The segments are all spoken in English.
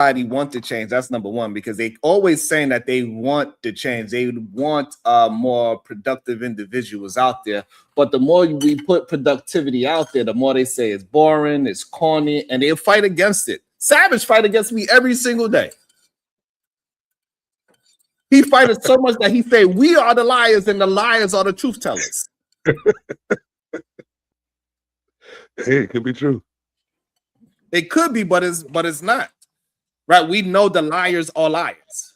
society want to change. That's number one, because they always saying that they want to change. They want more productive individuals out there. But the more we put productivity out there, the more they say it's boring, it's corny, and they'll fight against it. Savage fight against me every single day. He fighted so much that he say we are the liars and the liars are the truth tellers. Hey, it could be true. It could be, but it's not. Right? We know the liars are liars.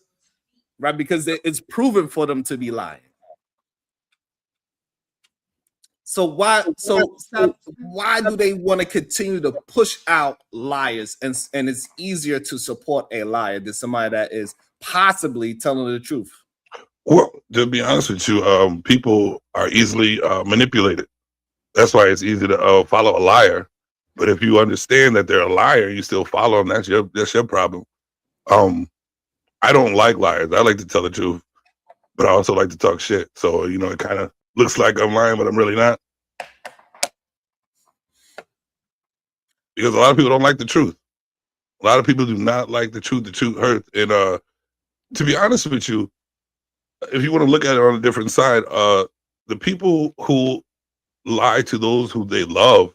Right? Because it's proven for them to be lying. So why do they want to continue to push out liars, and it's easier to support a liar than somebody that is possibly telling the truth? Well, to be honest with you, people are easily manipulated. That's why it's easy to follow a liar. But if you understand that they're a liar, you still follow them. That's your problem. I don't like liars. I like to tell the truth, but I also like to talk shit. So it kind of looks like I'm lying, but I'm really not. Because a lot of people don't like the truth. A lot of people do not like the truth. The truth hurts. And to be honest with you, if you want to look at it on a different side, the people who lie to those who they love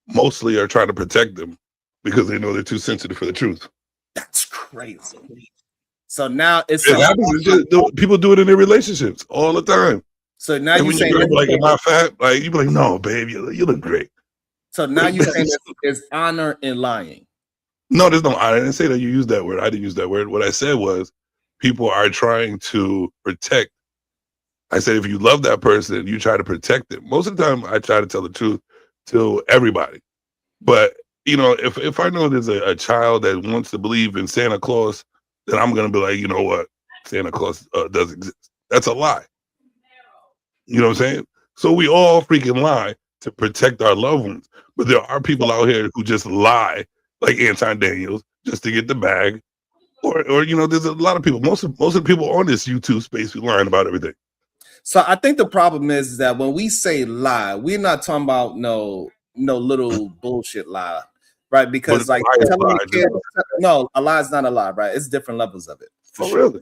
mostly are trying to protect them because they know they're too sensitive for the truth. That's crazy. So now people do it in their relationships all the time. So now you saying like, am I fat? Like you be like, no, babe, you look great. So now you saying there's honor in lying. No, there's no honor. I didn't say that you used that word. I didn't use that word. What I said was people are trying to protect. I said if you love that person, you try to protect them. Most of the time, I try to tell the truth to everybody. But if I know there's a child that wants to believe in Santa Claus, then I'm gonna be like, you know what, Santa Claus does exist. That's a lie. You know what I'm saying? So we all freaking lie to protect our loved ones. But there are people out here who just lie, like Anton Daniels, just to get the bag. Or there's a lot of people. Most of the people on this YouTube space who lying about everything. So I think the problem is that when we say lie, we're not talking about no little bullshit lie, right? Because like telling a kid, no, a lie is not a lie, right? It's different levels of it. Oh, really?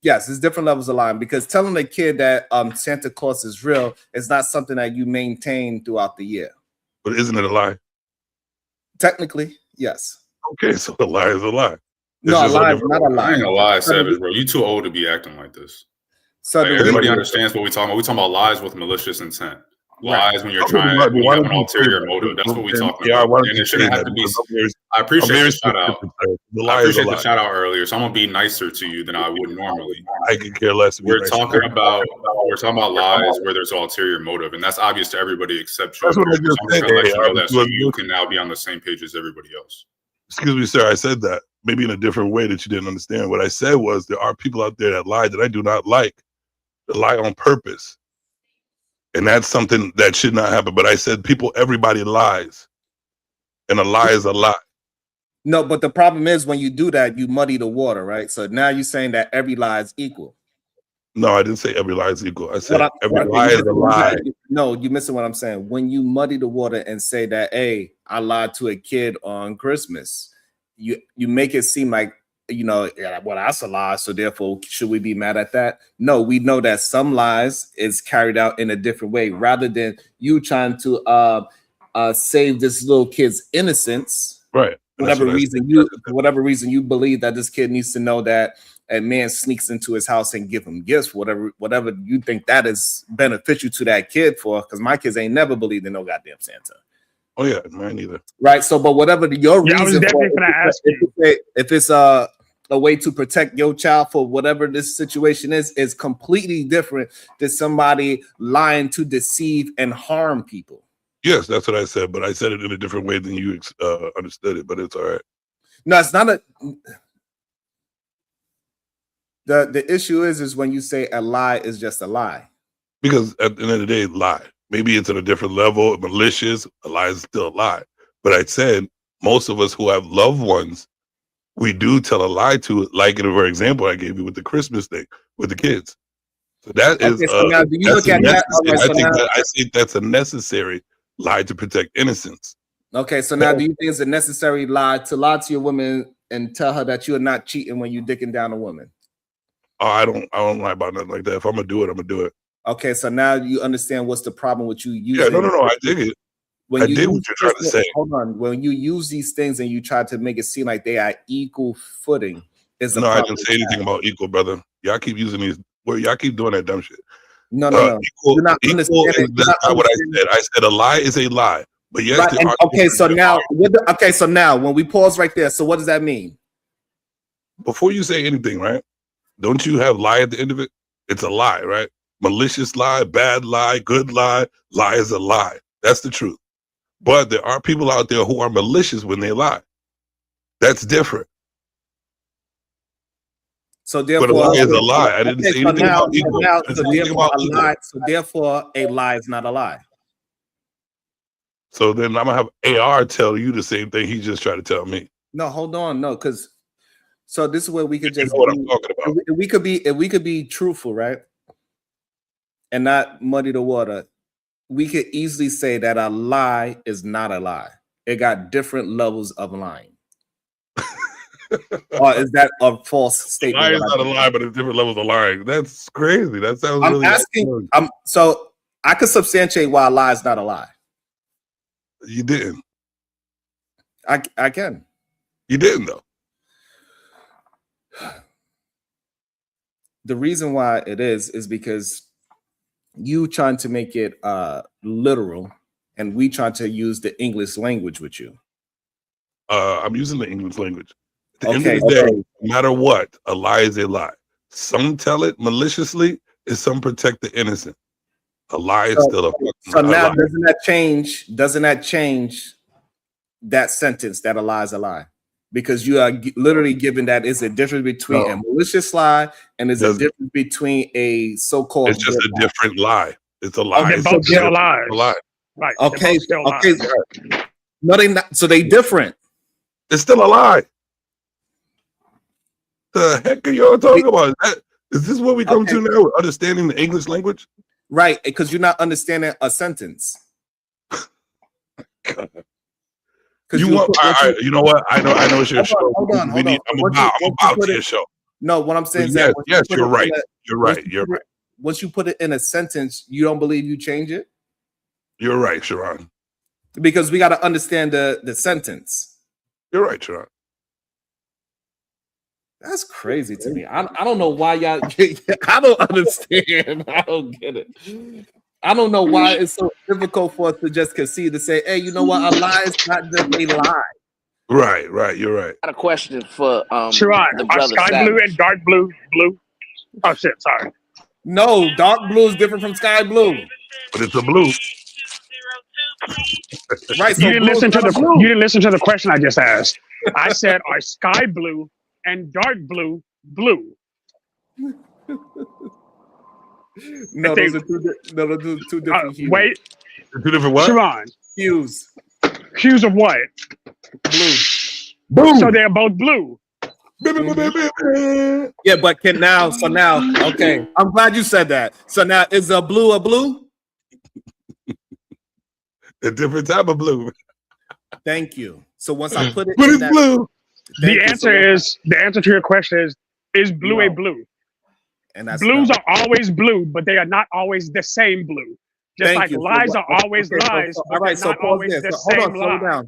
Yes, it's different levels of lying, because telling a kid that Santa Claus is real is not something that you maintain throughout the year. But isn't it a lie? Technically, yes. Okay, so a lie is a lie. No, a lie is not a lie. I ain't gonna lie, Savage, bro. You too old to be acting like this. So everybody understands what we're talking about. We're talking about lies with malicious intent. Lies when you're trying to have an ulterior motive. That's what we're talking about. And it shouldn't have to be. I appreciate the shout out. I appreciate the shout out earlier. So I'm gonna be nicer to you than I would normally. I could care less. We're talking about lies where there's an ulterior motive, and that's obvious to everybody except you. That's what I just said. Let you know that so you can now be on the same page as everybody else. Excuse me, sir. I said that maybe in a different way that you didn't understand. What I said was there are people out there that lie that I do not like. That lie on purpose. And that's something that should not happen. But I said everybody lies. And a lie is a lie. No, but the problem is when you do that, you muddy the water, right? So now you're saying that every lie is equal. No, I didn't say every lie is equal. I said every lie is a lie. No, you're missing what I'm saying. When you muddy the water and say that, hey, I lied to a kid on Christmas, you make it seem like, that's a lie, so therefore should we be mad at that? No, we know that some lies is carried out in a different way, rather than you trying to save this little kid's innocence. Right. Whatever reason you believe that this kid needs to know that a man sneaks into his house and give him gifts, whatever you think that is beneficial to that kid for, because my kids ain't never believed in no goddamn Santa. Oh yeah, mine neither. Right. So, but whatever your reason for, if it's a way to protect your child for whatever this situation is completely different than somebody lying to deceive and harm people. Yes, that's what I said, but I said it in a different way than you understood it, but it's all right. No, it's not the issue is when you say a lie is just a lie. Because at the end of the day, lie. Maybe it's at a different level, malicious, a lie is still a lie. But I said most of us who have loved ones, we do tell a lie to it, like in a example I gave you with the Christmas thing with the kids. So that is so now do you look at that? I think that's a necessary lie to protect innocence. Okay, so now do you think it's a necessary lie to your woman and tell her that you're not cheating when you dicking down a woman? Oh, I don't lie about nothing like that. If I'm gonna do it, I'm gonna do it. Okay, so now you understand what's the problem with you using. Yeah, no. I dig it. When I dig what you're trying to say. Hold on. When you use these things and you try to make it seem like they are equal footing, no, I didn't say anything about equal, brother. Y'all keep using these. Well, y'all keep doing that dumb shit. No. Equal is not what I said. I said a lie is a lie. But yes, right. So now when we pause right there, so what does that mean? Before you say anything, right? Don't you have lie at the end of it? It's a lie, right? Malicious lie, bad lie, good lie. Lie is a lie. That's the truth. But there are people out there who are malicious when they lie. That's different. So therefore, but a lie is a lie. I didn't say anything about equal. So therefore, a lie is not a lie. So then I'm gonna have AR tell you the same thing he just tried to tell me. No, hold on, no, because so this is where we could just know what I'm talking about. If we could be truthful, right, and not muddy the water. We could easily say that a lie is not a lie. It got different levels of lying. Or is that a false statement? Lie is not a lie, but it's different levels of lying. That's crazy. That sounds I'm really asking. So I could substantiate why a lie is not a lie. You didn't. I can. You didn't though. The reason why it is because you trying to make it literal, and we trying to use the English language with you. I'm using the English language. At the end of the day, no matter what, a lie is a lie. Some tell it maliciously, and some protect the innocent. A lie is still a so now lie. Doesn't that change that sentence that a lie is a lie? Because you are literally giving that is a difference between a malicious lie and is a difference between a so-called. It's just a different lie. It's a lie. They're both still lies. Right. Okay. Okay. No, they not. So they different. It's still a lie. The heck are y'all talking about? Is this what we come to now? Understanding the English language? Right, because you're not understanding a sentence. You know what? I know it's your show. Hold on. I'm about your show. No, what I'm saying is that you're right. You're right. Once you put it in a sentence, you don't believe you change it? You're right, Sharon. Because we got to understand the sentence. You're right, Sharon. That's crazy to me. I don't know why y'all. I don't understand. I don't get it. I don't know why it's so difficult for us to just concede to say, "Hey, you know what? A lie is not just a lie." Right. You're right. I got a question for Sharon, the brother. Sky Savage. Blue and dark blue. Oh shit! Sorry. No, dark blue is different from sky blue. But it's a blue. Right. So you didn't listen to the question I just asked. I said, "Are sky blue and dark blue blue?" No, those are two different hues. Wait. Two different what? Sharon. Hues. Hues of what? Blue. Boom. So they're both blue. Yeah, but okay. I'm glad you said that. So now is a blue a blue? A different type of blue. Thank you. So once I put it but it's blue. The answer to your question is blue a blue? And that's blues are always blue, but they are not always the same blue. Just like lies are always lies. All right, so pause there.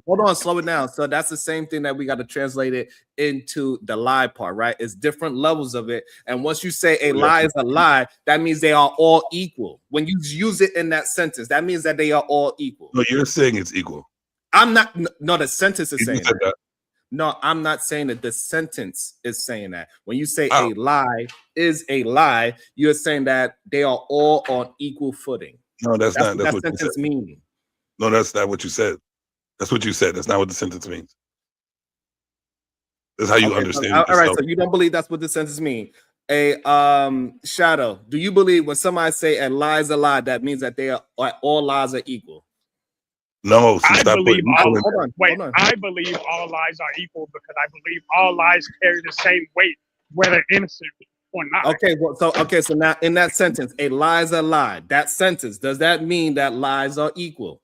Hold on, slow it down. So that's the same thing that we got to translate it into the lie part, right? It's different levels of it. And once you say a lie is a lie, that means they are all equal. When you use it in that sentence, that means that they are all equal. No, you're saying it's equal. I'm not. No, the sentence is saying that. No, I'm not saying that. The sentence is saying that. When you say a lie is a lie, you're saying that they are all on equal footing. No, that's not. That's what sentence means. No, that's not what you said. That's what you said. That's not what the sentence means. That's how you understand it. All right, so you don't believe that's what the sentence means. A Shadow, do you believe when somebody say a lie is a lie, that means that they are all lies are equal? No, I believe I believe all lies are equal because I believe all lies carry the same weight, whether innocent or not. Okay, so now in that sentence, a lie is a lie. That sentence, does that mean that lies are equal?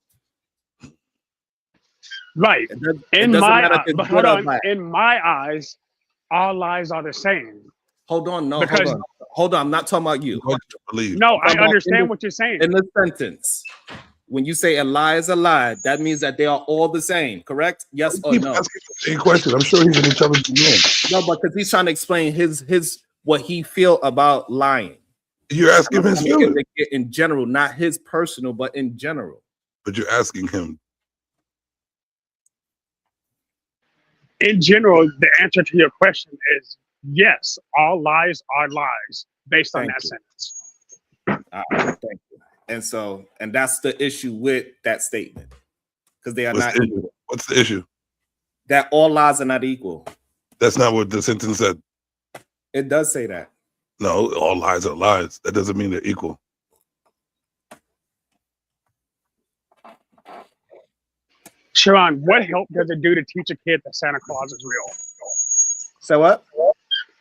Right. It doesn't matter if it's but good hold or on. bad. In my eyes, all lies are the same. Hold on, no, hold on. Hold on, I'm not talking about you. No, I understand what you're saying. In the sentence, when you say a lie is a lie, that means that they are all the same, correct? Yes or no? Asking the same question. I'm sure he's an intelligent man. No, because he's trying to explain his what he feel about lying. You're asking him his feelings in general, not his personal, but in general. But you're asking him. In general, the answer to your question is yes, all lies are lies based on that sentence. Thank you. And that's the issue with that statement, because they are not equal. What's the issue? That all lies are not equal. That's not what the sentence said. It does say that. No, all lies are lies. That doesn't mean they're equal. Sharon, what help does it do to teach a kid that Santa Claus is real? So what?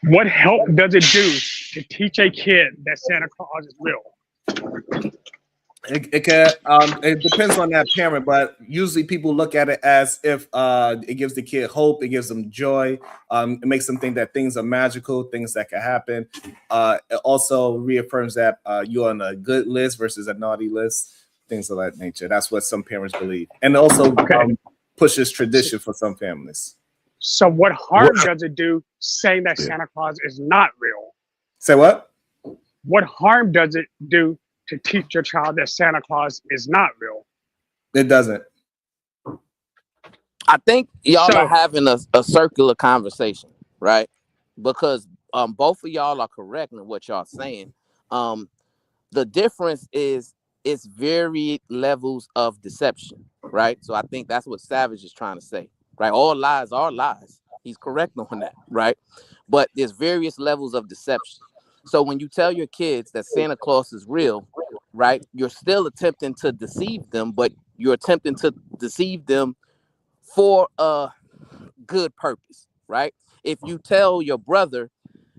What help does it do to teach a kid that Santa Claus is real? It depends on that parent, but usually people look at it as if it gives the kid hope, it gives them joy, it makes them think that things are magical, things that can happen. It also reaffirms that you're on a good list versus a naughty list, things of that nature. That's what some parents believe, and it also pushes tradition for some families. So what harm does it do saying that Santa Claus is not real? Say what? What harm does it do to teach your child that Santa Claus is not real? It doesn't. I think y'all are having a circular conversation, right? Because both of y'all are correct in what y'all saying. The difference is it's varied levels of deception, right? So I think that's what Savage is trying to say, right? All lies are lies. He's correct on that, right? But there's various levels of deception. So when you tell your kids that Santa Claus is real, right, you're still attempting to deceive them, but you're attempting to deceive them for a good purpose, right? If you tell your brother,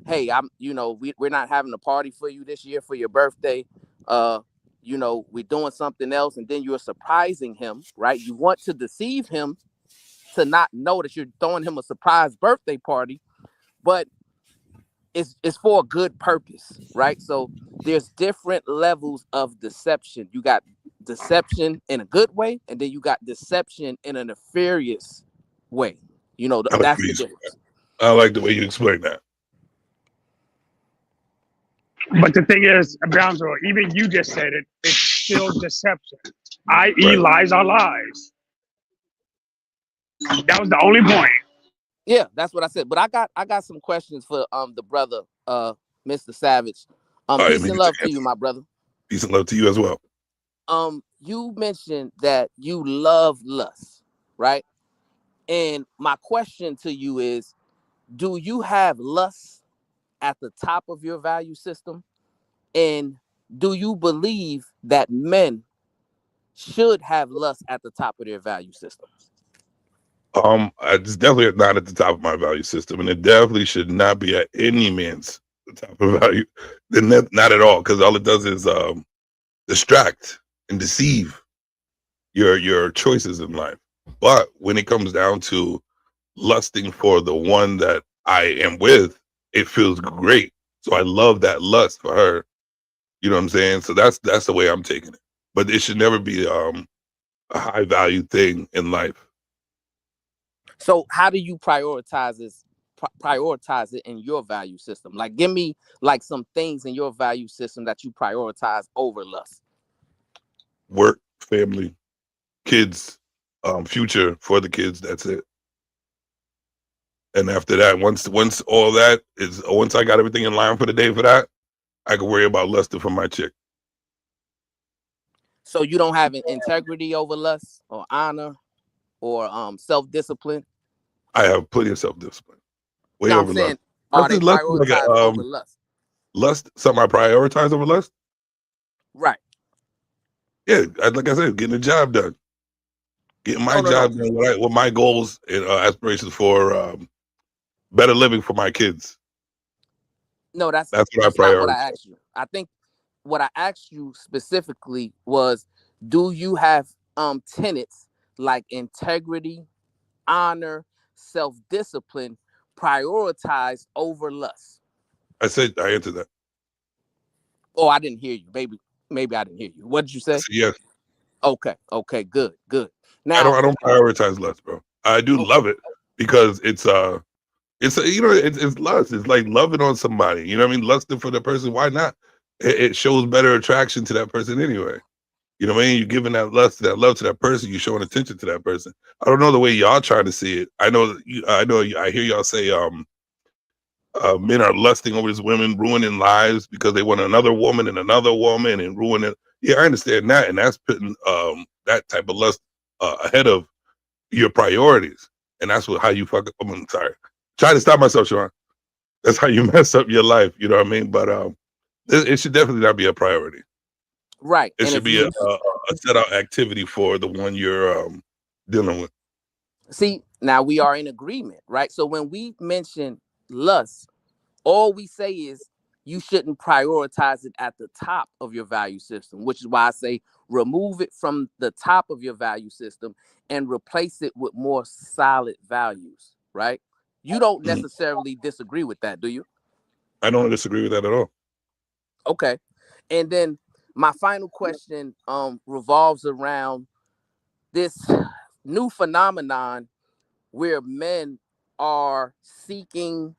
hey, we're not having a party for you this year for your birthday, we're doing something else, and then you're surprising him, right? You want to deceive him to not know that you're throwing him a surprise birthday party, but it's for a good purpose, right? So there's different levels of deception. You got deception in a good way, and then you got deception in a nefarious way. That's the difference. I like the way you explain that. But the thing is, Brownzo, even you just said it, it's still deception, i.e. lies are lies. That was the only point. Yeah, that's what I said. But I got some questions for the brother, Mr. Savage. Peace and love to you, my brother. Peace and love to you as well. You mentioned that you love lust, right? And my question to you is, do you have lust at the top of your value system? And do you believe that men should have lust at the top of their value system? It's definitely not at the top of my value system, and it definitely should not be at any man's top of value. Not at all, because all it does is distract and deceive your choices in life. But when it comes down to lusting for the one that I am with, it feels great. So I love that lust for her. You know what I'm saying? So that's the way I'm taking it. But it should never be a high value thing in life. So how do you prioritize it in your value system? Like, give me like some things in your value system that you prioritize over lust. Work, family, kids, future for the kids. That's it. And after that, once I got everything in line for the day for that, I can worry about lusting for my chick. So you don't have an integrity over lust or honor or self-discipline? I have plenty of self-discipline. Way over lust. Are they prioritized over lust? Lust, something I prioritize over lust? Right. Yeah, like I said, getting the job done. Getting my job done, what my goals and aspirations for better living for my kids. No, that's what I prioritize. Not what I asked you. I think what I asked you specifically was, do you have tenets like integrity, honor, self-discipline prioritized over lust? I answered that. Oh, I didn't hear you. Maybe I didn't hear you. What did you say? Yes. Okay, good. Now I don't prioritize lust, bro. I do love it because it's lust. It's like loving on somebody. You know what I mean? Lusting for the person. Why not? It shows better attraction to that person anyway. You know what I mean? You're giving that lust, that love to that person. You're showing attention to that person. I don't know the way y'all trying to see it. I hear y'all say, men are lusting over these women, ruining lives because they want another woman and ruining. Yeah, I understand that, and that's putting that type of lust ahead of your priorities, and that's how you fuck up. I'm sorry, try to stop myself, Sharon. That's how you mess up your life. You know what I mean? But it should definitely not be a priority. Right. It should be a set out activity for the one you're dealing with. See, now we are in agreement, right? So when we mention lust, all we say is you shouldn't prioritize it at the top of your value system, which is why I say remove it from the top of your value system and replace it with more solid values, right? You don't necessarily disagree with that, do you? I don't disagree with that at all. Okay. And then my final question revolves around this new phenomenon where men are seeking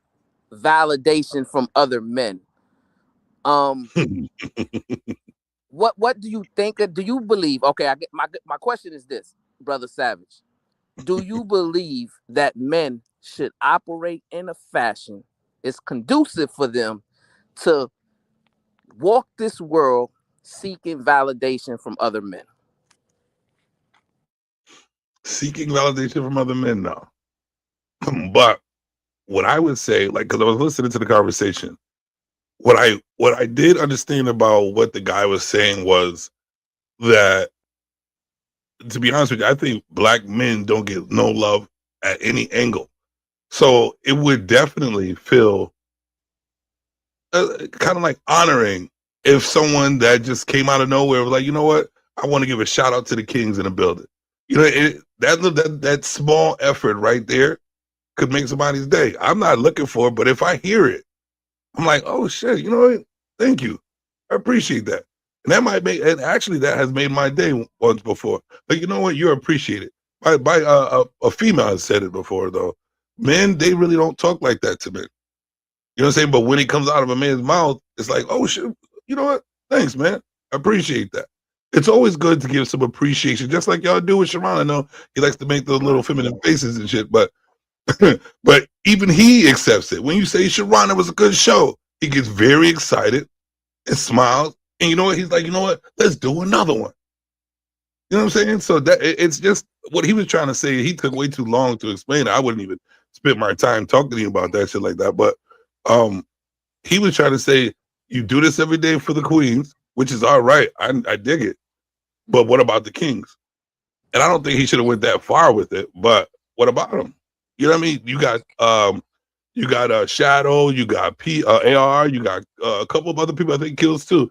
validation from other men. What do you think? Do you believe? Okay, I get my question is this, Brother Savage. Do you believe that men should operate in a fashion is conducive for them to walk this world seeking validation from other men? Seeking validation from other men, no. But what I would say, like, because I was listening to the conversation, what I did understand about what the guy was saying was that, to be honest with you, I think black men don't get no love at any angle. So it would definitely feel kind of like honoring if someone that just came out of nowhere was like, you know what, I want to give a shout out to the kings in the building. You know, that small effort right there could make somebody's day. I'm not looking for it, but if I hear it, I'm like, oh shit, you know what? Thank you. I appreciate that. And that might make, and actually that has made my day once before. But you know what? You're appreciated. A female has said it before though. Men, they really don't talk like that to men. You know what I'm saying? But when it comes out of a man's mouth, it's like, oh shit, you know what? Thanks, man. I appreciate that. It's always good to give some appreciation, just like y'all do with Sharon. I know he likes to make those little feminine faces and shit, but but even he accepts it. When you say, Sharon, it was a good show, he gets very excited and smiles. And you know what? He's like, you know what? Let's do another one. You know what I'm saying? So that it's just what he was trying to say. He took way too long to explain it. I wouldn't even spend my time talking to you about that shit like that. But he was trying to say, you do this every day for the queens, which is all right. I dig it. But what about the kings? And I don't think he should have went that far with it. But what about them? You know what I mean? You got Shadow, you got AR, you got a couple of other people I think kills too.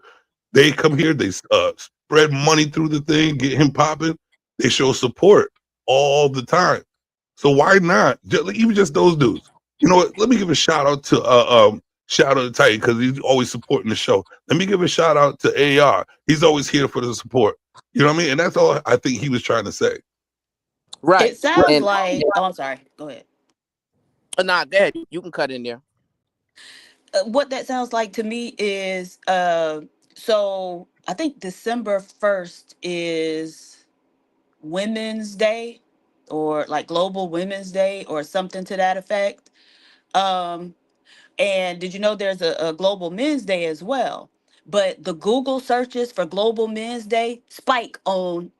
They come here, they spread money through the thing, get him popping. They show support all the time. So why not? Even just those dudes. You know what? Let me give a shout out to Shadow the Titan because he's always supporting the show. Let me give a shout out to AR. He's always here for the support. You know what I mean? And that's all I think he was trying to say. Right. It sounds like. Oh, I'm sorry. Go ahead. Nah, go ahead. You can cut in there. What that sounds like to me is so I think December 1st is Women's Day or like Global Women's Day or something to that effect. And did you know there's a Global Men's Day as well? But the Google searches for Global Men's Day spike on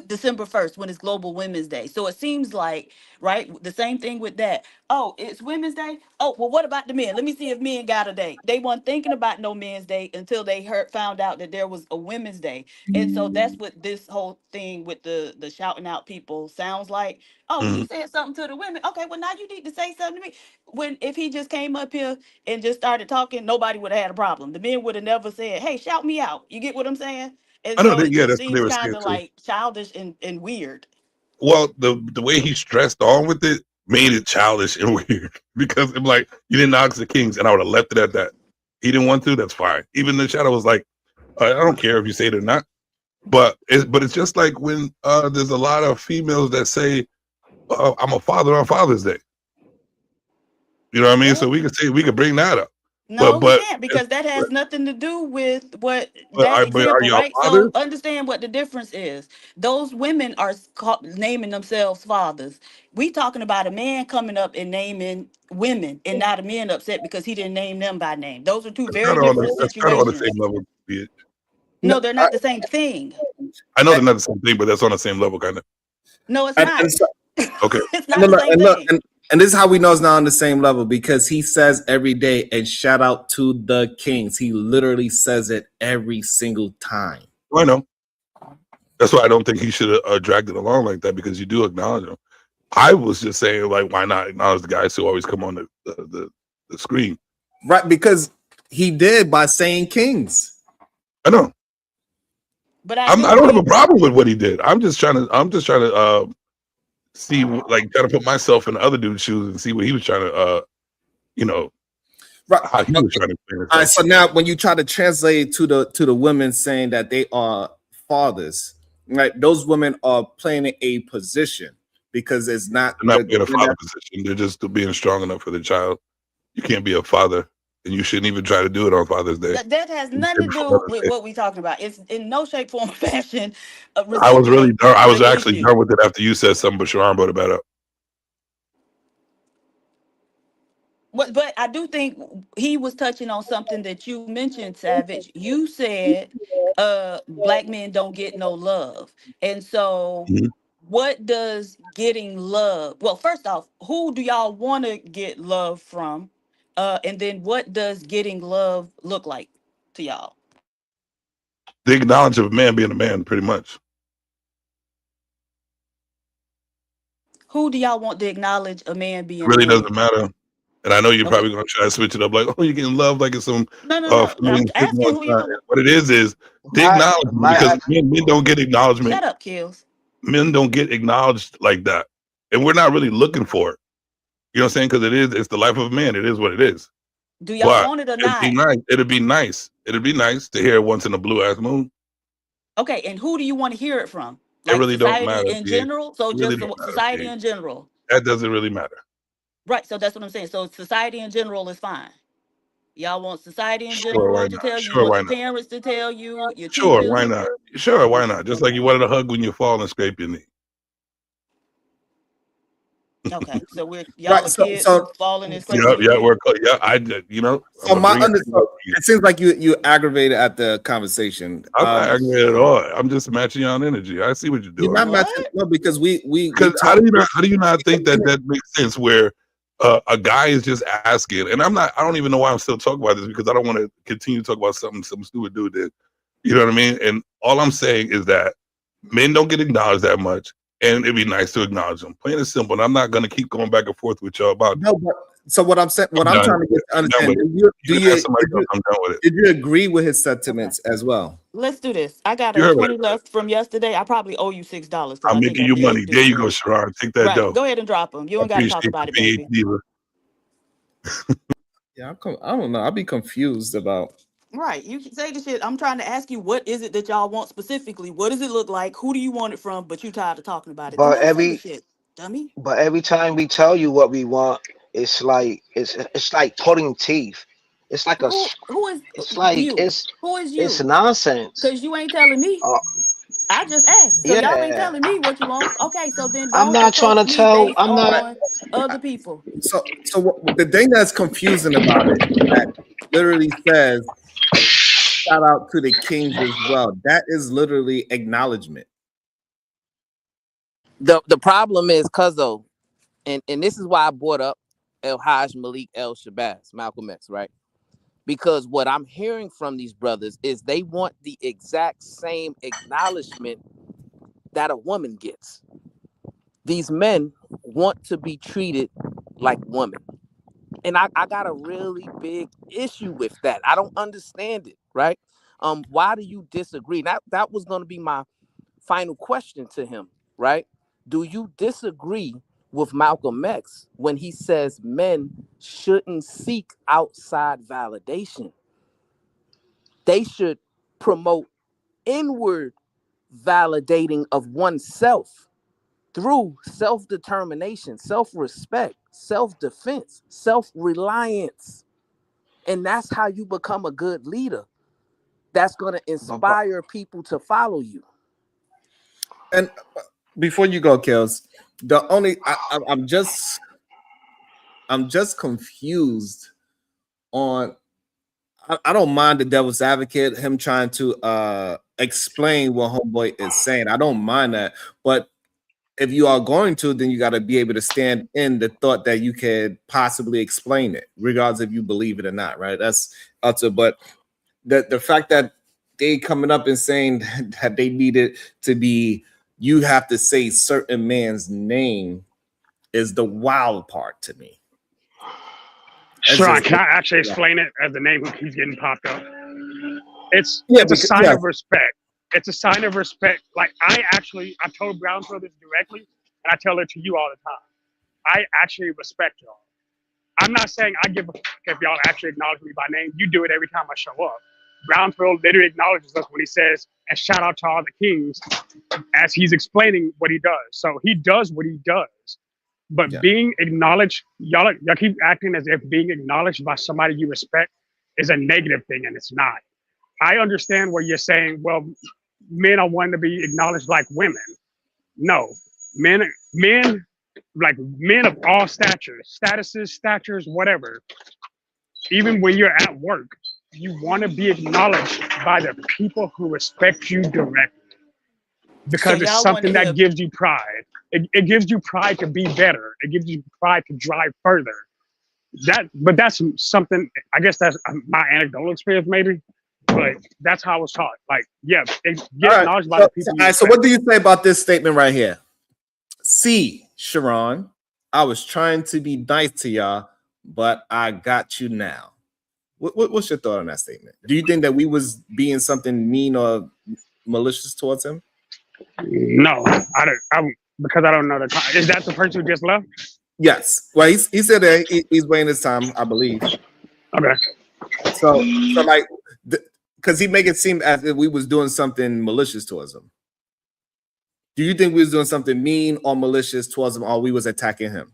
December 1st when it's Global Women's Day. So it seems like, right, the same thing with that. Oh, it's Women's Day? Oh, well, what about the men? Let me see if men got a day. They weren't thinking about no Men's Day until they found out that there was a Women's Day. And so that's what this whole thing with the shouting out people sounds like. Oh, he said something to the women. Okay, well, now you need to say something to me. If he just came up here and just started talking, nobody would have had a problem. The men would have never said, hey, shout me out. You get what I'm saying? And I know so that, it yeah, just that's what they seems were kind saying of too. like childish and weird. Well, the way he stressed on with it made it childish and weird because I'm like, you didn't ask the kings, and I would have left it at that. He didn't want to. That's fine. Even the shadow was like, I don't care if you say it or not. But it's just like when there's a lot of females that say, I'm a father on Father's Day. You know what I mean? So we could bring that up. No, we can't, because that has nothing to do with what that example, are y'all right? fathers? So understand what the difference is. Those women are naming themselves fathers. We talking about a man coming up and naming women, and not a man upset because he didn't name them by name. Those are two very different That's kind of on the situations. same level. Bitch. No, they're not the same thing. I know they're not the same thing, but that's on the same level, kind of. No, it's not. Okay. It's not the same thing. And this is how we know it's not on the same level, because he says every day, and shout out to the kings. He literally says it every single time. I know. That's why I don't think he should have dragged it along like that, because you do acknowledge him. I was just saying, like, why not acknowledge the guys who always come on the screen? Right, because he did by saying kings. I know. But I don't have a problem with what he did. I'm just trying to see, like, try to put myself in the other dude's shoes and see what he was trying to right. How he was trying to all right, so now when you try to translate to the women saying that they are fathers, right? Those women are playing a position, because it's not in a father position. They're just being strong enough for the child. You can't be a father, and you shouldn't even try to do it on Father's Day. That has nothing to do with what we're talking about. It's in no shape, form, or fashion. I was really done. I was actually done with it after you said something, but Sharon brought it back up. But I do think he was touching on something that you mentioned, Savage. You said black men don't get no love. And so what does getting love? Well, first off, who do y'all want to get love from? And then what does getting love look like to y'all? The acknowledge of a man being a man, pretty much. Who do y'all want to acknowledge a man being? It really doesn't matter. And I know you're probably going to try to switch it up, like, oh, you're getting love like it's some. No. I'm asking who you. What it is the acknowledgement, because men don't get acknowledgement. Shut up, Kills. Men don't get acknowledged like that, and we're not really looking for it. You know what I'm saying? Because it's the life of a man. It is what it is. Do y'all want it or not? It'd be nice. It'd be nice to hear it once in a blue ass moon. Okay, and who do you want to hear it from? Like, it really don't matter in general. So just society in general. That doesn't really matter. Right. So that's what I'm saying. So society in general is fine. Y'all want society in general to tell you, you want your parents to tell you, your teachers. Sure, why not? Sure, why not? Just like you wanted a hug when you fall and scrape your knee. Okay, so y'all are kids falling and scraping. It seems like you aggravated at the conversation. I'm not aggravated at all. I'm just matching on energy. I see what you're doing. You're not matching, no, because how do you not think that makes sense? Where a guy is just asking, and I don't even know why I'm still talking about this, because I don't want to continue to talk about something some stupid dude did. You know what I mean? And all I'm saying is that men don't get acknowledged that much. And it'd be nice to acknowledge them. Plain and simple. And I'm not going to keep going back and forth with y'all about. No, but so what I'm saying, I'm trying to get to understand. Did you agree with his sentiments as well? Let's do this. I got a 20 left from yesterday. I probably owe you $6. I'm making you money. There you go, Sharon. Take that dough. Go ahead and drop them. You don't got to talk about it, baby. Yeah, I don't know. I'll be confused about. Right. You can say the shit. I'm trying to ask you, what is it that y'all want specifically? What does it look like? Who do you want it from? But you tired of talking about it. But every time we tell you what we want, it's like pulling teeth. It's like who is it's like you? Who is you? It's nonsense. Because you ain't telling me. I just asked. So y'all ain't telling me what you want. Okay, so then I'm not trying to tell. I'm not other people. So the thing that's confusing about it, that literally says, shout out to the kings as well. That is literally acknowledgement. The problem is, Cuzzo, and this is why I brought up El Haj Malik El Shabazz, Malcolm X, right? Because what I'm hearing from these brothers is they want the exact same acknowledgement that a woman gets. These men want to be treated like women. And I got a really big issue with that. I don't understand it, right? Why do you disagree? That was going to be my final question to him, right? do you disagree with Malcolm X when he says men shouldn't seek outside validation? They should promote inward validating of oneself through self-determination, self-respect, self-defense, self-reliance. And that's how you become a good leader. That's going to inspire people to follow you. And before you go, Kels, I'm just confused on. I don't mind the devil's advocate, him trying to explain what homeboy is saying. I don't mind that, but if you are going to, then you got to be able to stand in the thought that you could possibly explain it, regardless if you believe it or not, right? That's utter. But the fact that they coming up and saying that they needed to be, you have to say certain man's name is the wild part to me. Sharon, can I actually explain it as the name who keeps getting popped up? It's a sign of respect. It's a sign of respect. Like I told Brownsville this directly, and I tell it to you all the time. I actually respect y'all. I'm not saying I give a fuck if y'all actually acknowledge me by name. You do it every time I show up. Brownsville literally acknowledges us when he says, and shout out to all the kings as he's explaining what he does. So he does what he does. But being acknowledged, y'all keep acting as if being acknowledged by somebody you respect is a negative thing, and it's not. I understand where you're saying, well, men are wanting to be acknowledged like women. No, men of all statures, whatever. Even when you're at work, you want to be acknowledged by the people who respect you directly, because it's something that gives you pride. It gives you pride to be better. It gives you pride to drive further. But that's something, I guess that's my anecdotal experience maybe, but that's how I was taught. Like, get acknowledged by the people. All right, so what do you say about this statement right here? See, Sharon, I was trying to be nice to y'all, but I got you now. What's your thought on that statement? Do you think that we was being something mean or malicious towards him? No, I don't. Because I don't know the time. Is that the person who just left? Yes. Well, he said that he's waiting his time, I believe. Okay. So like, because he make it seem as if we was doing something malicious towards him. Do you think we was doing something mean or malicious towards him, or we was attacking him?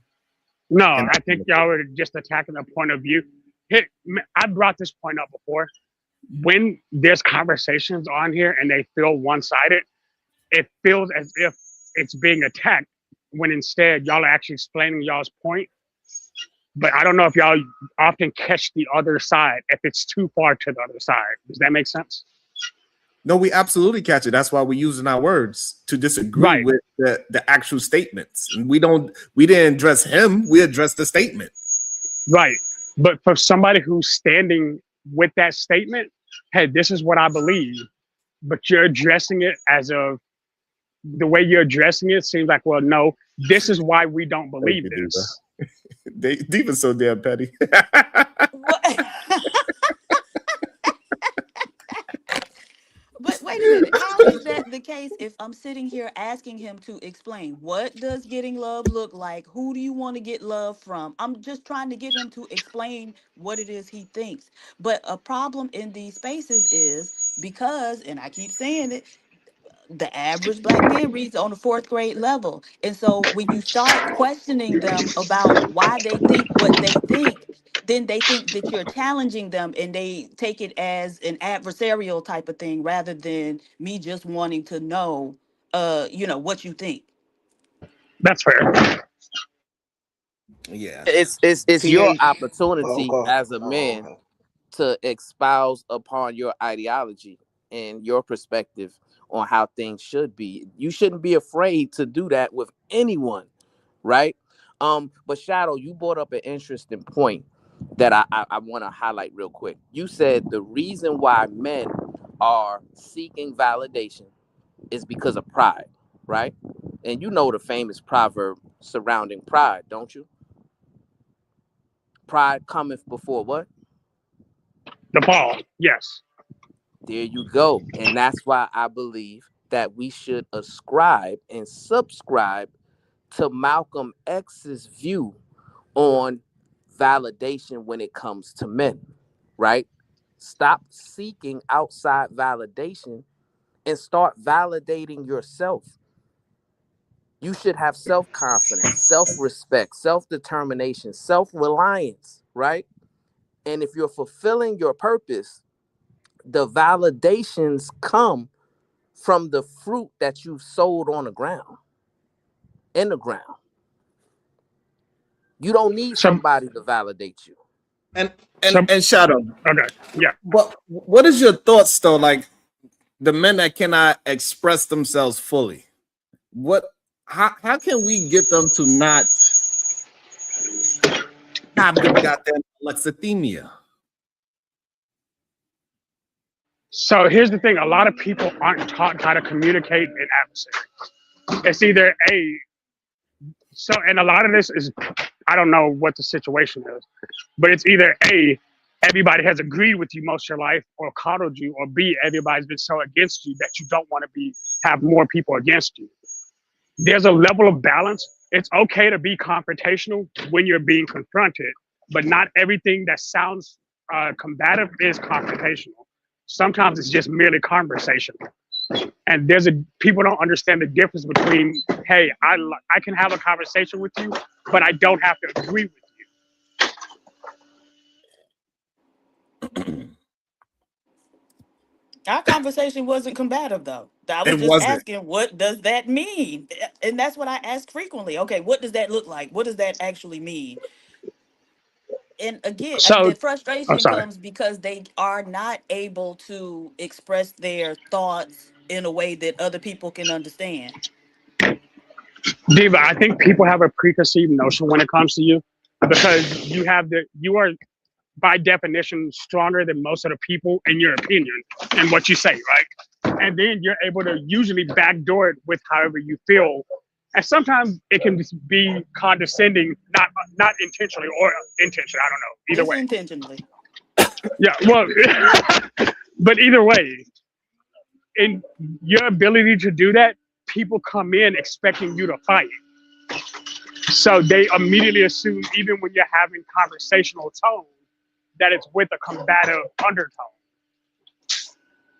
No, I think y'all were just attacking a point of view. I brought this point up before. When there's conversations on here and they feel one-sided, it feels as if it's being attacked, when instead y'all are actually explaining y'all's point. But I don't know if y'all often catch the other side if it's too far to the other side. Does that make sense? No, we absolutely catch it. That's why we're using our words to disagree with the actual statements. And we didn't address him, we addressed the statement. Right. But for somebody who's standing with that statement, hey, this is what I believe, but you're addressing it as of the way you're addressing it seems like, well, no, this is why we don't believe this. Diva's so damn petty. But wait a minute, how is that the case if I'm sitting here asking him to explain what does getting love look like? Who do you want to get love from? I'm just trying to get him to explain what it is he thinks. But a problem in these spaces is because, and I keep saying it, the average black man reads on the 4th grade level. And so when you start questioning them about why they think what they think, then they think that you're challenging them and they take it as an adversarial type of thing rather than me just wanting to know, what you think. That's fair. Yeah. It's your opportunity as a man to espouse upon your ideology and your perspective on how things should be. You shouldn't be afraid to do that with anyone, right? But Shadow, you brought up an interesting point that I want to highlight real quick. You said the reason why men are seeking validation is because of pride, right? And you know the famous proverb surrounding pride, don't you? Pride cometh before what? The fall, yes. There you go. And that's why I believe that we should ascribe and subscribe to Malcolm X's view on validation when it comes to men, right? Stop seeking outside validation and start validating yourself. You should have self-confidence, self-respect, self-determination, self-reliance, right? And if you're fulfilling your purpose, the validations come from the fruit that you've sowed on the ground, in the ground. You don't need somebody to validate you. And Sharon. Okay. Yeah. But what is your thoughts though? Like the men that cannot express themselves fully. How can we get them to not have the goddamn alexithymia? So here's the thing: a lot of people aren't taught how to communicate in adversary. It's either and a lot of this is, I don't know what the situation is, but it's either A, everybody has agreed with you most of your life or coddled you, or B, everybody's been so against you that you don't want to have more people against you. There's a level of balance. It's okay to be confrontational when you're being confronted, but not everything that sounds combative is confrontational. Sometimes it's just merely conversational. And people don't understand the difference between, hey, I can have a conversation with you, but I don't have to agree with you. Our conversation wasn't combative though. I was just asking, what does that mean? And that's what I ask frequently. Okay, what does that look like? What does that actually mean? And again, the frustration comes because they are not able to express their thoughts in a way that other people can understand. Diva, I think people have a preconceived notion when it comes to you because you are by definition stronger than most of the people in your opinion and what you say, right? And then you're able to usually backdoor it with however you feel. And sometimes it can be condescending, not intentionally or intentionally. I don't know. Either way. Intentionally. Yeah, well, but either way, in your ability to do that, people come in expecting you to fight. So they immediately assume, even when you're having conversational tone, that it's with a combative undertone.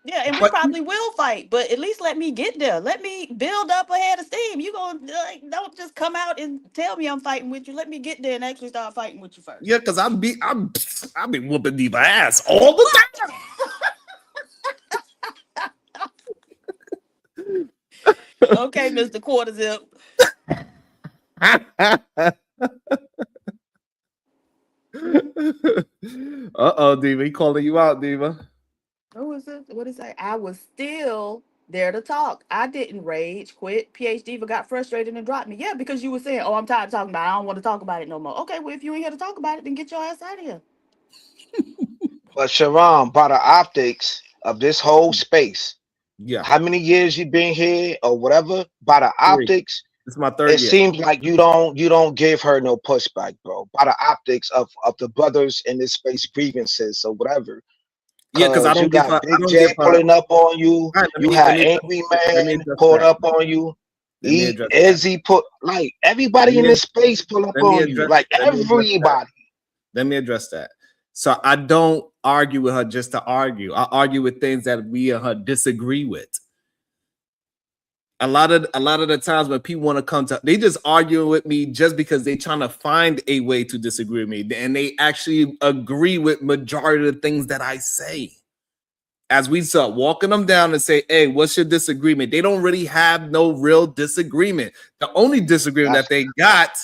Yeah, and we probably will fight, but at least let me get there. Let me build up a head of steam. You gonna don't just come out and tell me I'm fighting with you. Let me get there and actually start fighting with you first. Yeah, because I've been whooping Diva ass all the time. Okay, Mr. Quarter Zip. Diva, he calling you out, Diva. Who is it? What is that? I was still there to talk. I didn't rage, quit. PhD got frustrated and dropped me. Yeah, because you were saying, "Oh, I'm tired of talking about it. I don't want to talk about it no more." Okay, well, if you ain't here to talk about it, then get your ass out of here. But Sharon, by the optics of this whole space, yeah, how many years you been here or whatever? By the optics, it's my third year. It seems like you don't give her no pushback, bro. By the optics of the brothers in this space grievances or whatever. Yeah, because I don't got give Big J pulling up on you. You had Angry Man pulled up on you. Izzy put like everybody in this space pull up on you. Like everybody. Let me address that. So I don't argue with her just to argue. I argue with things that we and her disagree with. A lot of the times when people want to come to, they just argue with me just because they're trying to find a way to disagree with me, and they actually agree with majority of the things that I say. As we start walking them down and say, "Hey, what's your disagreement?" They don't really have no real disagreement. The only disagreement that they got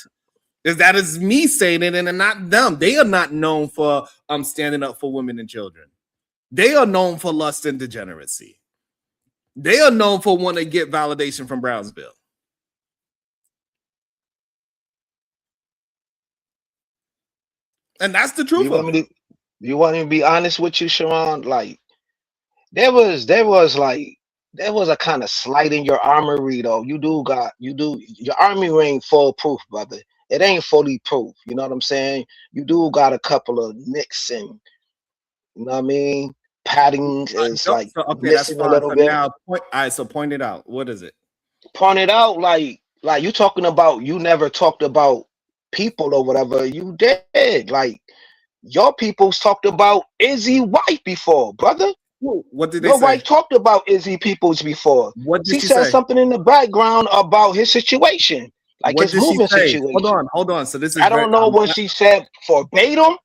is that it's me saying it and not them. They are not known for standing up for women and children. They are known for lust and degeneracy. They are known for wanting to get validation from Brownsville. And that's the truth. You want me to be honest with you, Sharon? Like, there was a kind of slight in your armory, though. Your armory ain't full proof, brother. It ain't fully proof. You know what I'm saying? You do got a couple of nicks and, you know what I mean? Paddings is like okay, missing a little bit. Now, so point it out. What is it? Point it out, like Like you talking about, you never talked about people or whatever. You did. Like your people's talked about Izzy wife before, brother. What did they Your say? wife talked about Izzy peoples before. What did She she said say? something in the background about his situation, like What his did she movement say? situation. Hold on. So this is I very. don't know what she said verbatim,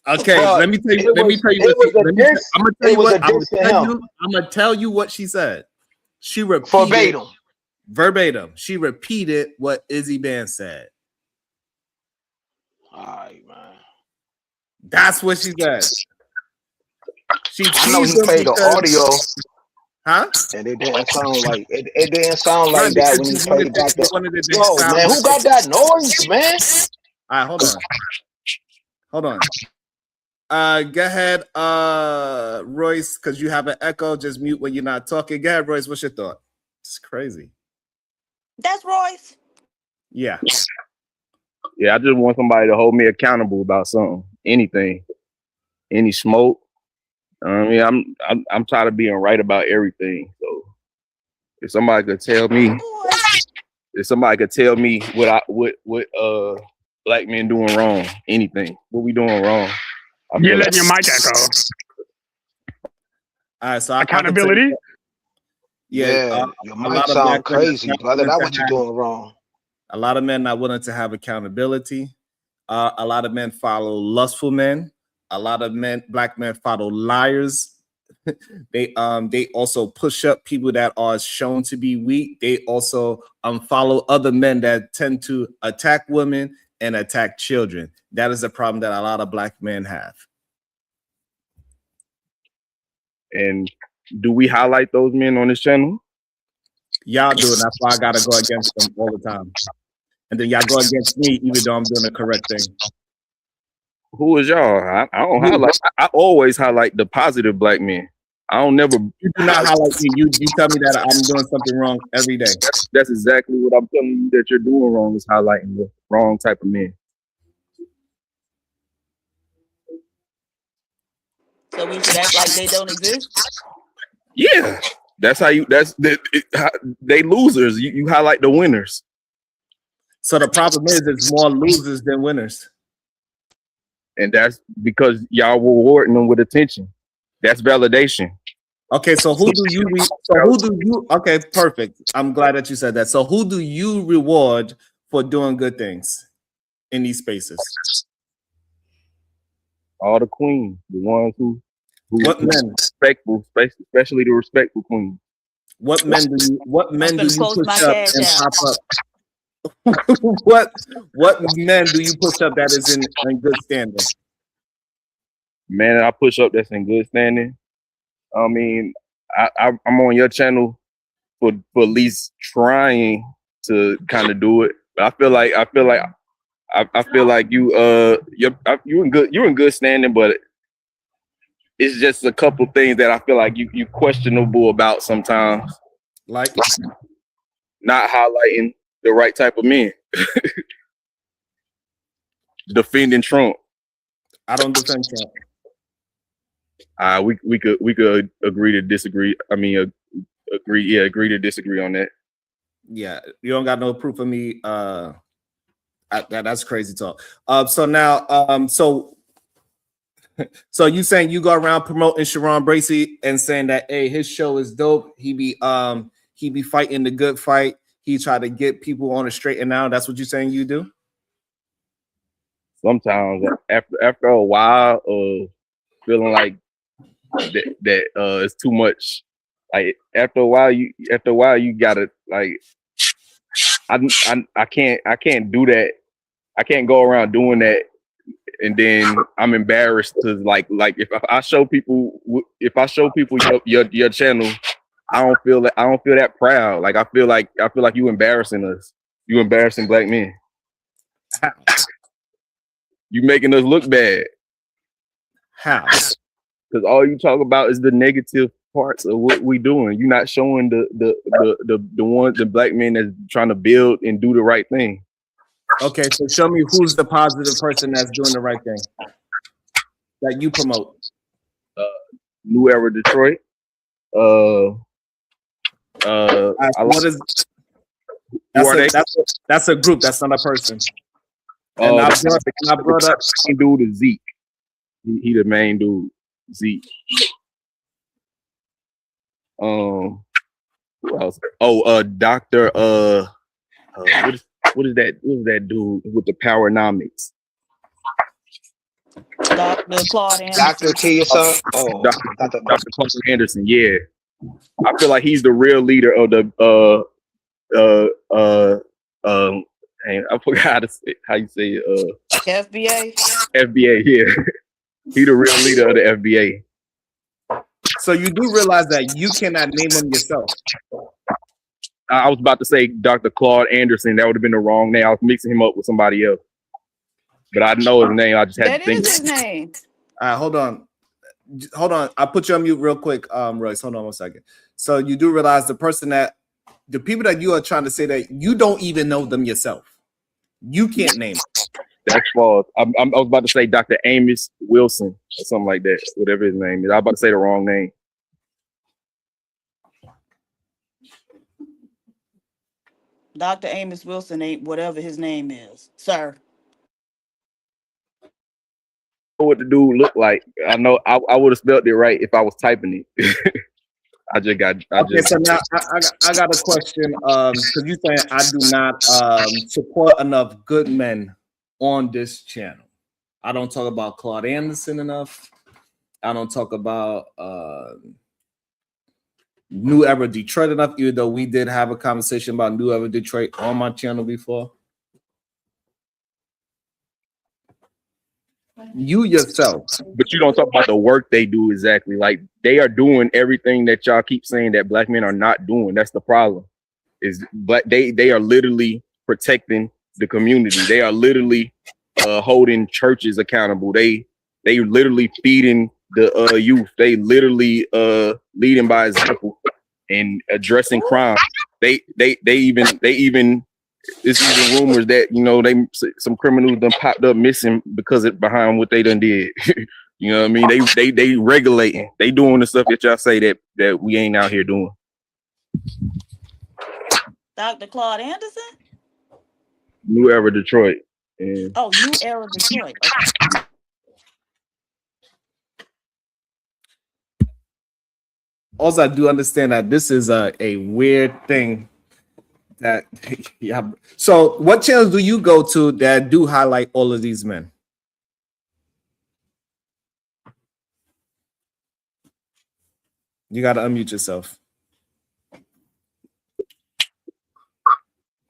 Okay, but let me tell you. it Let me was tell you it what she. was a diss. I'm gonna tell It you was a what. diss to him I'm gonna tell you what she said. She repeated verbatim. verbatim. She repeated what Izzy Band said. All right, man. That's what she said. She I know teased he him played the because, audio, huh? and it didn't sound like it. It didn't sound Right, like that because when he you played it back. wanted it to Yo, sound man, like who got that noise, man? all right, hold on. Go ahead, Royce, because you have an echo. Just mute when you're not talking. Go ahead, Royce. What's your thought? It's crazy. That's Royce. Yeah. Yeah, I just want somebody to hold me accountable about something, anything, any smoke. I mean, I'm tired of being right about everything. So if somebody could tell me, what black men doing wrong, anything, what we doing wrong. You're letting your mic echo. All right, so accountability. Yeah, your mic sound crazy, brother. That's what you're doing wrong. A lot of men not willing to have accountability. A lot of men follow lustful men. A lot of black men follow liars. They also push up people that are shown to be weak. They also follow other men that tend to attack women and attack children. That is a problem that a lot of black men have. And do we highlight those men on this channel? Y'all do, and that's why I gotta go against them all the time. And then y'all go against me, even though I'm doing the correct thing. Who is y'all? I don't highlight. I always highlight the positive black men. I don't never. You do not highlight me. You tell me that I'm doing something wrong every day. That's exactly what I'm telling you that you're doing wrong, is highlighting the wrong type of men. So we should act like they don't exist? Yeah. That's how you, they losers. You highlight the winners. So the problem is it's more losers than winners. And that's because y'all rewarding them with attention. That's validation. Okay, so okay, perfect. I'm glad that you said that. So who do you reward for doing good things in these spaces? All the queens, the ones who what men? Respectful, especially the respectful queens. What men do you push up and pop up? what men do you push up that is in good standing? Man, I push up that's in good standing. I mean, I'm on your channel for at least trying to kind of do it. But I feel like you're in good standing, but it's just a couple things that I feel like you questionable about sometimes. Like not highlighting the right type of men. Defending Trump. I don't defend Trump. We could agree to disagree. I mean, agree to disagree on that. Yeah, you don't got no proof of me. That's crazy talk. So now, so you saying you go around promoting Sharon Bracey and saying that hey, his show is dope. He be fighting the good fight. He try to get people on the straight and now. That's what you're saying you do. Sometimes after a while of feeling like that it's too much. Like after a while you gotta like I can't do that. I can't go around doing that and then I'm embarrassed to like if I show people your channel, I don't feel that proud. Like I feel like you embarrassing us. You embarrassing black men. You making us look bad. How? Because all you talk about is the negative parts of what we doing. You're not showing the black men that's trying to build and do the right thing. Okay, so show me who's the positive person that's doing the right thing that you promote. New Era Detroit. That's a group. That's not a person. And I brought up dude is Zeke. He the main dude, Zeke. Who else? Oh, Doctor. What is that? What is that dude with the Powernomics? Dr. Claude Anderson. Dr. T or something? Oh, Dr. Claude Anderson. Yeah, I feel like he's the real leader of the I forgot how you say it. FBA. FBA. Yeah, he the real leader of the FBA. So you do realize that you cannot name him yourself. I was about to say Dr. Claude Anderson. That would have been the wrong name. I was mixing him up with somebody else. But I know his name. I just had to think. That is his name. All right, hold on. I'll put you on mute real quick, Royce. Hold on 1 second. So you do realize the people that you are trying to say that you don't even know them yourself. You can't name them. That's false. I was about to say Dr. Amos Wilson or something like that, whatever his name is. I was about to say the wrong name. Dr. Amos Wilson ain't whatever his name is, sir. What the dude looked like. I know I would have spelled it right if I was typing it. So now I got a question. Because you saying I do not support enough good men on this channel. I don't talk about Claude Anderson enough. I don't talk about New Era Detroit enough, even though we did have a conversation about New Era Detroit on my channel before. You yourself. But you don't talk about the work they do exactly. Like they are doing everything that y'all keep saying that black men are not doing. That's the problem. They are literally protecting the community. They are literally holding churches accountable. They literally feeding the youth. They literally leading by example and addressing crime. They even it's even rumors that some criminals done popped up missing because it behind what they done did. You know what I mean? They regulating. They doing the stuff that y'all say that we ain't out here doing. Dr. Claude Anderson? New Era Detroit. And New Era Detroit. Okay. Also, I do understand that this is a weird thing. That yeah. So, what channels do you go to that do highlight all of these men? You got to unmute yourself.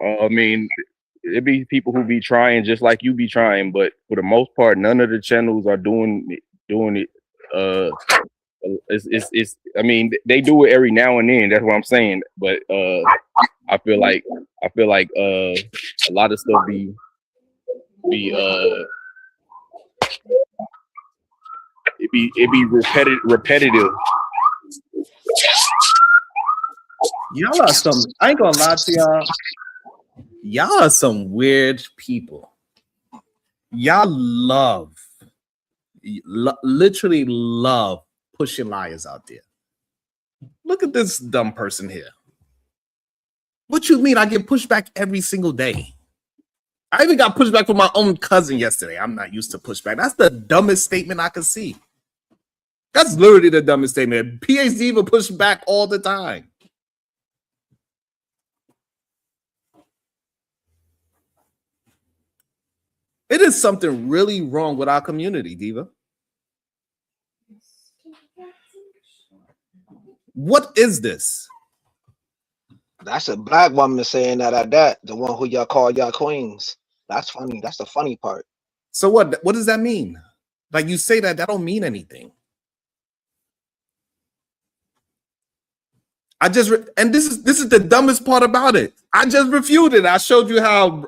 I mean, it be people who be trying just like you be trying, but for the most part, none of the channels are doing it. It's I mean, they do it every now and then. That's what I'm saying. But I feel like a lot of stuff be repetitive. Y'all are some. I ain't gonna lie to y'all. Y'all are some weird people. Y'all literally love pushing liars out there. Look at this dumb person here. What you mean? I get pushed back every single day. I even got pushed back from my own cousin yesterday. I'm not used to pushback. That's the dumbest statement I could see. That's literally the dumbest statement. PhD even push back all the time. It is something really wrong with our community, Diva. What is this? That's a black woman saying that at that. The one who y'all call y'all queens. That's funny. That's the funny part. So what does that mean? Like you say that don't mean anything. And this is the dumbest part about it. I just refuted. I showed you how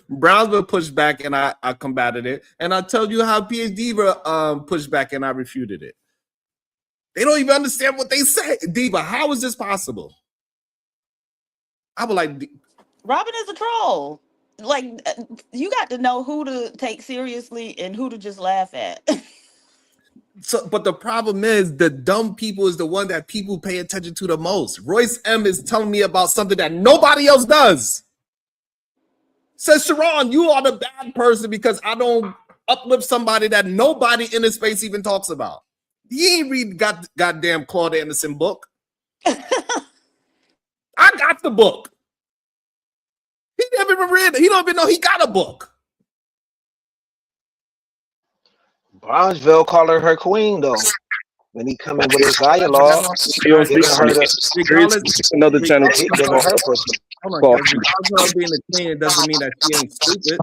Browns were pushed back and I combated it. And I told you how PhD were pushed back and I refuted it. They don't even understand what they say. Diva, how is this possible? I would like Robin is a troll. Like you got to know who to take seriously and who to just laugh at. So, but the problem is the dumb people is the one that people pay attention to the most. Royce M is telling me about something that nobody else does. Says Sharon, you are the bad person because I don't uplift somebody that nobody in this space even talks about. You ain't read goddamn Claude Anderson book. I got the book. He never even read it. He don't even know he got a book. Bronzeville called her queen though. When he come in with his dialogue, another channel. Hold on, because being a queen, it doesn't mean that she ain't stupid.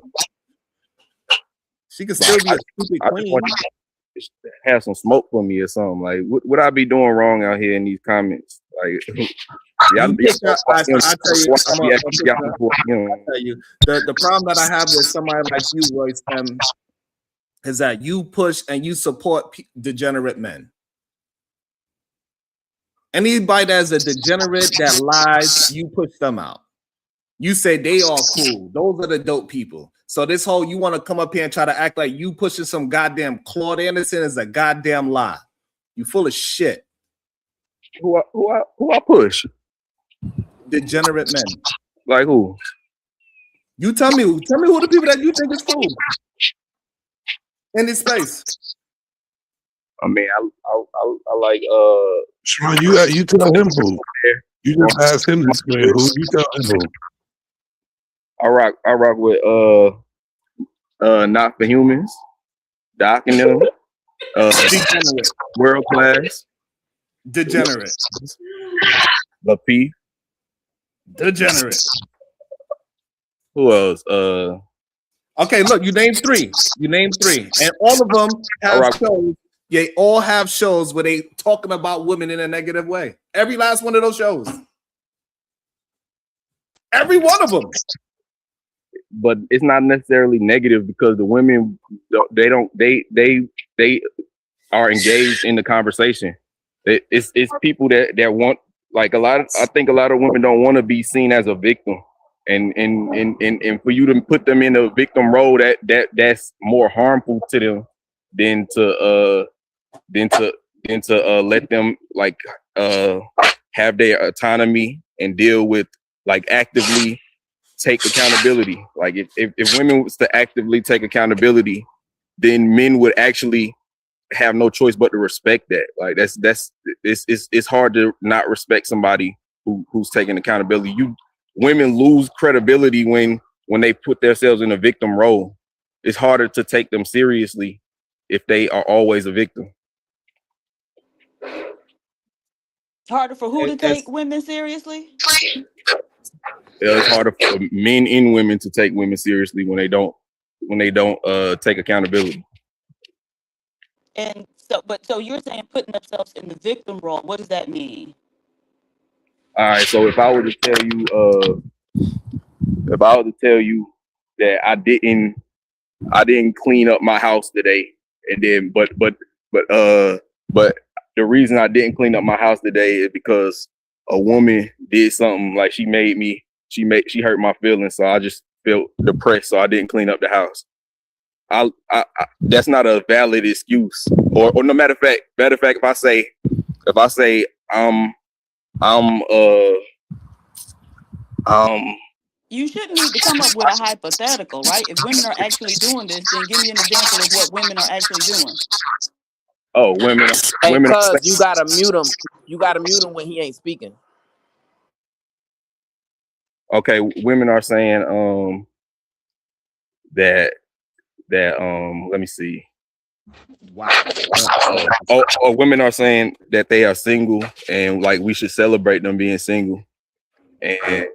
She could still be a stupid queen. Have some smoke for me or something. Like, what I be doing wrong out here in these comments? Like, I'll tell you, the problem that I have with somebody like you, Royce, is that you push and you support degenerate men. Anybody that's a degenerate that lies, you push them out. You say they are cool. Those are the dope people. So this whole you want to come up here and try to act like you pushing some goddamn Claude Anderson is a goddamn lie. You full of shit. Who I push? Degenerate men. Like who? You tell me who the people that you think is cool in this space. I mean, I like Sharon, you tell him who. You just ask him to explain who. You tell him who. I rock with Not For Humans, Doc and them, World Class, Degenerate, The P, Degenerate. Who else? Okay, look, you named three, and all of them have shows. They all have shows where they talking about women in a negative way. Every last one of those shows, every one of them. But it's not necessarily negative because the women they are engaged in the conversation. It's people that want, like, I think a lot of women don't want to be seen as a victim, and for you to put them in a victim role that's more harmful to them than to let them like have their autonomy and deal with, like, actively take accountability. Like if women was to actively take accountability, then men would actually have no choice but to respect that. Like it's hard to not respect somebody who's taking accountability. Women lose credibility when they put themselves in a victim role. It's harder to take them seriously if they are always a victim. Harder for who to take women seriously? It's harder for men and women to take women seriously when they don't take accountability. And so you're saying putting themselves in the victim role. What does that mean? All right, so if I were to tell you that I didn't clean up my house today, and then but the reason I didn't clean up my house today is because a woman did something, like she hurt my feelings, so I just felt depressed, so I didn't clean up the house. I that's not a valid excuse. Or no matter of fact, if I say you shouldn't need to come up with a hypothetical, right? If women are actually doing this, then give me an example of what women are actually doing. Oh, women. Hey, cuz you gotta mute him. You gotta mute him when he ain't speaking. Okay, women are saying that let me see. Wow. Women are saying that they are single and, like, we should celebrate them being single. And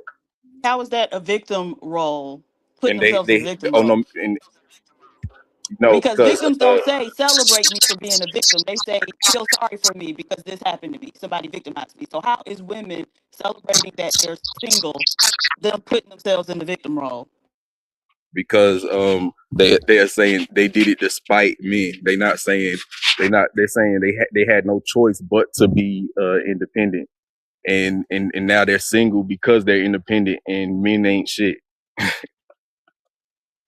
how is that a victim role? Putting themselves in a victim role? No, because victims don't say celebrate me for being a victim. They say feel sorry for me because this happened to me. Somebody victimized me. So how is women celebrating that they're single, them putting themselves in the victim role? Because they are saying they did it despite men. They're saying they had no choice but to be independent, and now they're single because they're independent and men ain't shit.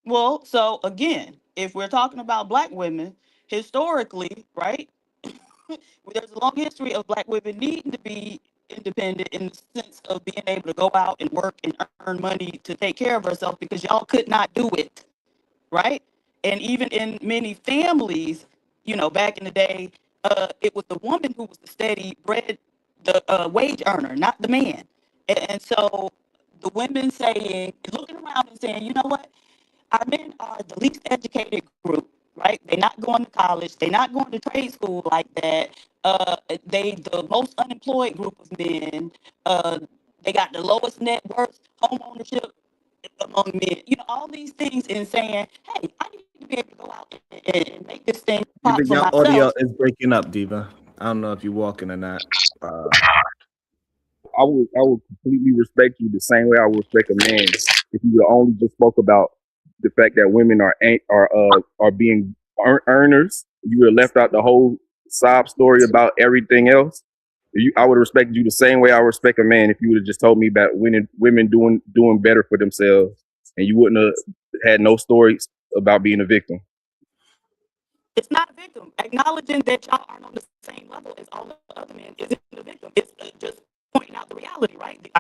Well, so again, if we're talking about Black women, historically, right, there's a long history of Black women needing to be independent in the sense of being able to go out and work and earn money to take care of herself because y'all could not do it, right? And even in many families, you know, back in the day, it was the woman who was the steady bread, the wage earner, not the man. And so the women saying, looking around and saying, you know what? Our men are the least educated group, right? They're not going to college. They're not going to trade school like that. They the most unemployed group of men. Uh, they got the lowest net worth, home ownership among men. You know, all these things and saying, hey, I need to be able to go out and make this thing pop Diva, for your myself. audio is breaking up, Diva. I don't know if you're walking or not. I would completely respect you the same way I would respect a man if you would only just spoke about the fact that women are being earners. You would have left out the whole sob story about everything else. I would respect you the same way I respect a man if you would have just told me about women doing better for themselves, and you wouldn't have had no stories about being a victim. It's not a victim. Acknowledging that y'all aren't on the same level as all the other men isn't a victim. It's just pointing out the reality, right? The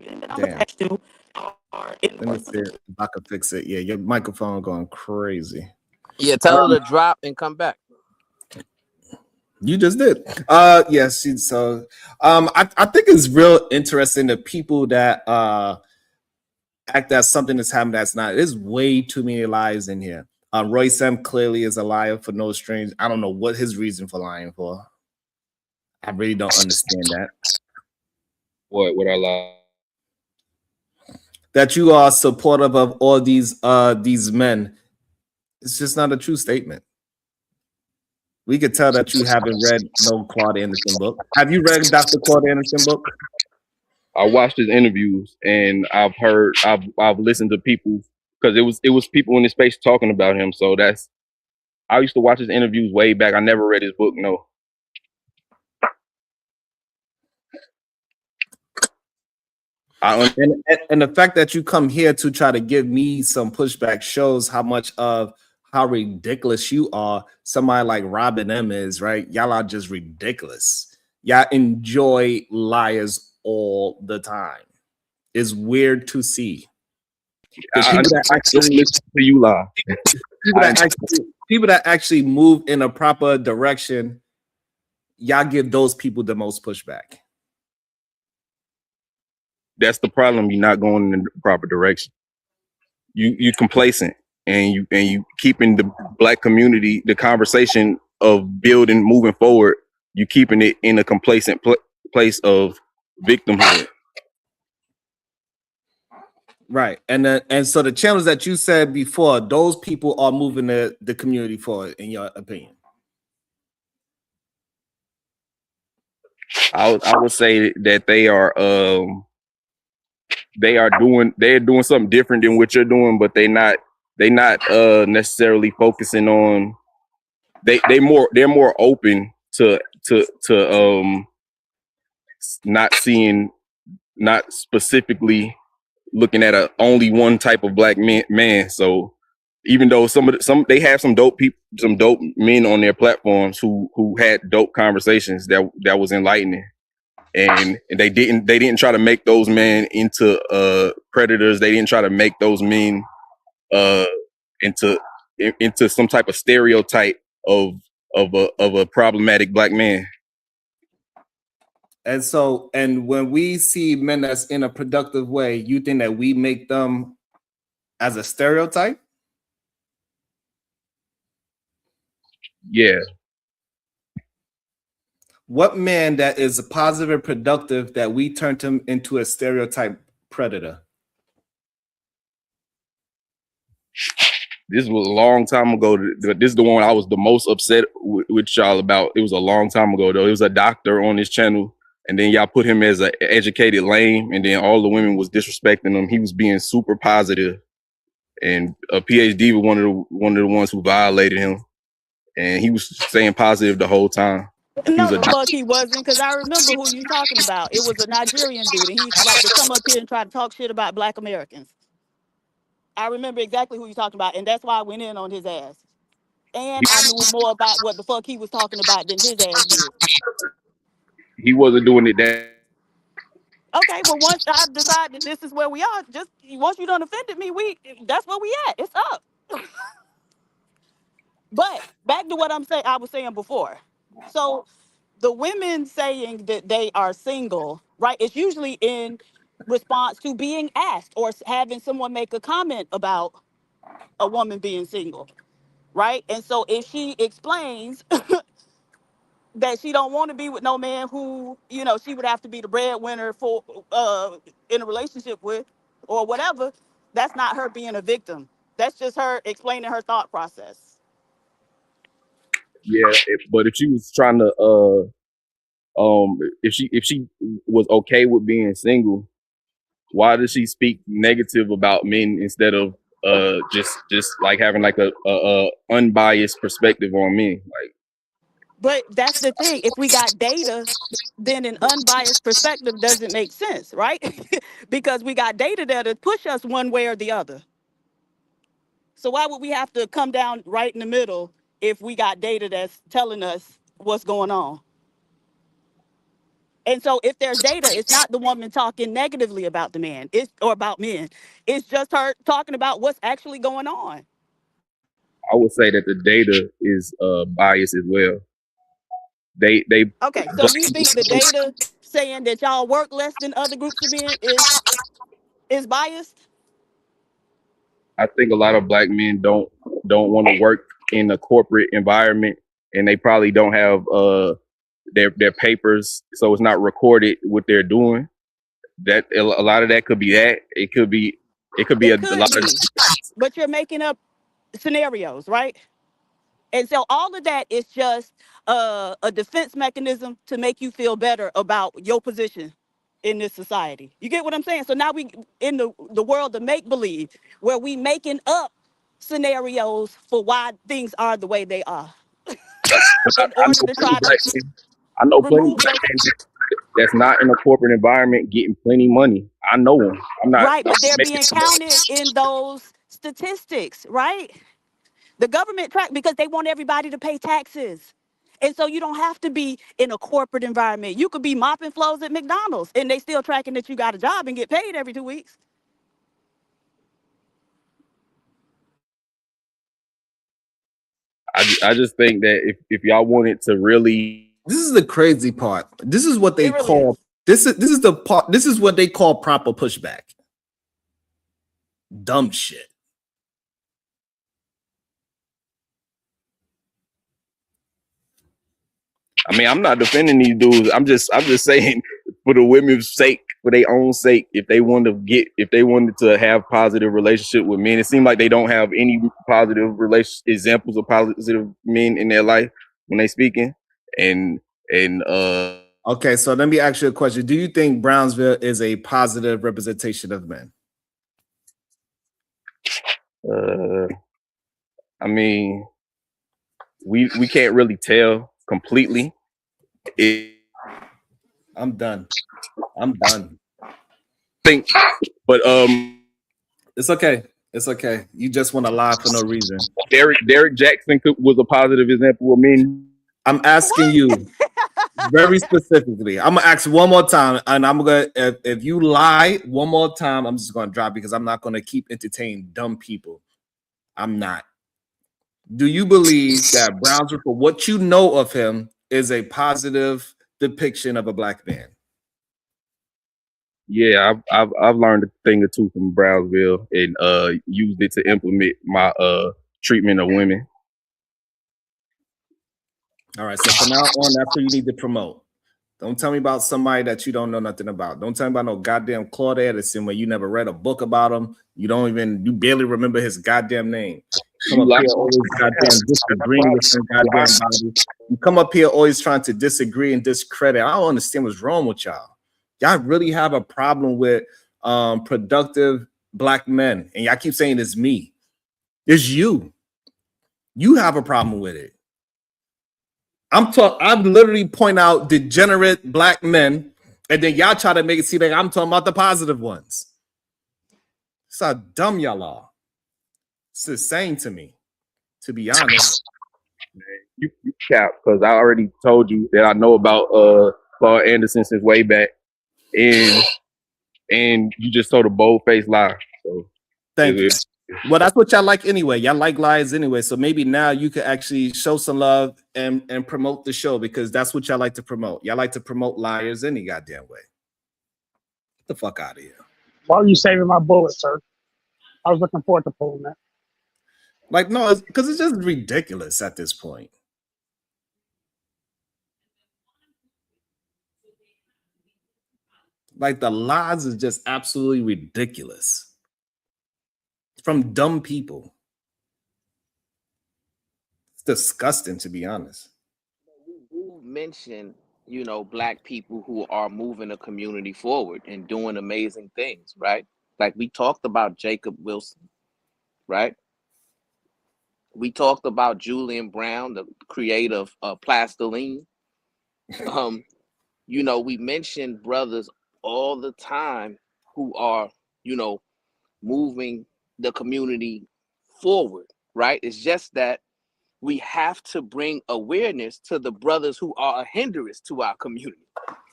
men that I'm attached to are in the Let me see if I can fix it. Yeah, your microphone going crazy. Yeah, tell her to drop and come back. You just did. Yes. So, I think it's real interesting the people that act that something is happening that's not. There's way too many lies in here. Roy Sam clearly is a liar for no strange. I don't know what his reason for lying for. I really don't understand that. What I lie? That you are supportive of all these men. It's just not a true statement. We could tell that you haven't read no Claude Anderson book. Have you read Dr. Claude Anderson book? I watched his interviews and I've listened to people because it was people in the space talking about him. So I used to watch his interviews way back. I never read his book. No. And the fact that you come here to try to give me some pushback shows how much of how ridiculous you are. Somebody like Robin M is, right? Y'all are just ridiculous. Y'all enjoy liars all the time. It's weird to see. People that actually listen to you lie. People that actually move in a proper direction, y'all give those people the most pushback. That's the problem. You're not going in the proper direction. You complacent and you keeping the black community, the conversation of building, moving forward. You keeping it in a complacent place of victimhood. Right. And so the channels that you said before, those people are moving the community forward, in your opinion. I would say that they're doing something different than what you're doing, but they're not necessarily focusing on they're more open to not specifically looking at only one type of black man. So even though they have some dope men on their platforms who had dope conversations that was enlightening, and they didn't try to make those men into predators. They didn't try to make those men into some type of stereotype of a problematic black man. And so, and when we see men that's in a productive way, you think that we make them as a stereotype? Yeah. What man that is positive and productive that we turned him into a stereotype predator? This was a long time ago. This is the one I was the most upset with y'all about. It was a long time ago, though. It was a doctor on this channel, and then y'all put him as an educated lame, and then all the women was disrespecting him. He was being super positive, and a PhD was one of the ones who violated him, and he was saying positive the whole time. No, the fuck he wasn't, because I remember who you talking about. It was a Nigerian dude, and he used to like to come up here and try to talk shit about Black Americans. I remember exactly who you talking about, and that's why I went in on his ass. And I knew more about what the fuck he was talking about than his ass did. He wasn't doing it that Okay, well, once I decide that this is where we are, just once you done offended me, that's where we at. It's up. But back to what I was saying before. So the women saying that they are single, right? It's usually in response to being asked or having someone make a comment about a woman being single, right? And so if she explains that she don't want to be with no man who, she would have to be the breadwinner for in a relationship with or whatever, that's not her being a victim. That's just her explaining her thought process. Yeah, but if she was trying to if she was okay with being single, why does she speak negative about men instead of just like having like a unbiased perspective on men? Like, But that's the thing. If we got data, then an unbiased perspective doesn't make sense, right? Because we got data that'll push us one way or the other. So why would we have to come down right in the middle if we got data that's telling us what's going on? And so if there's data, it's not the woman talking negatively about the man, or about men. It's just her talking about what's actually going on. I would say that the data is biased as well. They Okay, so you think the data saying that y'all work less than other groups of men is biased? I think a lot of black men don't want to work in a corporate environment, and they probably don't have their papers, so it's not recorded what they're doing. That a lot of that could be that. It could be It a could lot of. be, but you're making up scenarios, right? And so all of that is just a defense mechanism to make you feel better about your position in this society. You get what I'm saying? So now we in the world of make believe, where we making up scenarios for why things are the way they are, in order to try to I know plenty of remove black those. men that's not in a corporate environment getting plenty money. I know them. I'm not Right, but they're making being counted in those statistics, right? The government track because they want everybody to pay taxes. And so you don't have to be in a corporate environment. You could be mopping floors at McDonald's and they still tracking that you got a job and get paid every 2 weeks. I just think that if y'all wanted to really, this is the crazy part. This is what they It really call is. this is the part. This is what they call proper pushback. Dumb shit. I mean, I'm not defending these dudes. I'm just saying for the women's sake, for their own sake, if they wanted to have positive relationship with men, it seems like they don't have any positive examples of positive men in their life when they speaking. And okay, so let me ask you a question. Do you think Brownsville is a positive representation of men? I mean, we can't really tell completely. I'm done. Think, but it's okay. It's okay. You just want to lie for no reason. Derek Jackson was a positive example of men. I'm asking you very specifically. I'm gonna ask one more time, and I'm gonna if you lie one more time, I'm just gonna drop because I'm not gonna keep entertaining dumb people. I'm not. Do you believe that Brownsville, for what you know of him, is a positive depiction of a black man? Yeah, I've learned a thing or two from Brownsville and used it to implement my treatment of women. All right, so from now on, that's what you need to promote. Don't tell me about somebody that you don't know nothing about. Don't tell me about no goddamn Claude Edison when you never read a book about him. You barely remember his goddamn name. Come up here always goddamn disagreeing with some goddamn body. You come up here always trying to disagree and discredit. I don't understand what's wrong with y'all. Y'all really have a problem with productive black men. And y'all keep saying it's me. It's you. You have a problem with it. I'm literally point out degenerate black men, and then y'all try to make it seem like I'm talking about the positive ones. That's how dumb y'all are. It's insane to me, to be honest. You cap, because I already told you that I know about Claude Anderson since way back, and and you just told a bold-faced lie. So thank you. Well, that's what y'all like anyway. Y'all like lies anyway. So maybe now you could actually show some love and promote the show, because that's what y'all like to promote. Y'all like to promote liars any goddamn way. Get the fuck out of here. Why are you saving my bullet, sir? I was looking forward to pulling that. Like, no, because it's just ridiculous at this point. Like, the lies is just absolutely ridiculous from dumb people. It's disgusting, to be honest. You mentioned, you know, Black people who are moving the community forward and doing amazing things, right? Like we talked about Jacob Wilson, right? We talked about Julian Brown, the creator of Plastiline. You know, we mentioned brothers all the time who are, you know, moving the community forward, right? It's just that we have to bring awareness to the brothers who are a hindrance to our community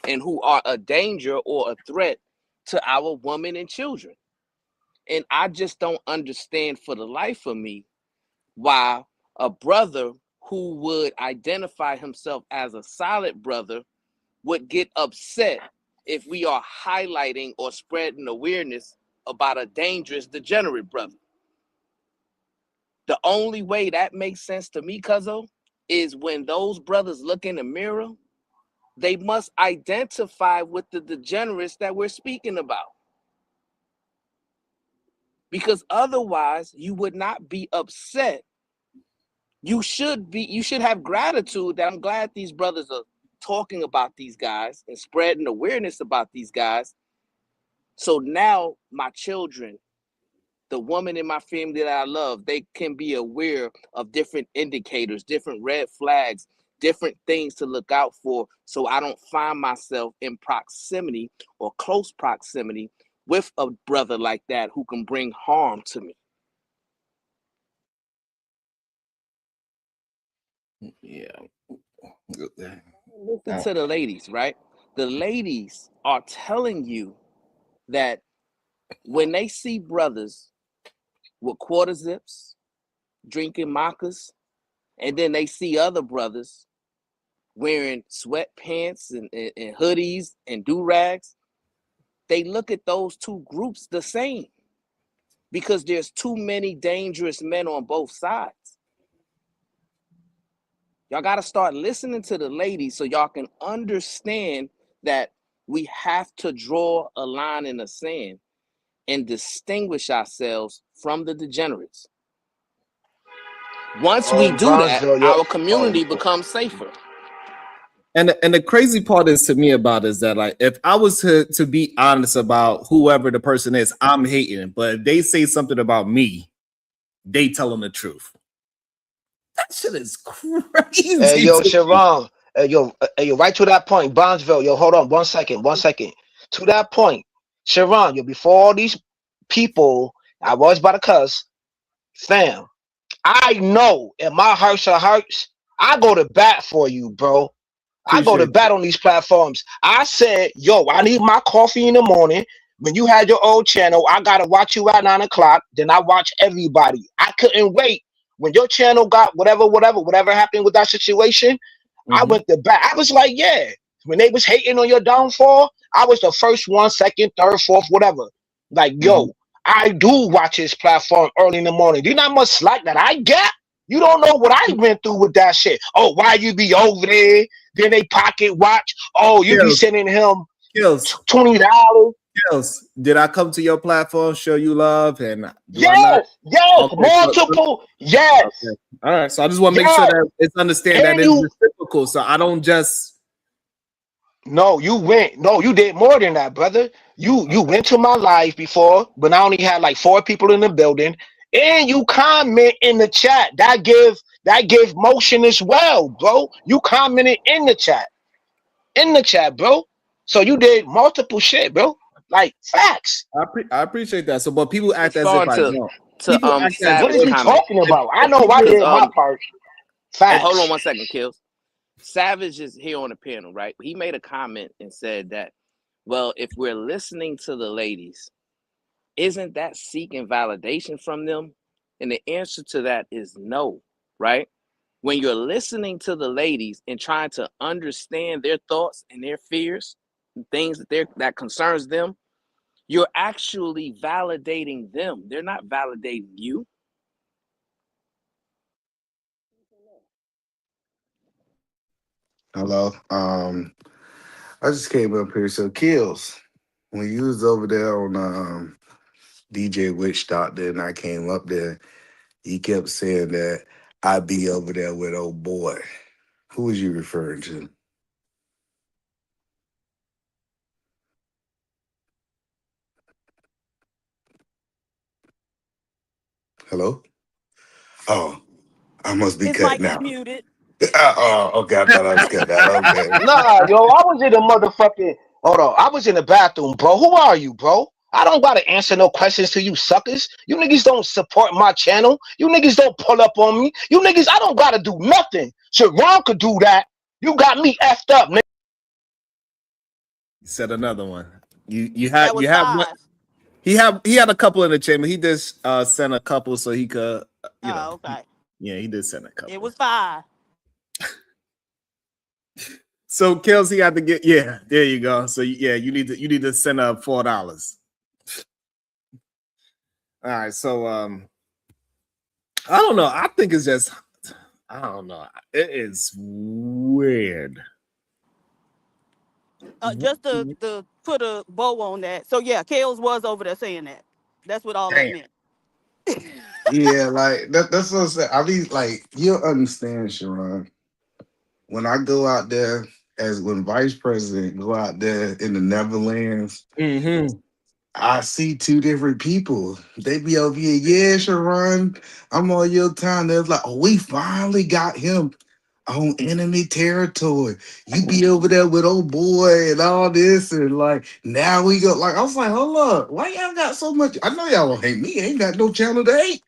and who are a danger or a threat to our women and children. And I just don't understand for the life of me why a brother who would identify himself as a solid brother would get upset if we are highlighting or spreading awareness about a dangerous, degenerate brother. The only way that makes sense to me, Cuzzo, is when those brothers look in the mirror, they must identify with the degenerates that we're speaking about. Because otherwise, you would not be upset. You should have gratitude that I'm glad these brothers are talking about these guys and spreading awareness about these guys. So now my children, the woman in my family that I love, they can be aware of different indicators, different red flags, different things to look out for, so I don't find myself in proximity or close proximity with a brother like that who can bring harm to me. Yeah. Listen to the ladies, right? The ladies are telling you that when they see brothers with quarter zips, drinking macas, and then they see other brothers wearing sweatpants and hoodies and do-rags, they look at those two groups the same because there's too many dangerous men on both sides. Y'all got to start listening to the ladies so y'all can understand that we have to draw a line in the sand and distinguish ourselves from the degenerates. Once we do that, our community becomes safer. And the crazy part is to me about is that, like, if I was to be honest about whoever the person is, I'm hating. But if they say something about me, they tell them the truth. That shit is crazy. Hey, yo, Sharon. Yo, right to that point, Bondsville. Yo, hold on 1 second. 1 second. To that point, Sharon, yo, before all these people, I was about to cuss, fam. I know in my hearts of hearts, I go to bat for you, bro. I go to bat on these platforms. I said, yo, I need my coffee in the morning. When you had your old channel, I gotta watch you at 9 o'clock. Then I watch everybody. I couldn't wait. When your channel got whatever happened with that situation, I went to bat. I was like, yeah. When they was hating on your downfall, I was the first one, second, third, fourth, whatever. Like, yo, I do watch his platform early in the morning. Do you know how much slack that I get? You don't know what I went through with that shit. Oh, why you be over there? Then they pocket watch. Oh, you be sending him $20. Did I come to your platform, show you love, and yes, multiple, yes. Okay. All right, so I just want to make sure that it's understand that it's reciprocal. So I don't just. No, you went. No, you did more than that, brother. You went to my live before, but I only had like 4 people in the building, and you comment in the chat. That give motion as well, bro. You commented in the chat, bro. So you did multiple shit, bro. Like facts. I appreciate that. So, but people act as if I don't. What are you talking about? I know I did my part. Facts. Hold on 1 second, Kills. Savage is here on the panel, right? He made a comment and said that Well, if we're listening to the ladies, isn't that seeking validation from them? And the answer to that is no, right? When you're listening to the ladies and trying to understand their thoughts and their fears, and things that concerns them, you're actually validating them. They're not validating you. Hello. I just came up here. So Kills, when you was over there on DJ Witch Doctor and I came up there, he kept saying that I be over there with old boy. Who was you referring to? Hello? Oh, I must be His cut mic is now. muted. Oh, okay. I thought I was cut out. Okay. Nah, yo, I was in the motherfucking. Hold on, I was in the bathroom, bro. Who are you, bro? I don't gotta answer no questions to you suckers. You niggas don't support my channel. You niggas don't pull up on me. You niggas, I don't gotta do nothing. Sharon could do that. You got me effed up, nigga. Said another one. You That had was one. 5. He had a couple in the chamber. He just sent a couple so he could Oh, okay. he did send a couple. It was 5. So Kills, he had to get there you go. So yeah, you need to send up $4. All right, so I don't know. I think it's just I don't know. It is weird. Just to put a bow on that. So yeah, Kales was over there saying that. That's what all that meant. Yeah, like that's what I'm saying. I mean, like, you'll understand, Sharon. When I go out there when vice president go out there in the Netherlands, I see two different people. They be over here, yeah, Sharon, I'm on your time. They're like, oh, we finally got him on enemy territory. You be over there with old boy and all this, and like now we go. Like I was like, hold up, why y'all got so much? I know y'all don't hate me. I ain't got no channel to hate.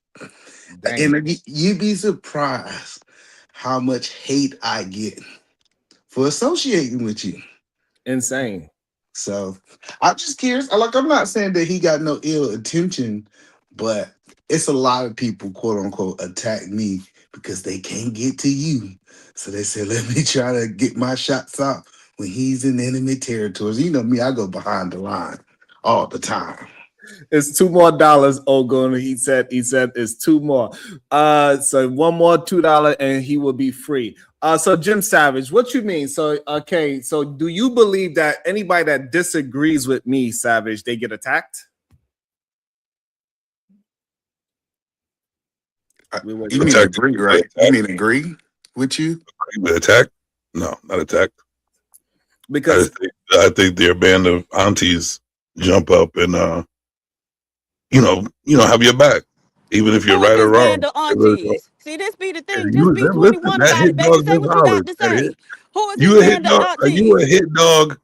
Dang. And you'd be surprised how much hate I get for associating with you. Insane. So I'm just curious. Like, I'm not saying that he got no ill intention, but it's a lot of people, quote unquote, attack me because they can't get to you. So they said, let me try to get my shots out when he's in enemy territories. You know me, I go behind the line all the time. It's $2 more, Ogun. He said it's 2 more. So one more $2 and he will be free. So Jim Savage, what you mean? So okay, so do you believe that anybody that disagrees with me, Savage, they get attacked? You mean agree, right? You mean agree with you? With attack? No, not attacked. Because I think their band of aunties jump up and have your back, even if you're right or wrong. See, this be the thing. Just be 21 about it, baby. Say what you got to say. Who is you this a hit band of dog? Are aunties? you a hit dog?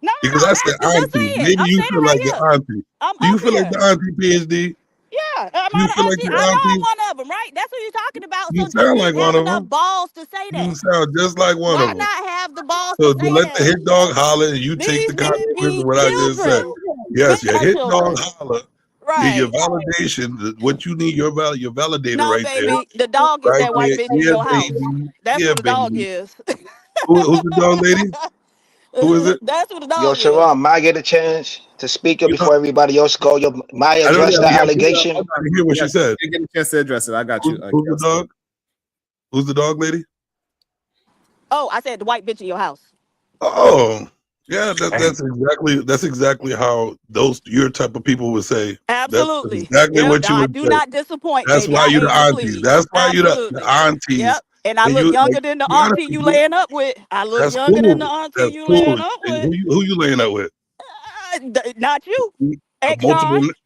No, because I said auntie. Maybe you feel like your auntie. Do you feel like the auntie, PhD? Yeah, am you I feel like your I know auntie? I'm one of them, right? That's what you're talking about. You So sound just like one have of enough them. balls to say that. You sound just like one Why of them. not have the balls So to say let that? the hit dog holler and you take the consequences of what I just said. Yes, your hit dog holler. Right. Your validation, what you need, your validator No, right baby, there. the dog is right that white there. bitch in your house. Baby. That's what the dog baby. is. Who's the dog lady? Who is it? That's what the dog Yo, is. Sharon, might I get a chance to speak before everybody else go? Yo, might I address the allegation? I gotta hear what she said. You get a chance to address it. I got you. Who's the dog? Who's the dog lady? Oh, I said the white bitch in your house. Oh, yeah, that's exactly how your type of people would say. Absolutely. That's exactly what you would I do say. not disappoint. That's baby. why you the aunties. Please. That's why you the aunties. Yep. And I look younger than the auntie you laying up with. I look younger than the auntie you laying up with. Who you laying up with? Not you.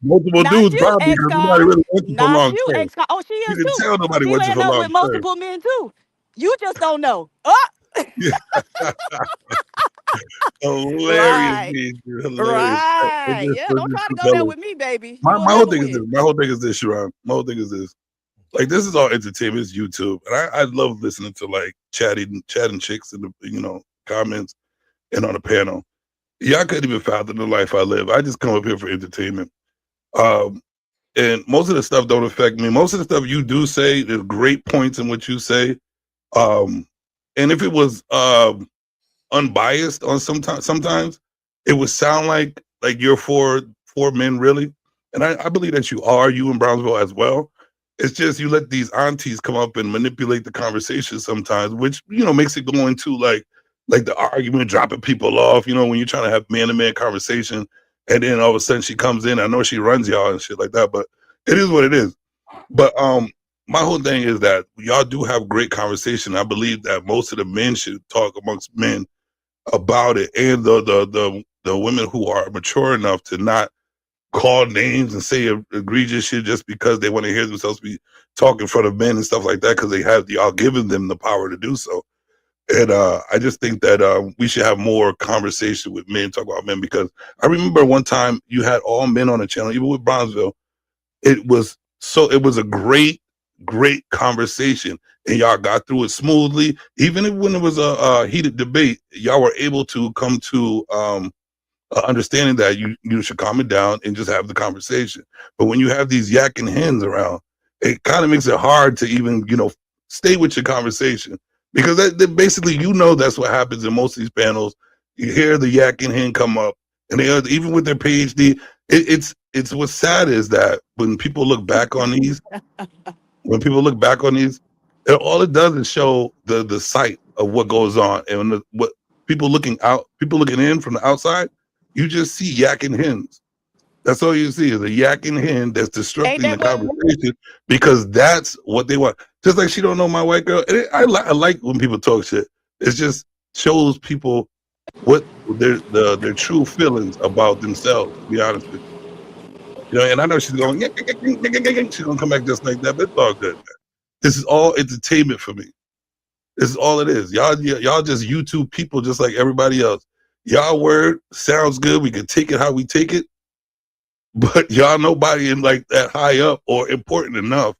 Multiple dudes probably because nobody really went for long term. Oh, she is you too. can tell nobody She went for laying up long with multiple men too. You just don't know. Hilarious, hilarious. Right. Yeah, don't try to go there with me, baby. My whole thing is this. My whole thing is this, Sharon. My whole thing is this. Like, this is all entertainment. It's YouTube, and I love listening to like chatting chicks in the comments and on the panel. Y'all couldn't even fathom the life I live. I just come up here for entertainment. And most of the stuff don't affect me. Most of the stuff you do say, there's great points in what you say. And if it was unbiased on sometimes it would sound like you're for men, really. And I believe that you are, you in Brownsville as well. It's just you let these aunties come up and manipulate the conversation sometimes, which makes it go into like the argument, dropping people off, when you're trying to have man-to-man conversation, and then all of a sudden she comes in. I know she runs y'all and shit like that, but it is what it is. But my whole thing is that y'all do have great conversation. I believe that most of the men should talk amongst men about it, and the women who are mature enough to not call names and say egregious shit just because they want to hear themselves be talking in front of men and stuff like that, because they have y'all giving them the power to do so. And I just think that we should have more conversation with men, talk about men, because I remember one time you had all men on the channel, even with Brownsville. It was a great conversation, and y'all got through it smoothly. Even when it was a heated debate, y'all were able to come to understanding that you should calm it down and just have the conversation. But when you have these yakking hens around, it kind of makes it hard to even stay with your conversation, because that basically that's what happens in most of these panels. You hear the yakking hen come up, and they are, even with their PhD. It's what's sad is that when people look back on these, all it does is show the sight of what goes on, and what people looking in from the outside, you just see yakking hens. That's all you see is a yakking hen that's disrupting the conversation, because that's what they want. Just like she don't know my white girl. And I like when people talk shit. It just shows people what their true feelings about themselves, to be honest with you. And I know she's going, she's gonna come back just like that, but it's all good, man. This is all entertainment for me. This is all it is. Y'all just YouTube people just like everybody else. Y'all word sounds good. We can take it how we take it. But y'all nobody in like that high up or important enough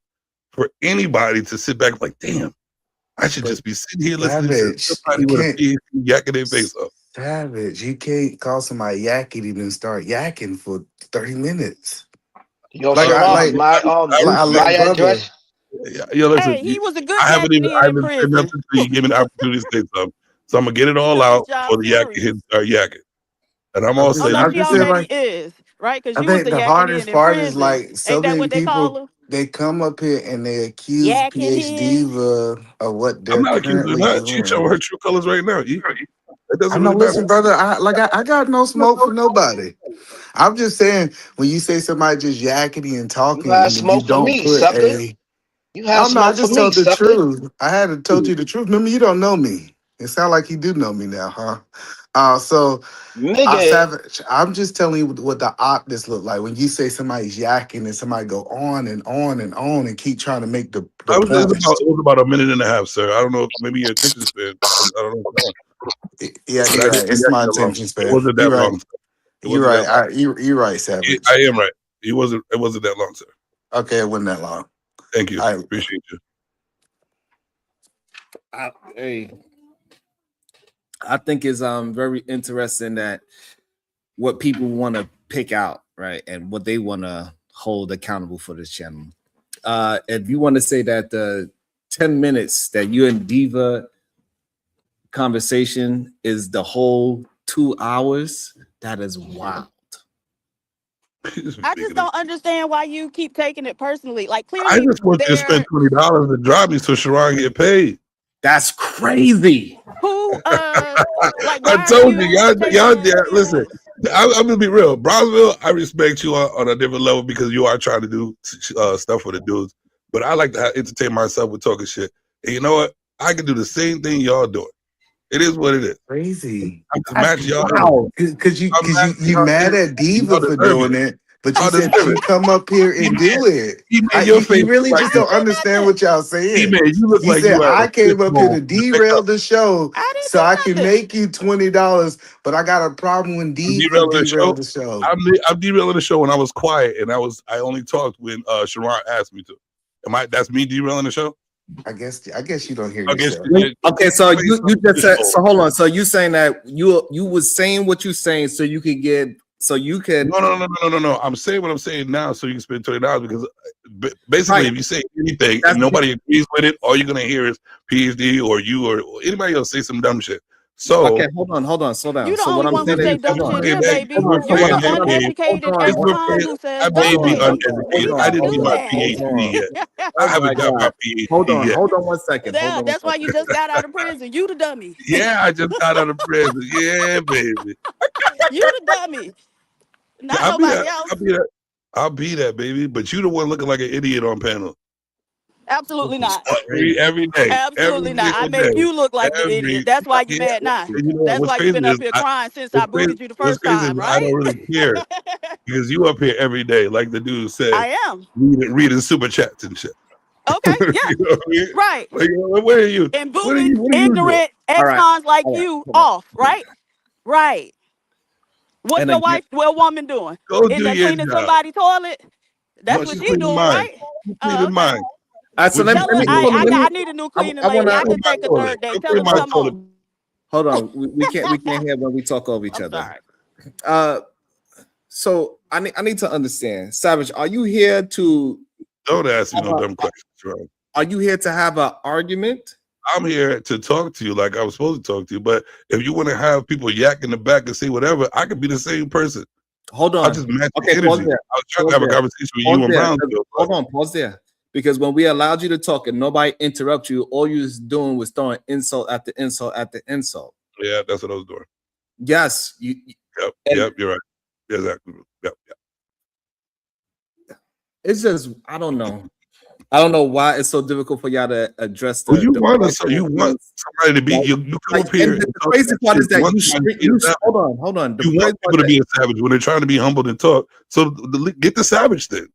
for anybody to sit back like, damn, I should just be sitting here listening to somebody with a PhD yakking their face up. Savage, you can't call somebody yakking and then start yakking for 30 minutes. Yo, Sharon, my address. Yo, listen, hey, he was a good I haven't said nothing until you give me the opportunity to say something. So I'm gonna get it all out before the yakking start yakking. And I'm all saying, unless he already is, right? Because you was the hardest part is like so ain't that many what they people call him? they come up here and they accuse PhD of what they're I'm not accusing currently her. doing. She showing her true colors right now. It doesn't really listen, matter. brother. I got no smoke for nobody. I'm just saying, when you say somebody just yakety and talking, you and then you don't put you have I smoke just for me, told the sucker. truth. I had to told you the truth. Remember, you don't know me. It sounds like you do know me now, huh? So Savage, I'm just telling you what the optics look like when you say somebody's yakking and somebody go on and on and on and keep trying to make the point. It was about a minute and a half, sir. I don't know if maybe your attention span. I don't know. Yeah, you're right. It's my attention span. It wasn't that long. You're right. You're right, Savage. I am right. It wasn't that long, sir. Okay, it wasn't that long. Thank you. I appreciate you. I think it's very interesting that what people want to pick out, right, and what they want to hold accountable for this channel. If you want to say that the 10 minutes that you and Diva conversation is the whole 2 hours, that is wild. I just don't understand why you keep taking it personally. Like, clearly, I just want you to spend $20 to drive me so Sharon get paid. That's crazy. Who? Like, I told y'all. Listen, I'm gonna be real. Brownsville, I respect you on a different level because you are trying to do stuff for the dudes. But I like to entertain myself with talking shit. And you know what? I can do the same thing y'all doing. It is what it is. Crazy. I'm just matching y'all. Because you mad at Diva for doing it, but you said she come up here and do it. You really just don't understand what y'all saying. You look like said I came up here to derail the show so I can make you $20, but I got a problem when Diva derailed the show. I'm derailing the show when I was quiet and I only talked when Sharon asked me to. That's me derailing the show? I guess you don't hear yourself. Okay, so you just said, so hold on. So you saying that you was saying what you saying so you could get No. I'm saying what I'm saying now so you can spend $20 because basically if you say anything and nobody agrees with it, all you're gonna hear is PhD or you or anybody else say some dumb shit. So okay, hold on, slow down. You the so only what I'm one who saying say is, dumb shit here, baby. You're the uneducated econ who says I may dumb be shit. uneducated. I didn't do my PhD yet. I haven't got my PhD yet. Hold on 1 second. Yeah, that's why you just got out of prison. You the dummy. Yeah, I just got out of prison. Yeah, baby. You the dummy. Not nobody else. I'll be that, baby. But you the one looking like an idiot on panel. Absolutely not. Every day. Absolutely not. I make you look like the idiot. That's why you mad now. That's why you've been up here crying since I booted you the first time, right? I don't really care because you up here every day, like the dude said. I am reading super chats and shit. Okay, yeah, you know what I mean? right. Like, where are you? And booting ignorant ex-cons like you off, right? Right. What's your wife, woman doing? Is that cleaning somebody's toilet? That's what she's doing, right? Cleaning mine. So I need a new cleaning lady. I can take a third day. Tell her to come on. Hold on, we can't hear when we talk over each other. Sorry. So I need to understand, Savage. Are you here to? Don't ask me no dumb questions, right? Are you here to have an argument? I'm here to talk to you like I was supposed to talk to you. But if you want to have people yak in the back and say whatever, I could be the same person. Hold on. I'll just match the energy. I was trying to have a conversation with you and Brown. Hold on, pause there. Because when we allowed you to talk and nobody interrupt you, all you was doing was throwing insult after insult after insult. Yeah, that's what I was doing. Yes. Yep, you're right. Exactly. Yep. It's just, I don't know why it's so difficult for y'all to address the. Well, you want somebody to be you come up here. The crazy part is that you hold on. You want people to be a savage when they're trying to be humbled and talk. So get the savage thing.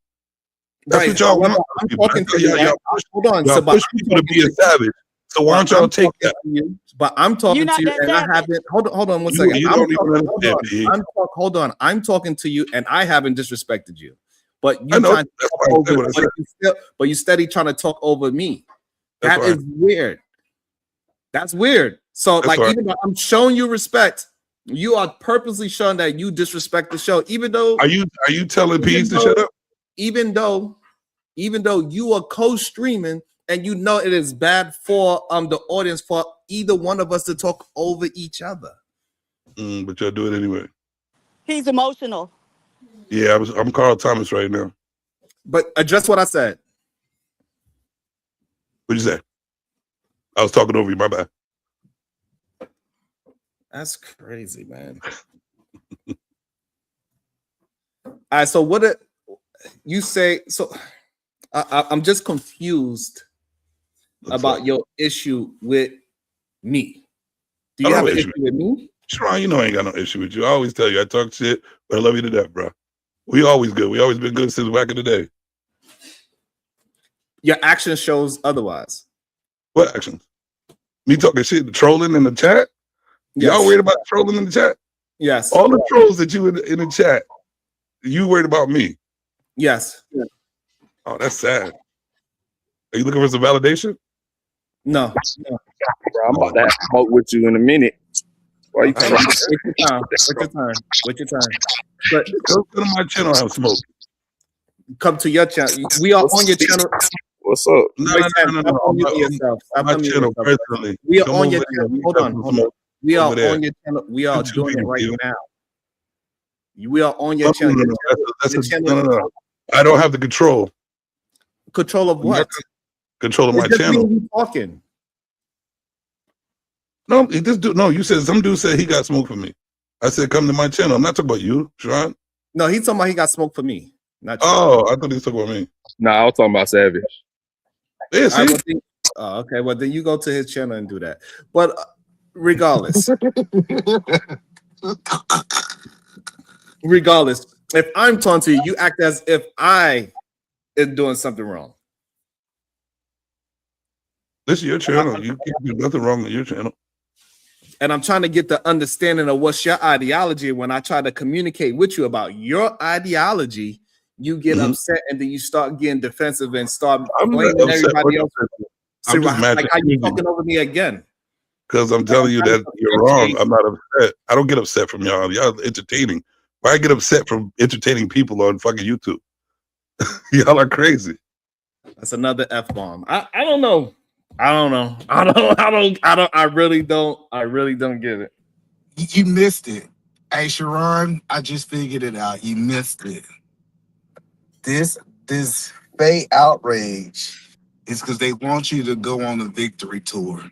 That's what y'all want. I'm talking to you. Hold on. Y'all push people to be a savage. So why don't y'all take that? But I'm talking to you, and I haven't. Hold on 1 second. Hold on. I'm talking to you, and I haven't disrespected you. But you trying to talk over, but you steady trying to talk over me. That is weird. That's weird. So even though I'm showing you respect, you are purposely showing that you disrespect the show. Even though are you telling Peace to shut up? Even though you are co-streaming and you know it is bad for the audience for either one of us to talk over each other. But y'all do it anyway. He's emotional. Yeah, I'm Carl Thomas right now. But address what I said. What'd you say? I was talking over you, my bad. That's crazy, man. All right, so what did you say? So I'm just confused about your issue with me. Do you have an issue with me? Sharon, you know I ain't got no issue with you. I always tell you I talk shit, but I love you to death, bro. We always good. We always been good since back in the day. Your action shows otherwise. What actions? Me talking shit, trolling in the chat? Yes. Y'all worried about trolling in the chat? Yes. All the trolls that you in the chat, you worried about me? Yes. Oh, that's sad. Are you looking for some validation? No. Bro, I'm about to have to smoke with you in a minute. Why you coming? Wait your time. But go to my channel and have smoke. Come to your channel. We are on your channel. What's up? No. My channel personally. We are on your channel. Hold on. We are on your channel. We are doing it right now. We are on your channel. No. I don't have the control. Control of what? Control of my channel. Talking. No, you said some dude said he got smoke for me. I said, come to my channel. I'm not talking about you, Sharon. No, he's talking about he got smoke for me. Not you. Oh, I thought he was talking about me. Nah, I was talking about Savage. Yeah, see? Okay, well, then you go to his channel and do that. But regardless, if I'm talking to you, you act as if I am doing something wrong. This is your channel. You can't do nothing wrong on your channel. And I'm trying to get the understanding of what's your ideology. When I try to communicate with you about your ideology, you get upset and then you start getting defensive and start blaming everybody else. See, like how you talking over me again? Because I'm telling you that you're wrong. I'm not upset. I don't get upset from y'all. Y'all entertaining. Why I get upset from entertaining people on fucking YouTube? Y'all are crazy. That's another F-bomb. I don't know. I really don't get it. You missed it. Hey, Sharon, I just figured it out. You missed it. This fake outrage is because they want you to go on a victory tour.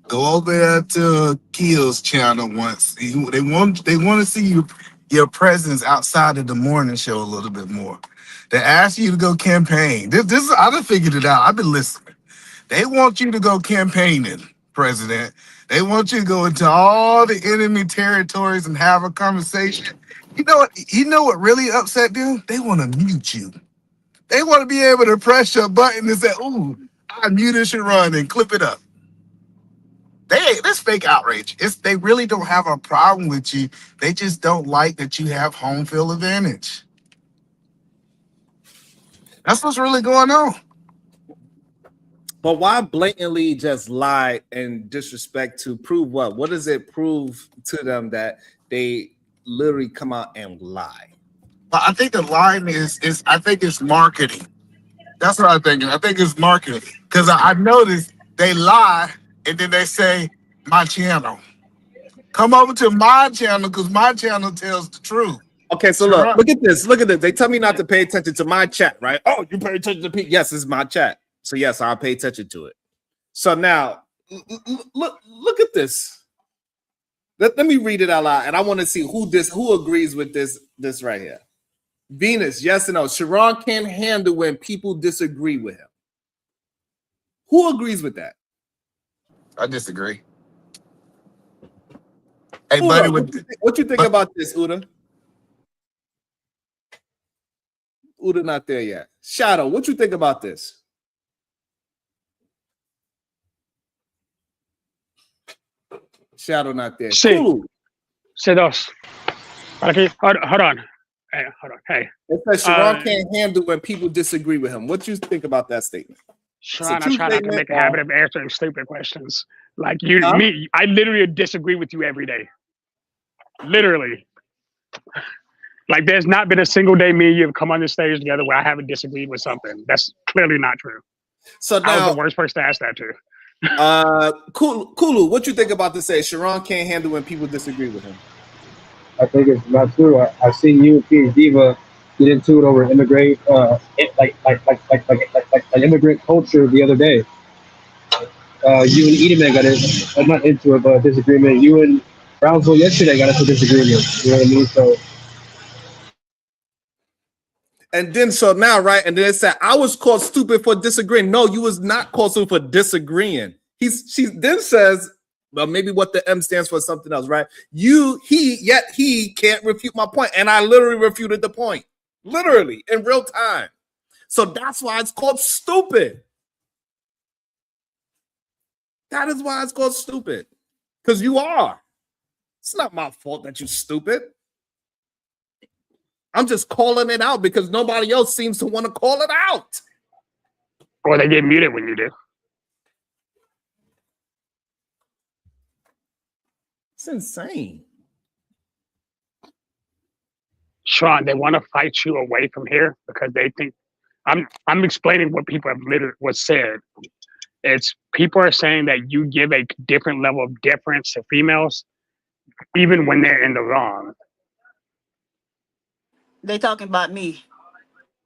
Go over there to Keel's channel once. They want to see your presence outside of the morning show a little bit more. They ask you to go campaign. This I done figured it out. I've been listening. They want you to go campaigning, President. They want you to go into all the enemy territories and have a conversation. You know what really upset them? They want to mute you. They want to be able to press your button and say, "Ooh, I muted Sharon," and clip it up. That's fake outrage. They really don't have a problem with you. They just don't like that you have home field advantage. That's what's really going on. But why blatantly just lie and disrespect to prove what? What does it prove to them that they literally come out and lie? But I think the line is I think it's marketing. That's what I'm thinking. I think it's marketing. Because I noticed they lie and then they say, my channel. Come over to my channel because my channel tells the truth. Okay, so look at this. Look at this. They tell me not to pay attention to my chat, right? Oh, you pay attention to people. Yes, it's my chat. So yes, I'll pay attention to it. So now, look at this. Let me read it out loud, and I want to see who agrees with this right here. Venus, yes or no? Sharon can't handle when people disagree with him. Who agrees with that? I disagree. Hey, Uda, buddy, what you think about this, Uda? Uda not there yet. Shadow, what you think about this? Shadow not there. Sí. Cool. C2. Hold on. Hey, hold on. Hey. It says Sharon can't handle when people disagree with him. What you think about that statement? Sharon, I try not to make a habit of answering stupid questions. Like me, I literally disagree with you every day. Literally. Like there's not been a single day me and you have come on the stage together where I haven't disagreed with something. That's clearly not true. So now, I was the worst person to ask that to. Kulu, what you think about this? Say Sharon can't handle when people disagree with him. I think it's not true. I've seen you and PhD Diva get into it over immigrant immigrant culture the other day. You and Edelman got it. I'm not into it, but disagreement. You and Brownsville yesterday got into disagreement. You know what I mean? So. And then so now, right? And then it said I was called stupid for disagreeing. No, you was not called stupid for disagreeing. She then says, well, maybe what the M stands for something else, right? He can't refute my point. And I literally refuted the point. Literally in real time. So that's why it's called stupid. That is why it's called stupid. Because you are. It's not my fault that you're stupid. I'm just calling it out because nobody else seems to want to call it out. Or they get muted when you do. It's insane. Sean, they want to fight you away from here because they think I'm explaining what people have literally was said. It's people are saying that you give a different level of deference to females, even when they're in the wrong. They talking about me.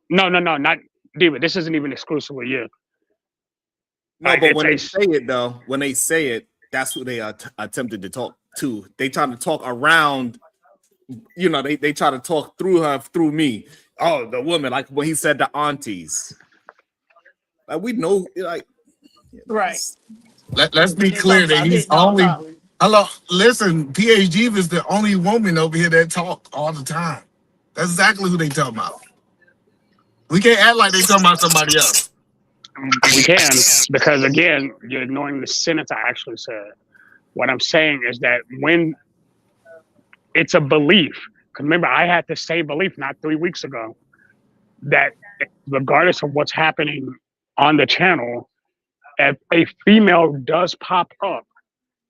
No, not Diva. This isn't even exclusively you. No, like, but when they say it, that's who they are attempted to talk to. They trying to talk around, you know, they try to talk through me. Oh, the woman, like when he said the aunties. Like we know, like right. Let's be clear that he's only. Hello, listen, PhD is the only woman over here that talk all the time. That's exactly who they talking about. We can't act like they talking about somebody else. We can, because again, you're ignoring the sentence I actually said. What I'm saying is that when it's a belief, because remember, I had the same belief not 3 weeks ago, that regardless of what's happening on the channel, if a female does pop up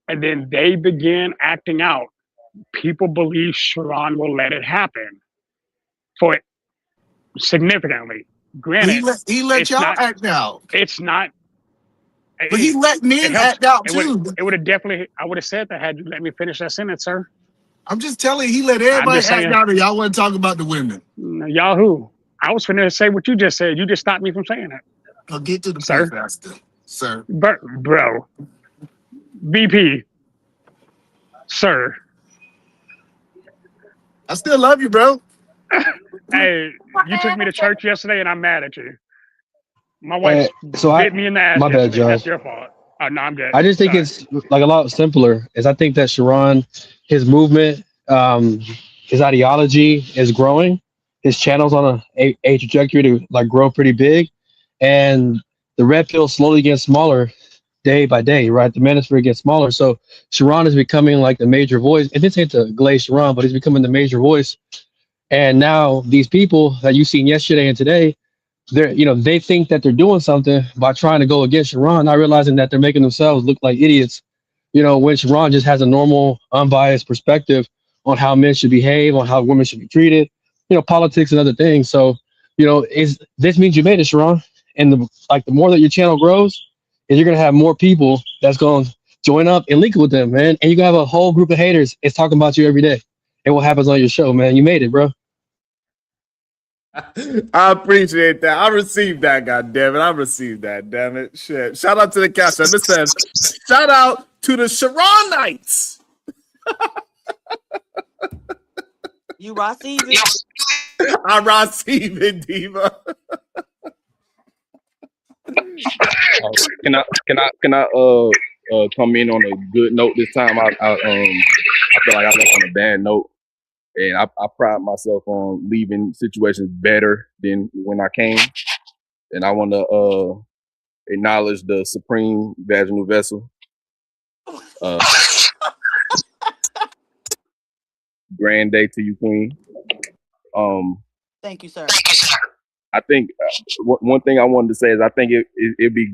and then they begin acting out, people believe Sharon will let it happen for significantly. Granted, he let y'all act out. It's not. But he let men act out too. It would have definitely. I would have said that had you let me finish that sentence, sir. I'm just telling you, he let everybody act out, and y'all want to talk about the women. Y'all who? I was finna say what you just said. You just stopped me from saying it. I'll get to the point faster, sir. Bro, VP, sir. I still love you, bro. Hey, you took me to church yesterday, and I'm mad at you. My wife bit me in the ass. My bad, Josh. That's your fault. Oh, no, I'm good. I just think it's like a lot simpler. Is I think that Sharon, his movement, his ideology is growing. His channel's on a trajectory to like grow pretty big, and the red pill slowly getting smaller day by day. Right, the manosphere gets smaller. So Sharon is becoming like the major voice. And this ain't to glaze Sharon, but he's becoming the major voice. And now these people that you've seen yesterday and today, they think that they're doing something by trying to go against Sharon, not realizing that they're making themselves look like idiots. When Sharon just has a normal, unbiased perspective on how men should behave, on how women should be treated, politics and other things. So, this means you made it, Sharon. And the more that your channel grows, is you're gonna have more people that's gonna join up and link with them, man. And you're gonna have a whole group of haters. It's talking about you every day. And what happens on your show, man? You made it, bro. I appreciate that. I received that, goddammit. I received that, damn it. Shit. Shout out to the cash app. It says, shout out to the Sharonites. You receive it? I receive it, Diva. Can I come in on a good note this time? I feel like I left on a bad note. And I pride myself on leaving situations better than when I came. And I want to acknowledge the supreme vaginal vessel. Grand day to you, Queen. Thank you, sir. I think one thing I wanted to say is I think it'd be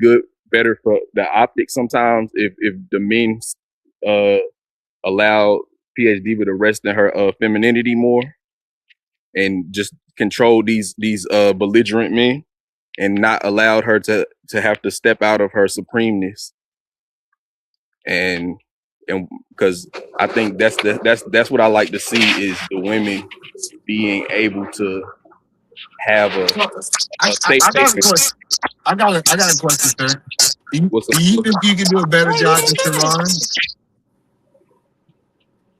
better for the optics sometimes if the men allow PH Diva to rest in her femininity more and just control these belligerent men and not allowed her to have to step out of her supremeness. And because I think that's what I like to see is the women being able to have a statement. I got a question, sir. Do you think you can do a better job than Sharon?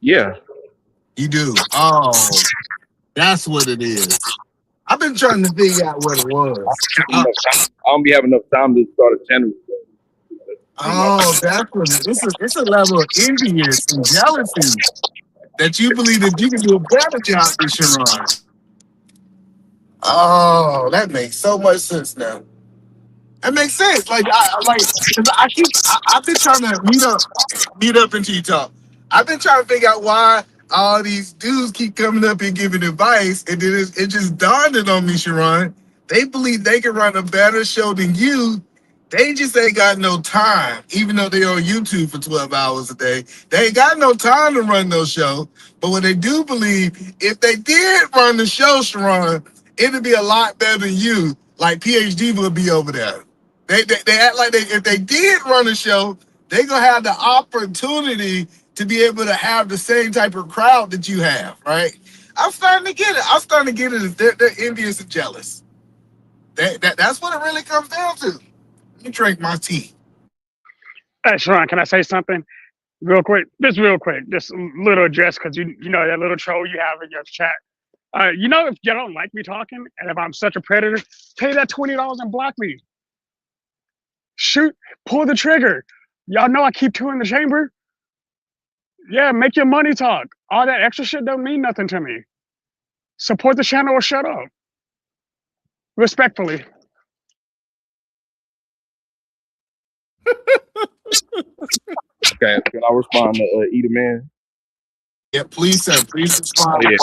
Yeah. You do. Oh, that's what it is. I've been trying to figure out what it was. I don't be having enough time to start a channel. Oh, that's what it is. It's a level of envious and jealousy that you believe that you can do a better job than Sharon. Oh, that makes so much sense now. That makes sense. I've been trying to meet up until you talk. I've been trying to figure out why all these dudes keep coming up and giving advice, and then it just dawned on me, Sharon. They believe they can run a better show than you. They just ain't got no time, even though they're on YouTube for 12 hours a day. They ain't got no time to run no show. But what they do believe, if they did run the show, Sharon, it'd be a lot better than you. Like PhD would be over there. They act like if they did run a show, they're gonna have the opportunity to be able to have the same type of crowd that you have, right? I'm starting to get it. They're envious and jealous. That's what it really comes down to. Let me drink my tea. Hey, Sharon, can I say something real quick? Just real quick, just a little address because you know that little troll you have in your chat. If you don't like me talking, and if I'm such a predator, pay that $20 and block me. Shoot, pull the trigger. Y'all know I keep two in the chamber. Yeah, make your money talk. All that extra shit don't mean nothing to me. Support the channel or shut up. Respectfully. Okay, can I respond to Eat a Man? Yeah, please, sir. Please respond. Oh, yeah.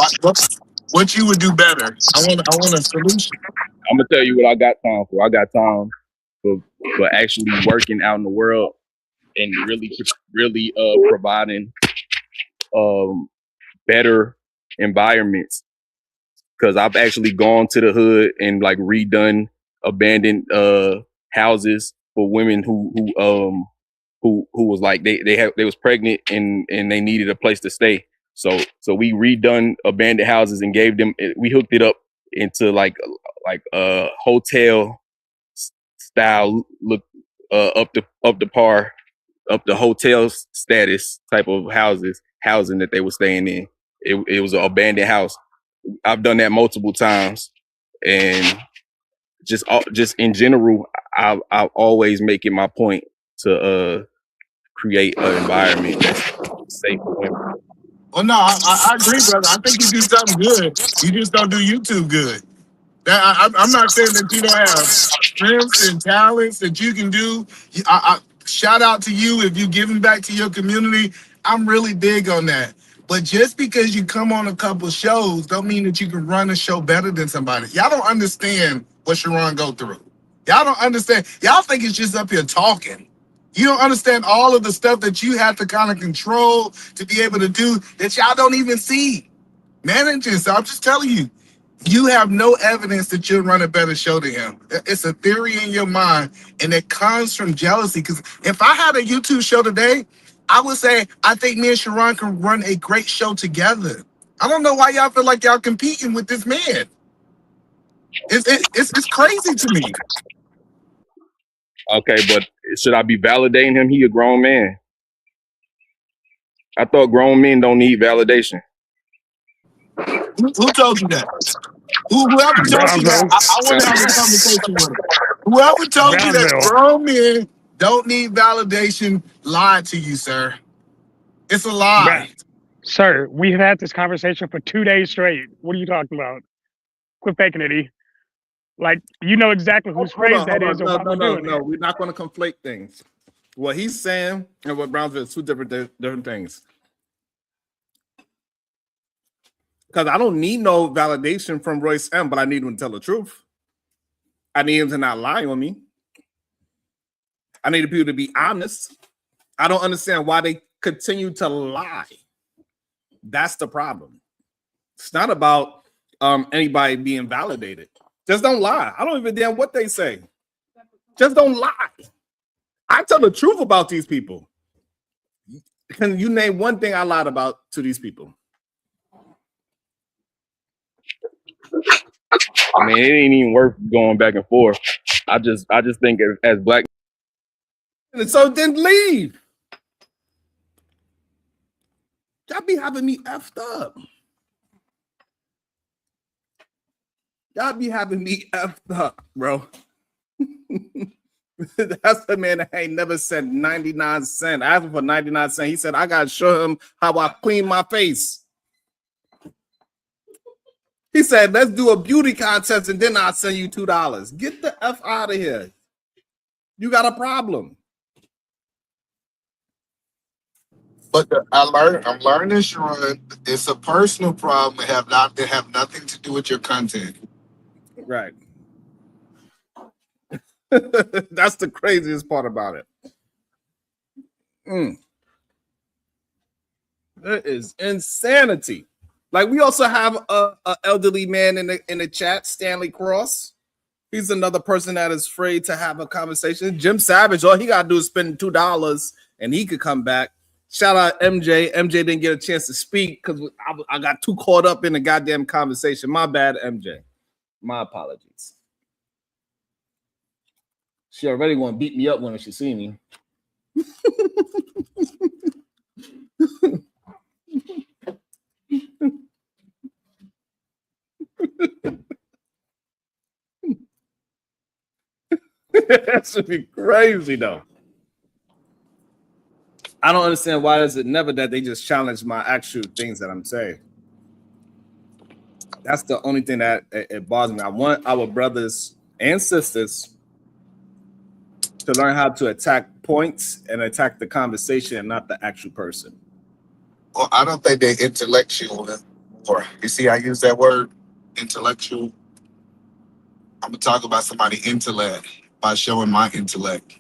What you would do better? I want a solution. I'm gonna tell you what I got time for. I got time but actually working out in the world and really providing better environments. Because I've actually gone to the hood and like redone abandoned houses for women who was like they was pregnant and they needed a place to stay. So we redone abandoned houses and we hooked it up into like a hotel style look, up the par, up the hotel status type of housing that they were staying in. It was an abandoned house. I've done that multiple times, and just in general, I always make it my point to create an environment that's safe for women. Well, no, I agree, brother. I think you do something good. You just don't do YouTube good. I'm not saying that you don't have strengths and talents that you can do. Shout out to you if you're giving back to your community. I'm really big on that. But just because you come on a couple shows don't mean that you can run a show better than somebody. Y'all don't understand what Sharon go through. Y'all don't understand. Y'all think it's just up here talking. You don't understand all of the stuff that you have to kind of control to be able to do that y'all don't even see. Managing. So I'm just telling you, you have no evidence that you'll run a better show than him. It's a theory in your mind, and it comes from jealousy. Because if I had a YouTube show today, I would say, I think me and Sharon can run a great show together. I don't know why y'all feel like y'all competing with this man. It's crazy to me. Okay, but should I be validating him? He a grown man. I thought grown men don't need validation. Who told you that? Whoever told you that, I want to have a conversation with him. Whoever told you that grown men don't need validation lied to you, sir. It's a lie. Sir, we've had this conversation for 2 days straight. What are you talking about? Quit faking it, E. Like, you know exactly whose phrase that is or why we're doing it. No, we're not going to conflate things. What he's saying and what Brownsville is two different things. Because I don't need no validation from Royce M, but I need him to tell the truth. I need him to not lie on me. I need people to be honest. I don't understand why they continue to lie. That's the problem. It's not about anybody being validated. Just don't lie. I don't even damn what they say. Just don't lie. I tell the truth about these people. Can you name one thing I lied about to these people? I mean, it ain't even worth going back and forth. I just think as black. And so then leave. Y'all be having me effed up. Y'all be having me effed up, bro. That's the man that ain't never said 99 cents. I asked him for 99 cents. He said, I got to show him how I clean my face. He said, let's do a beauty contest and then I'll send you $2. Get the F out of here. You got a problem. But I'm learning, Sharon, it's a personal problem that have nothing to do with your content. Right. That's the craziest part about it. That is insanity. Like, we also have a elderly man in the chat, Stanley Cross. He's another person that is afraid to have a conversation. Jim Savage, all he gotta do is spend $2 and he could come back. Shout out MJ. MJ didn't get a chance to speak because I got too caught up in the goddamn conversation. My bad, MJ. My apologies. She already want to beat me up when she see me. That should be crazy, though. I don't understand why is it never that they just challenge my actual things that I'm saying. That's the only thing that it bothers me. I want our brothers and sisters to learn how to attack points and attack the conversation and not the actual person. Well, I don't think they're intellectual. Or you see, I use that word, intellectual. I'm gonna talk about somebody intellect. by showing my intellect.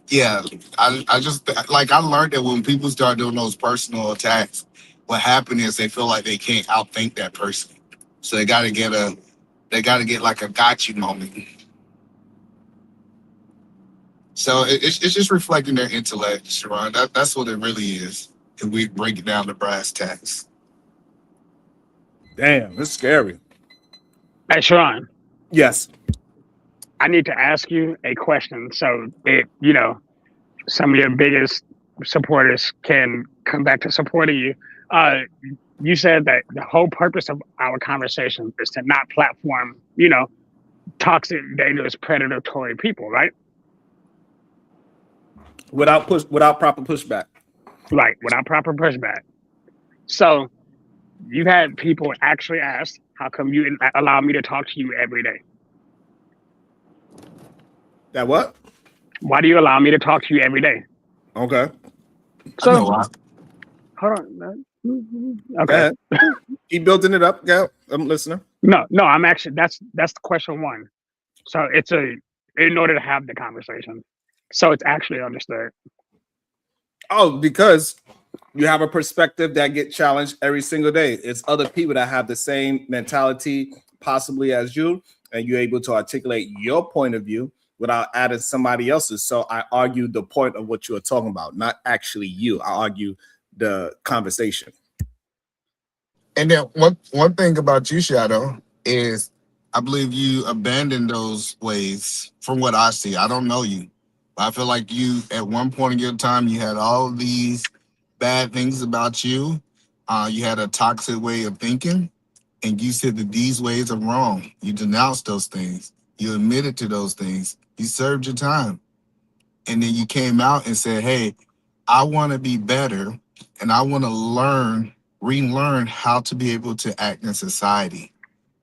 Yeah, I just like I learned that when people start doing those personal attacks, what happened is they feel like they can't outthink that person, so they got to get like a gotcha moment. So it's just reflecting their intellect, Sharon. That's what it really is. If we break it down to brass tacks. Damn, it's scary. Hey, Sharon, Yes. I need to ask you a question so it, you know, some of your biggest supporters can come back to supporting you. Uh, you said that the whole purpose of our conversation is to not platform, toxic, dangerous, predatory people, right? Without proper pushback. Right, without proper pushback. So you've had people actually ask, how come you allow me to talk to you every day? That what? Why do you allow me to talk to you every day? Okay. I know So, why. hold on. Man. Go Okay. ahead. Keep building it up. Go. I'm listening. No, I'm actually that's the question one. So in order to have the conversation. So it's actually understood. Oh, because you have a perspective that get challenged every single day. It's other people that have the same mentality possibly as you, and you're able to articulate your point of view without adding somebody else's. So I argue the point of what you're talking about, not actually you. I argue the conversation. And then one thing about you, Shadow, is I believe you abandoned those ways from what I see. I don't know you. I feel like you at one point in your time you had all these bad things about you. You had a toxic way of thinking, and you said that these ways are wrong. You denounced those things. You admitted to those things. You served your time. And then you came out and said, hey, I want to be better and I want to relearn how to be able to act in society.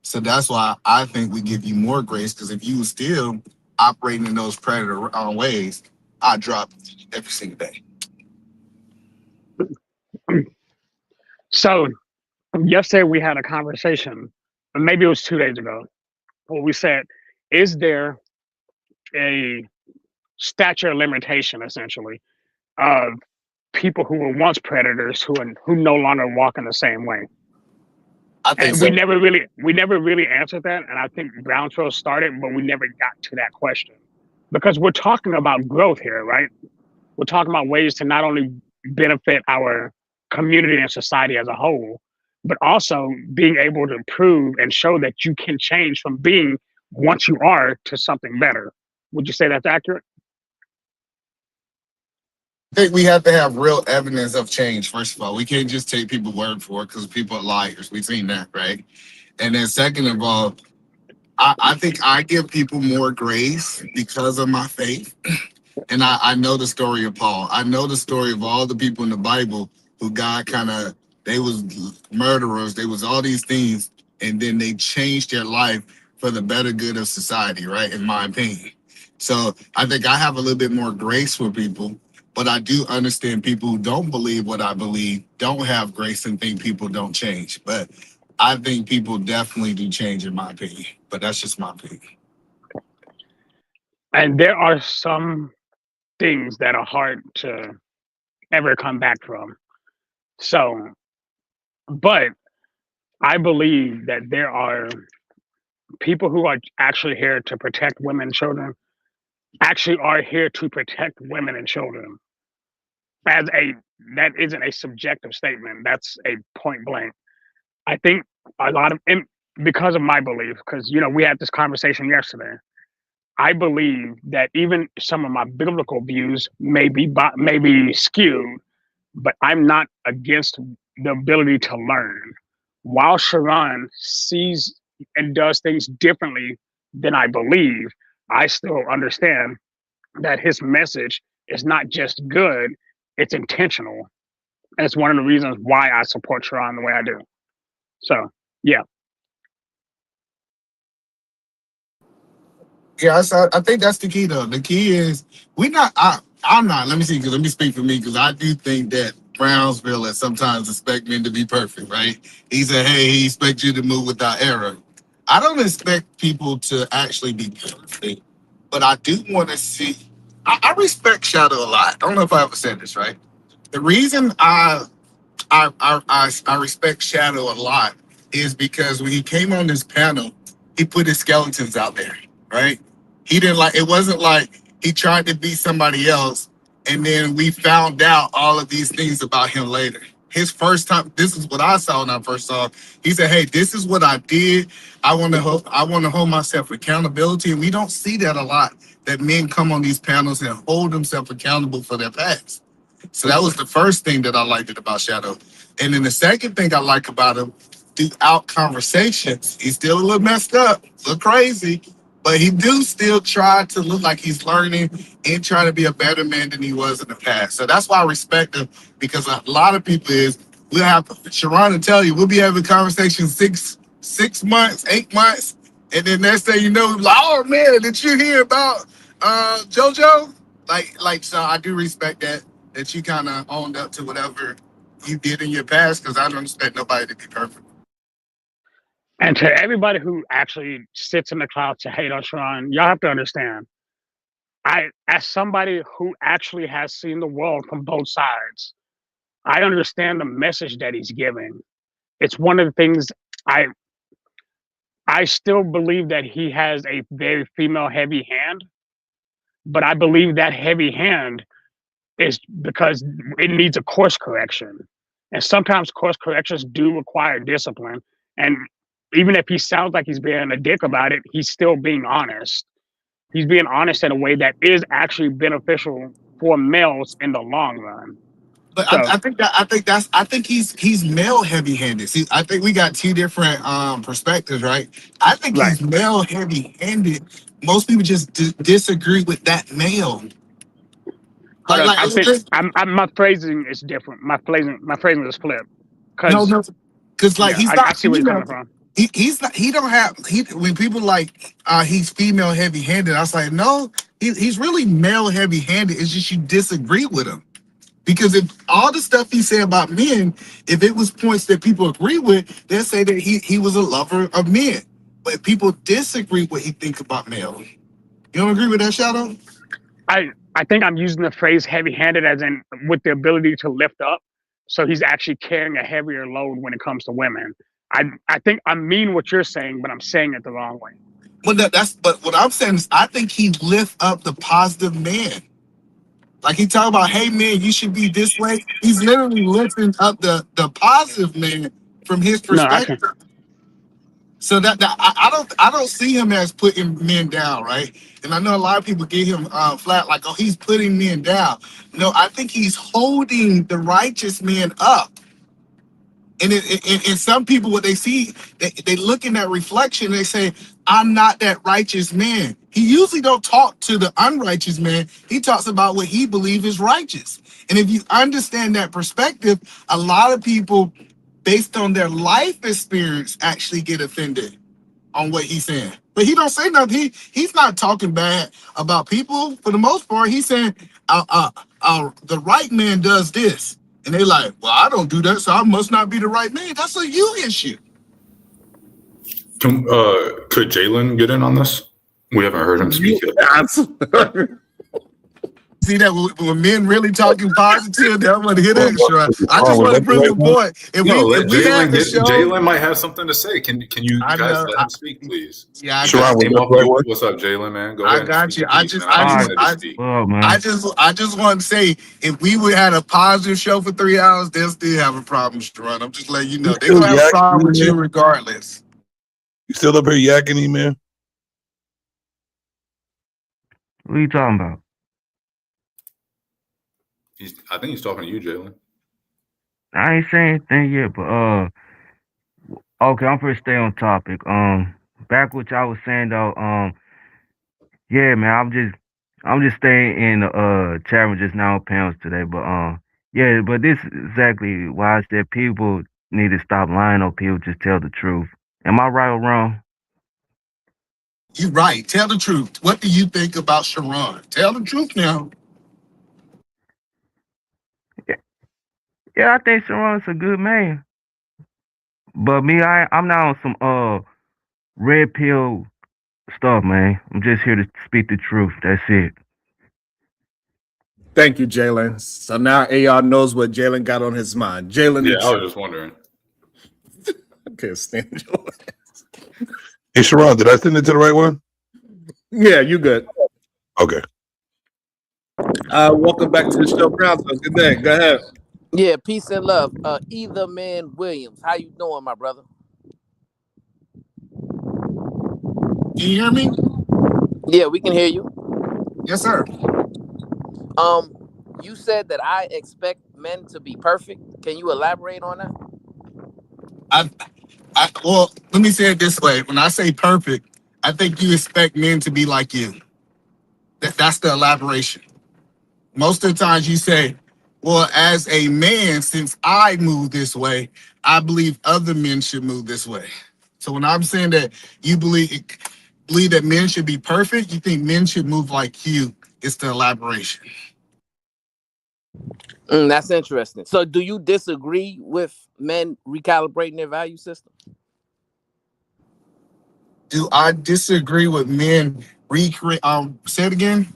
So that's why I think we give you more grace, because if you were still operating in those predator ways, I drop every single day. So yesterday we had a conversation, maybe it was 2 days ago, where we said, is there a stature limitation essentially of people who were once predators who no longer walk in the same way? I think And so. we never really answered that. And I think Brownsville started, but we never got to that question. Because we're talking about growth here, right? We're talking about ways to not only benefit our community and society as a whole, but also being able to prove and show that you can change from being once you are to something better. Would you say that's accurate? I think we have to have real evidence of change. First of all, we can't just take people's word for it because people are liars. We've seen that, right? And then second of all, I think I give people more grace because of my faith. And I know the story of Paul. I know the story of all the people in the Bible who God they was murderers, they was all these things, and then they changed their life for the better good of society, right? In my opinion. So I think I have a little bit more grace for people, but I do understand people who don't believe what I believe, don't have grace and think people don't change. But I think people definitely do change in my opinion, but that's just my opinion. And there are some things that are hard to ever come back from. So, but I believe that there are people who are actually here to protect women and children, actually are here to protect women and children. As a that isn't a subjective statement. That's a point blank. I think a lot of because of my belief, because we had this conversation yesterday. I believe that even some of my biblical views may be skewed, but I'm not against the ability to learn. While Sharon sees and does things differently than I believe, I still understand that his message is not just good, it's intentional. And it's one of the reasons why I support Sharon the way I do. So, yeah. Yeah, I think that's the key though. The key is I'm not. Let me see, because let me speak for me, because I do think that Brownsville at sometimes expect men to be perfect, right? He said, hey, he expects you to move without error. I don't expect people to actually be perfect, but I do want to see. I respect Shadow a lot. I don't know if I ever said this right. The reason I respect Shadow a lot is because when he came on this panel, he put his skeletons out there, right? He didn't like it wasn't like he tried to be somebody else and then we found out all of these things about him later. His first time, this is what I saw when I first saw him. He said, "Hey, this is what I did. I want to hold myself accountability." And we don't see that a lot. That men come on these panels and hold themselves accountable for their past. So that was the first thing that I liked about Shadow. And then the second thing I like about him, throughout conversations, he's still a little messed up, a little crazy, but he do still try to look like he's learning and trying to be a better man than he was in the past. So that's why I respect him, because a lot of people we'll have Sharon to tell you, we'll be having conversations 6 months, 8 months, and then next thing you know, like, oh man, did you hear about JoJo? So I do respect that you kind of owned up to whatever you did in your past, because I don't expect nobody to be perfect. And to everybody who actually sits in the cloud to hate on Sharon, y'all have to understand, as somebody who actually has seen the world from both sides, I understand the message that he's giving. It's one of the things I still believe that he has a very female heavy hand, but I believe that heavy hand is because it needs a course correction. And sometimes course corrections do require discipline. And even if he sounds like he's being a dick about it, he's still being honest. He's being honest in a way that is actually beneficial for males in the long run. But so, I think he's male heavy handed. See, I think we got two different perspectives, right? I think he's male heavy handed. Most people just disagree with that male. I think my phrasing is different. My phrasing is flipped. No, because he's not. I see where you're coming from. He's not. He don't have. When people like he's female heavy handed, I was like, no, he's really male heavy handed. It's just you disagree with him. Because if all the stuff he said about men, if it was points that people agree with, they'll say that he was a lover of men. But if people disagree what he thinks about male. You don't agree with that, Shadow? I think I'm using the phrase heavy-handed as in with the ability to lift up. So he's actually carrying a heavier load when it comes to women. I think I mean what you're saying, but I'm saying it the wrong way. Well, but what I'm saying is I think he lift up the positive man. Like he talk about, hey man, you should be this way. He's literally lifting up the positive man from his perspective. No, so that I don't see him as putting men down, right? And I know a lot of people get him flat, like, oh, he's putting men down. No, I think he's holding the righteous men up. And some people, what they see, they look in that reflection, and they say, I'm not that righteous man. He usually don't talk to the unrighteous man. He talks about what he believes is righteous. And if you understand that perspective, a lot of people, based on their life experience, actually get offended on what he's saying. But he don't say nothing. He's not talking bad about people. For the most part, he's saying, the right man does this. And they like, well, I don't do that, so I must not be the right man. That's a you issue. Could Jalen get in on this? We haven't heard him speak yet. See that when men really talking positive, they want to hear extra. I just want to prove the point. Jalen might have something to say. Can you guys let him speak, please? Yeah, what's up, Jalen? Man, go ahead. I got you. I just want to say, if we would have a positive show for 3 hours, they'll still have a problem, Sharon. I'm just letting you know they're gonna have a problem with you regardless. You still up here yakking, man? What are you talking about? I think he's talking to you, Jalen. I ain't saying anything yet, but okay, I'm gonna stay on topic. Back what y'all was saying though, yeah, man, I'm just staying in the chat room just now on panels today, but yeah, but this is exactly why I said people need to stop lying on people, just tell the truth. Am I right or wrong? You're right. Tell the truth. What do you think about Sharon? Tell the truth now. Yeah, I think Sharon's a good man. But me, I'm not on some red pill stuff, man. I'm just here to speak the truth. That's it. Thank you, Jalen. So now AR knows what Jalen got on his mind. Jalen, yeah, I was just wondering. I can't stand your ass. Hey, Sharon, did I send it to the right one? Yeah, you good. Okay. Welcome back to the show, Brownsville. Good day. Go ahead. Yeah, peace and love. Either man Williams, how you doing, my brother? Can you hear me? Yeah, we can hear you. Yes, sir. You said that I expect men to be perfect. Can you elaborate on that? Well, let me say it this way. When I say perfect, I think you expect men to be like you. That's the elaboration. Most of the times you say, well, as a man, since I move this way, I believe other men should move this way. So when I'm saying that you believe that men should be perfect, you think men should move like you. It's the elaboration. That's interesting. So do you disagree with men recalibrating their value system? Do I disagree with men recreate? Say it again.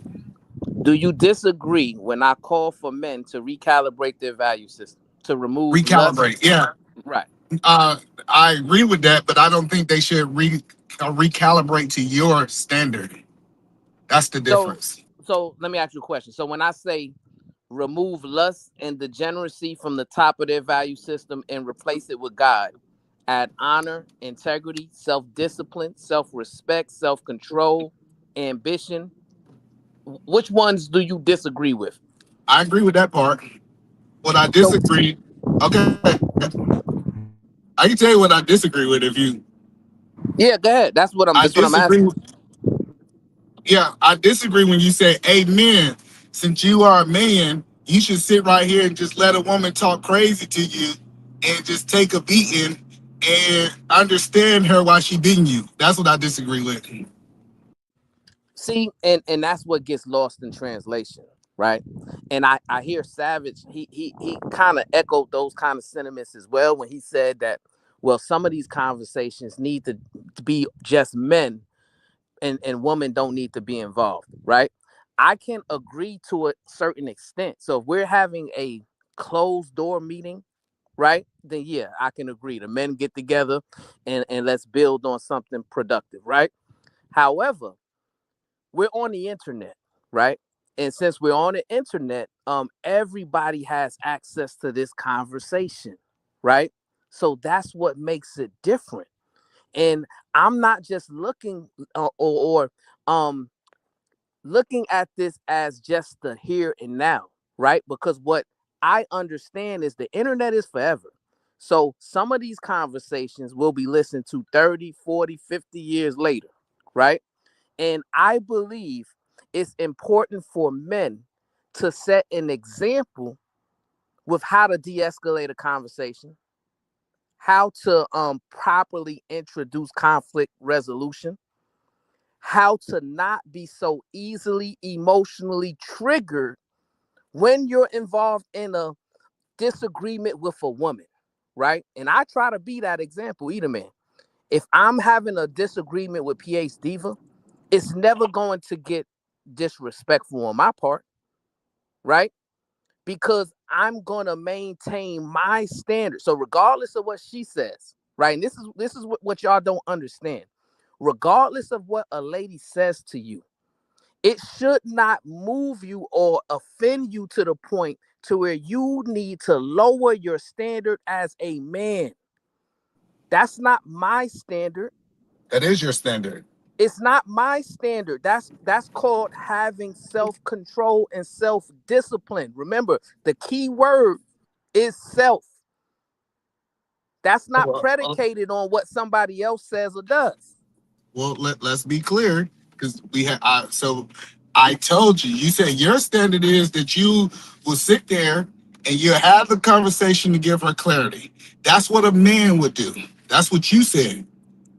Do you disagree when I call for men to recalibrate their value system, to remove Recalibrate? lust? Yeah. Right. I agree with that, but I don't think they should recalibrate to your standard. That's the difference. So let me ask you a question. So when I say remove lust and degeneracy from the top of their value system and replace it with God, add honor, integrity, self-discipline, self-respect, self-control, ambition, which ones do you disagree with? I agree with that part. What I disagree, okay, I can tell you what I disagree with if you. Yeah, go ahead. That's what I'm asking. Yeah, I disagree when you say, amen. Since you are a man, you should sit right here and just let a woman talk crazy to you and just take a beating and understand her while she beating you. That's what I disagree with. See, and that's what gets lost in translation, right? And I hear Savage, he kind of echoed those kind of sentiments as well when he said that, well, some of these conversations need to be just men and women don't need to be involved, right? I can agree to a certain extent. So if we're having a closed door meeting, right, then yeah, I can agree. The men get together and let's build on something productive, right? However, we're on the internet, right? And since we're on the internet, everybody has access to this conversation, right? So that's what makes it different. And I'm not just looking or looking at this as just the here and now, right? Because what I understand is the internet is forever. So some of these conversations will be listened to 30, 40, 50 years later, right? And I believe it's important for men to set an example with how to de-escalate a conversation, how to properly introduce conflict resolution, how to not be so easily emotionally triggered when you're involved in a disagreement with a woman, right? And I try to be that example, either man. If I'm having a disagreement with PH Diva, it's never going to get disrespectful on my part, right? Because I'm going to maintain my standard. So regardless of what she says, right? And this is what y'all don't understand. Regardless of what a lady says to you, it should not move you or offend you to the point to where you need to lower your standard as a man. That's not my standard. That is your standard. It's not my standard. That's called having self-control and self-discipline. Remember, the key word is self. That's not predicated on what somebody else says or does. Well, let's be clear, because so I told you, you said your standard is that you will sit there and you have the conversation to give her clarity. That's what a man would do. That's what you said.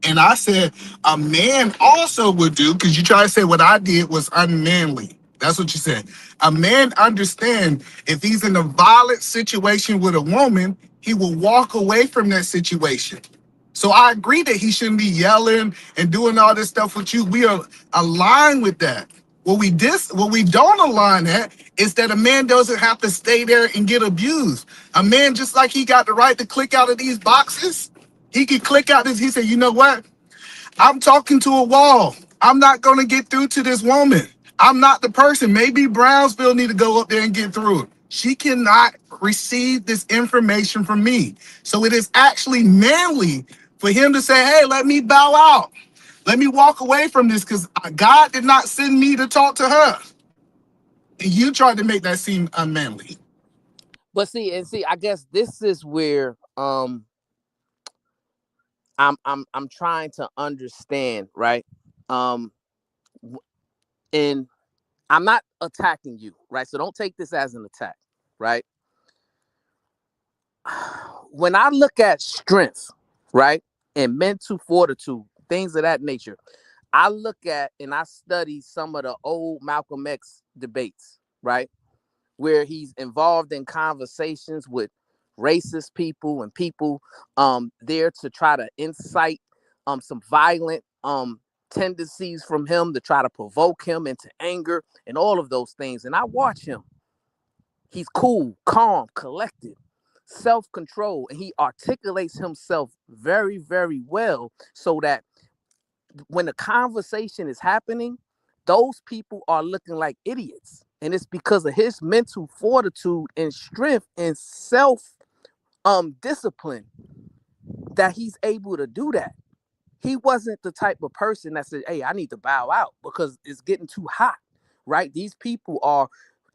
And I said a man also would do, because you try to say what I did was unmanly. That's what you said. A man understand if he's in a violent situation with a woman, he will walk away from that situation. So I agree that he shouldn't be yelling and doing all this stuff with you. We are aligned with that. What we don't align at is that a man doesn't have to stay there and get abused. A man, just like he got the right to click out of these boxes, he could click out this. He said, you know what? I'm talking to a wall. I'm not going to get through to this woman. I'm not the person. Maybe Brownsville need to go up there and get through. She cannot receive this information from me. So it is actually manly for him to say, hey, let me bow out. Let me walk away from this because God did not send me to talk to her. And you tried to make that seem unmanly. But see, I guess this is where I'm trying to understand, right? And I'm not attacking you, right? So don't take this as an attack, right? When I look at strength, right, and mental fortitude, things of that nature, I look at and I study some of the old Malcolm X debates, right, where he's involved in conversations with racist people and people there to try to incite some violent tendencies from him to try to provoke him into anger and all of those things. And I watch him. He's cool, calm, collected, self-control, and he articulates himself very, very well so that when the conversation is happening, those people are looking like idiots. And it's because of his mental fortitude and strength and self discipline that he's able to do that. He wasn't the type of person that said, hey, I need to bow out because it's getting too hot, right? These people are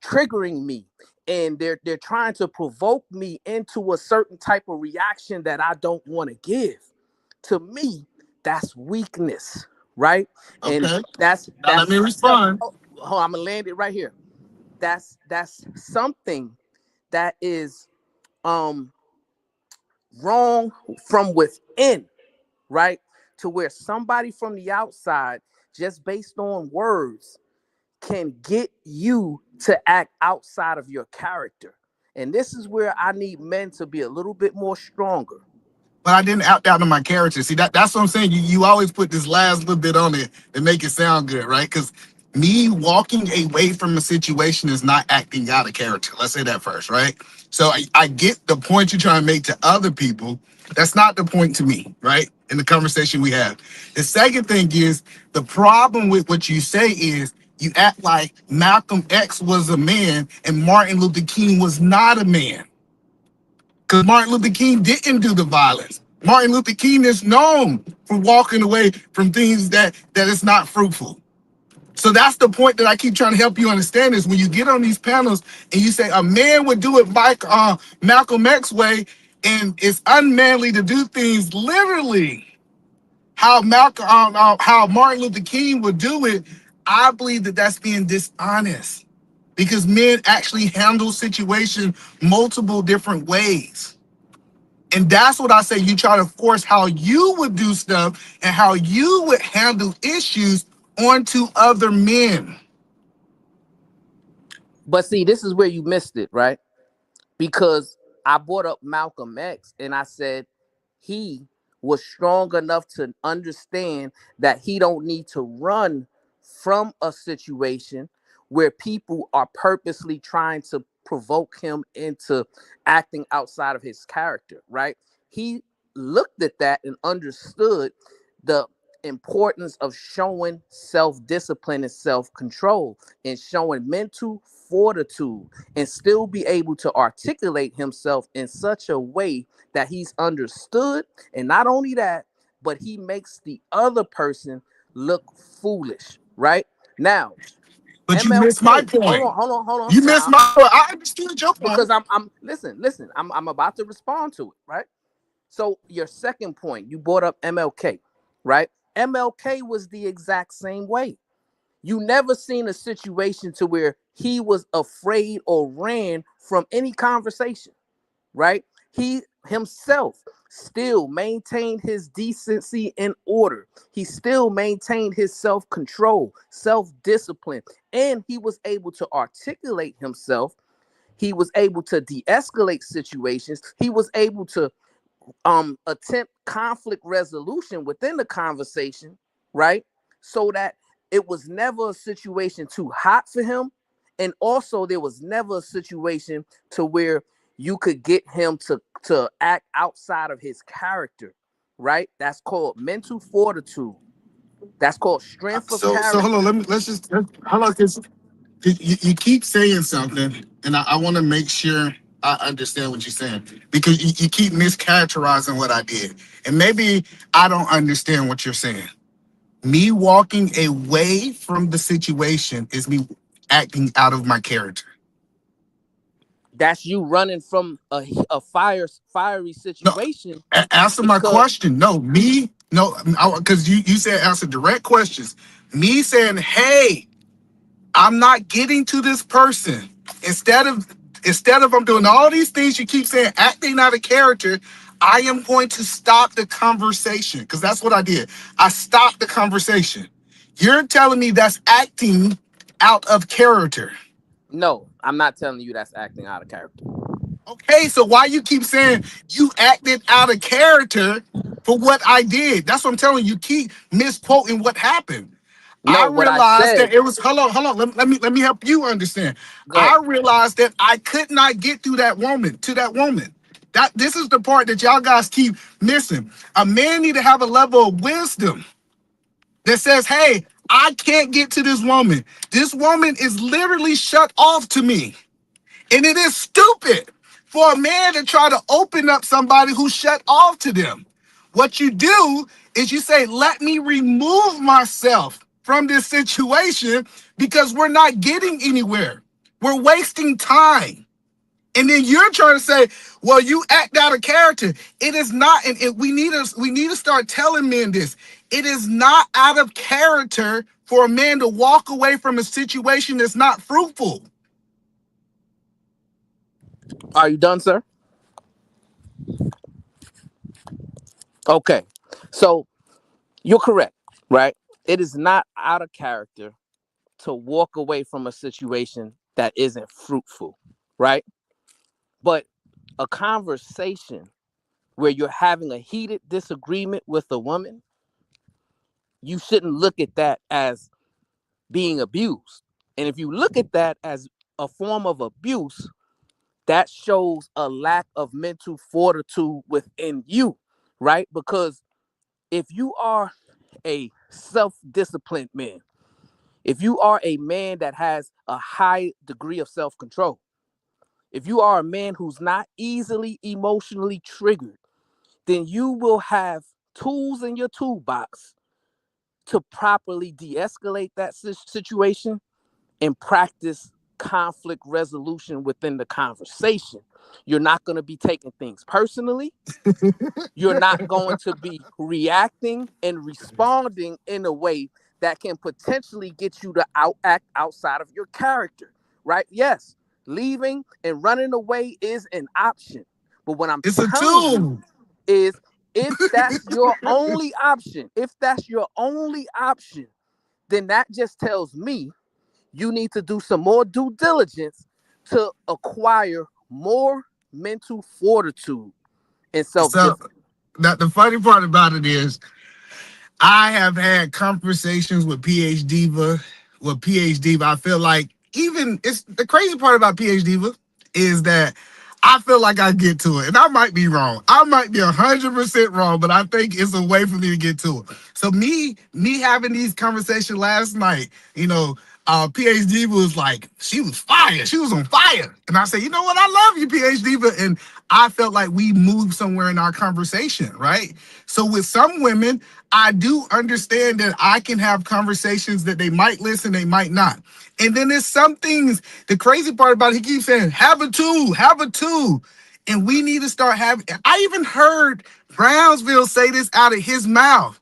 triggering me and they're trying to provoke me into a certain type of reaction that I don't want to give. To me, that's weakness, right? Okay. And that's now let me respond. I'm gonna land it right here. That's something that is wrong from within, right? To where somebody from the outside, just based on words, can get you to act outside of your character. And this is where I need men to be a little bit more stronger. But I didn't opt out of my character. See, that's what I'm saying. You always put this last little bit on it to make it sound good, right? Because me walking away from a situation is not acting out of character. Let's say that first, right? So I get the point you're trying to make to other people. That's not the point to me, right? In the conversation we have. The second thing is the problem with what you say is you act like Malcolm X was a man and Martin Luther King was not a man. Because Martin Luther King didn't do the violence. Martin Luther King is known for walking away from things that is not fruitful. So that's the point that I keep trying to help you understand is when you get on these panels and you say a man would do it like Malcolm X way, and it's unmanly to do things literally how Martin Luther King would do it. I believe that that's being dishonest because men actually handle situations multiple different ways. And that's what I say. You try to force how you would do stuff and how you would handle issues onto other men. But see, this is where you missed it, right? Because I brought up Malcolm X and I said he was strong enough to understand that he don't need to run from a situation where people are purposely trying to provoke him into acting outside of his character, right? He looked at that and understood the importance of showing self-discipline and self-control and showing mental fortitude and still be able to articulate himself in such a way that he's understood. And not only that, but he makes the other person look foolish, right? Now, but MLK, you missed my point. Hold on. You missed my point. I understood your point. Because I'm listen, I'm about to respond to it, right? So your second point, you brought up MLK, right? MLK was the exact same way. You never seen a situation to where he was afraid or ran from any conversation, right? He himself still maintained his decency and order. He still maintained his self-control, self-discipline, and he was able to articulate himself. He was able to de-escalate situations. He was able to attempt conflict resolution within the conversation, right? So that it was never a situation too hot for him. And also there was never a situation to where you could get him to act outside of his character, right? That's called mental fortitude. That's called strength of character. So hold on, hold on, because you keep saying something, and I want to make sure I understand what you're saying, because you keep mischaracterizing what I did, and maybe I don't understand what you're saying. Me walking away from the situation is me acting out of my character. That's you running from a fiery situation. No, answer my question. No, because you said answer direct questions. Me saying, hey, I'm not getting to this person. Instead of I'm doing all these things you keep saying, acting out of character, I am going to stop the conversation, because that's what I did. I stopped the conversation. You're telling me that's acting out of character. No, I'm not telling you that's acting out of character. Okay, so why you keep saying you acted out of character for what I did? That's what I'm telling you. You keep misquoting what happened. No, I what I realized said. that it was hold on. Let me help you understand. I realized that I could not get through that woman to that woman. That this is the part that y'all guys keep missing. A man need to have a level of wisdom that says, hey, I can't get to this woman. This woman is literally shut off to me. And it is stupid for a man to try to open up somebody who's shut off to them. What you do is you say, let me remove myself from this situation because we're not getting anywhere. We're wasting time. And then you're trying to say, well, you act out of character. It is not, and we need to start telling men this. It is not out of character for a man to walk away from a situation that's not fruitful. Are you done, sir? Okay. So you're correct, right? It is not out of character to walk away from a situation that isn't fruitful, right? But a conversation where you're having a heated disagreement with a woman, you shouldn't look at that as being abused. And if you look at that as a form of abuse, that shows a lack of mental fortitude within you, right? Because if you are a self-disciplined man, if you are a man that has a high degree of self-control, if you are a man who's not easily emotionally triggered, then you will have tools in your toolbox to properly de-escalate that situation and practice conflict resolution within the conversation. You're not going to be taking things personally. You're not going to be reacting and responding in a way that can potentially get you to act outside of your character, right? Yes, leaving and running away is an option. But what I'm telling you is, if that's your only option, then that just tells me you need to do some more due diligence to acquire more mental fortitude and self-discipline. So the funny part about it is, I have had conversations with PhD Diva. I feel like it's the crazy part about PhD Diva is that I feel like I get to it, and I might be wrong. I might be 100% wrong, but I think it's a way for me to get to it. So me having these conversations last night, PhD was like, she was fire. She was on fire. And I said, you know what? I love you, PhD. And I felt like we moved somewhere in our conversation, right? So with some women, I do understand that I can have conversations that they might listen, they might not. And then there's some things, the crazy part about it, he keeps saying, have a tool. And we need to start having, I even heard Brownsville say this out of his mouth.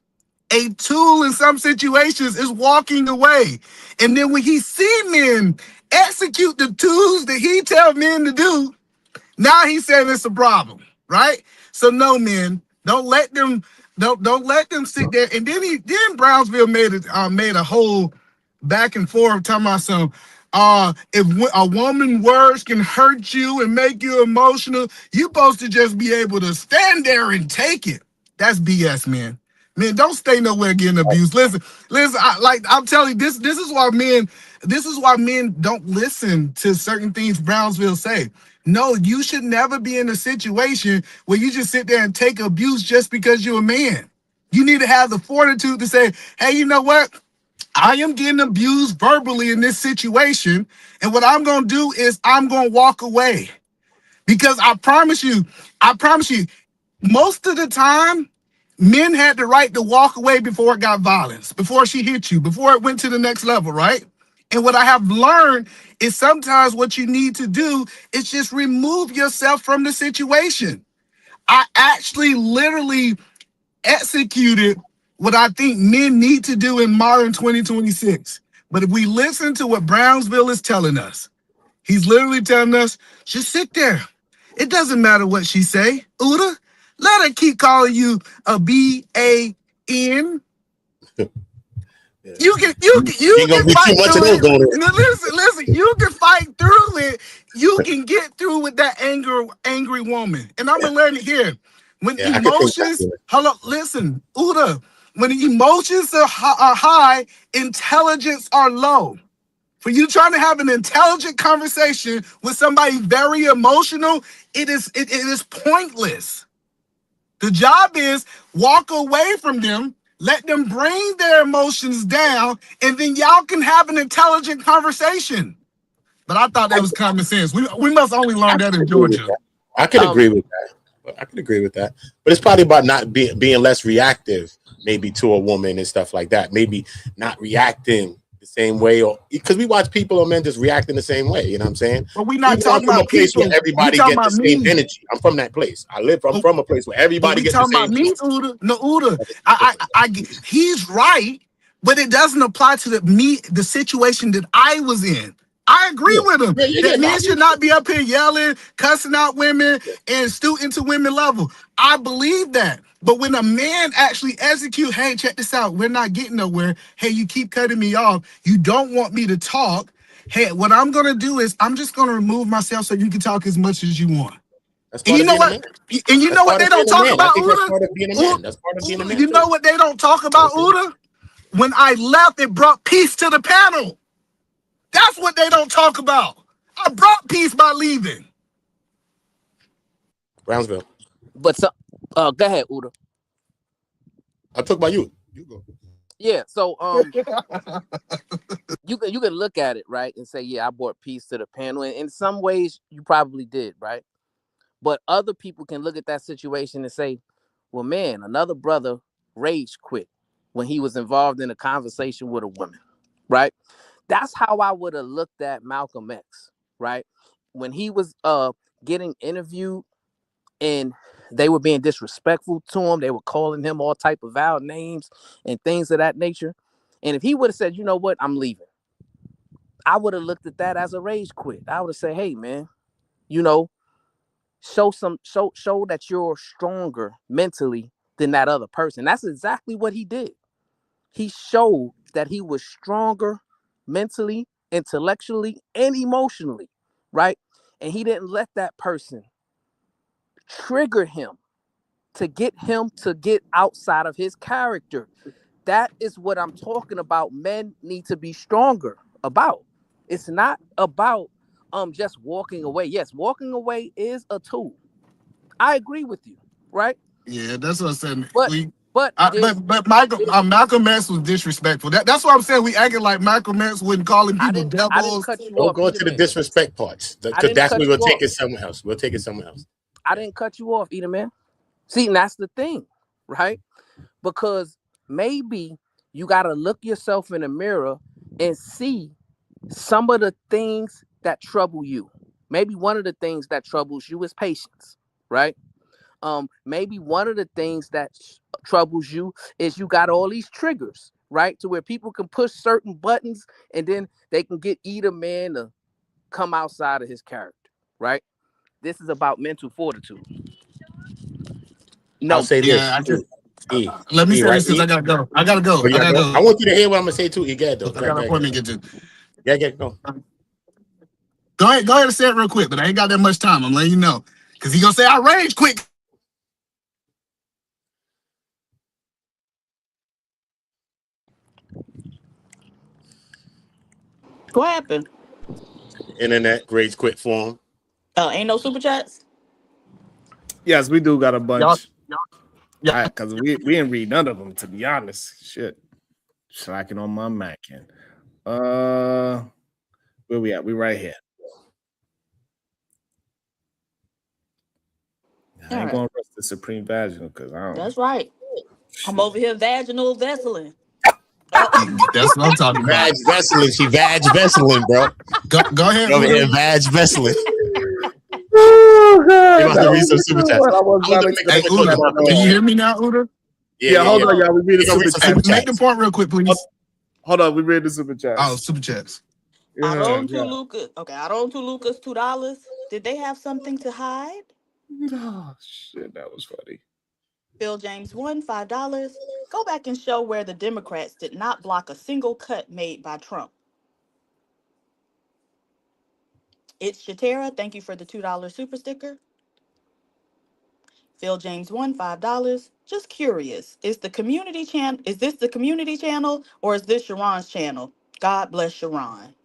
A tool in some situations is walking away. And then when he see men execute the tools that he tell men to do, now he's saying it's a problem, right? So no, men, don't let them sit there. And then Brownsville made a whole back and forth talking about some, If a woman words can hurt you and make you emotional, you supposed to just be able to stand there and take it. That's BS, man. Man, don't stay nowhere getting abused. Listen. I'm telling you, this is why men don't listen to certain things Brownsville say. No, you should never be in a situation where you just sit there and take abuse just because you're a man. You need to have the fortitude to say, hey, you know what? I am getting abused verbally in this situation. And what I'm going to do is I'm going to walk away. Because I promise you, most of the time, men had the right to walk away before it got violence, before she hit you, before it went to the next level, right? And what I have learned is sometimes what you need to do is just remove yourself from the situation. I actually literally executed what I think men need to do in modern 2026. But if we listen to what Brownsville is telling us, he's literally telling us, just sit there. It doesn't matter what she say. Uda, let her keep calling you a B-A-N. You can fight through it. Listen, you can fight through it. You can get through with that angry woman. And I'm gonna learn it here. When emotions, listen, Uda, when emotions are high, intelligence are low. For you trying to have an intelligent conversation with somebody very emotional, it is pointless. The job is walk away from them, let them bring their emotions down, and then y'all can have an intelligent conversation. But I thought that was common sense. We must only learn that in Georgia. I could agree with that. But it's probably about not being less reactive, maybe to a woman and stuff like that. Maybe not reacting the same way, or because we watch people or men just reacting the same way. You know what I'm saying? But we're not talking about a place where everybody gets the same energy. I'm from that place. I live from a place where everybody gets the same. Uda. He's right, but it doesn't apply to the situation that I was in. I agree with him. That men should not be up here yelling, cussing out women, and stooting to women level. I believe that. But when a man actually execute, hey, check this out, we're not getting nowhere. Hey, you keep cutting me off. You don't want me to talk. Hey, what I'm going to do is I'm just going to remove myself so you can talk as much as you want. And you know what? And you know what they don't talk about, Uda? That's part of being a man. That's part of being a man. You know what they don't talk about, Uda? When I left, it brought peace to the panel. That's what they don't talk about. I brought peace by leaving. Brownsville. But go ahead, Uda. I'll talk about you. You go. Yeah, so you can look at it, right, and say, yeah, I brought peace to the panel. And in some ways, you probably did, right? But other people can look at that situation and say, well, man, another brother rage quit when he was involved in a conversation with a woman, right? That's how I would have looked at Malcolm X, right? When he was getting interviewed and they were being disrespectful to him, they were calling him all type of vile names and things of that nature. And if he would have said, you know what, I'm leaving, I would have looked at that as a rage quit. I would have said, hey, man, you know, show that you're stronger mentally than that other person. That's exactly what he did. He showed that he was stronger mentally, intellectually, and emotionally, right? And he didn't let that person trigger him to get outside of his character. That is what I'm talking about. Men need to be stronger about. It's not about just walking away. Yes, walking away is a tool. I agree with you, right? Yeah, that's what I said. But Malcolm X was disrespectful. That's what I'm saying. We acting like Malcolm X wouldn't calling people devils. Don't go to the disrespect parts, because that's where we'll take it somewhere else. I didn't cut you off, either, man. See, and that's the thing, right? Because maybe you got to look yourself in the mirror and see some of the things that trouble you. Maybe one of the things that troubles you is patience, right? Maybe one of the things that troubles you is you got all these triggers, right? To where people can push certain buttons and then they can get either man to come outside of his character, right? This is about mental fortitude. No, I'll say this. Let me say this because I gotta go. I gotta go. I want you to hear what I'm gonna say too. You get though. I got an appointment to get to. Yeah, go. Go ahead and say it real quick, but I ain't got that much time. I'm letting you know. Because he gonna say I rage quick. What happened? Internet rage quit for him. Ain't no super chats? Yes, we do got a bunch. Yeah. Because we didn't read none of them, to be honest. Shit. Slacking on my Mac. Where we at? We right here. I ain't gonna rest the Supreme Vaginal because I don't. That's right. Shit. I'm over here vaginal vesseling. That's what I'm talking about. Vag vesseling. She vag vesseling, bro. Go ahead. Over here, vag vesseling. Oh, God. You about to read some super chats. Hey, Uda, can you hear me now, Uda? Yeah, hold on, y'all. We read the super chats. Make the point real quick, please. Hold on, we read the super chats. Oh, super chats. Aron to Lucas. Okay, Aron to Lucas, $2. Did they have something to hide? Oh shit, that was funny. Bill James won $5. Go back and show where the Democrats did not block a single cut made by Trump. It's Shatera. Thank you for the $2 super sticker. Phil James won $5. Just curious, is this the community channel or is this Sharon's channel? God bless Sharon.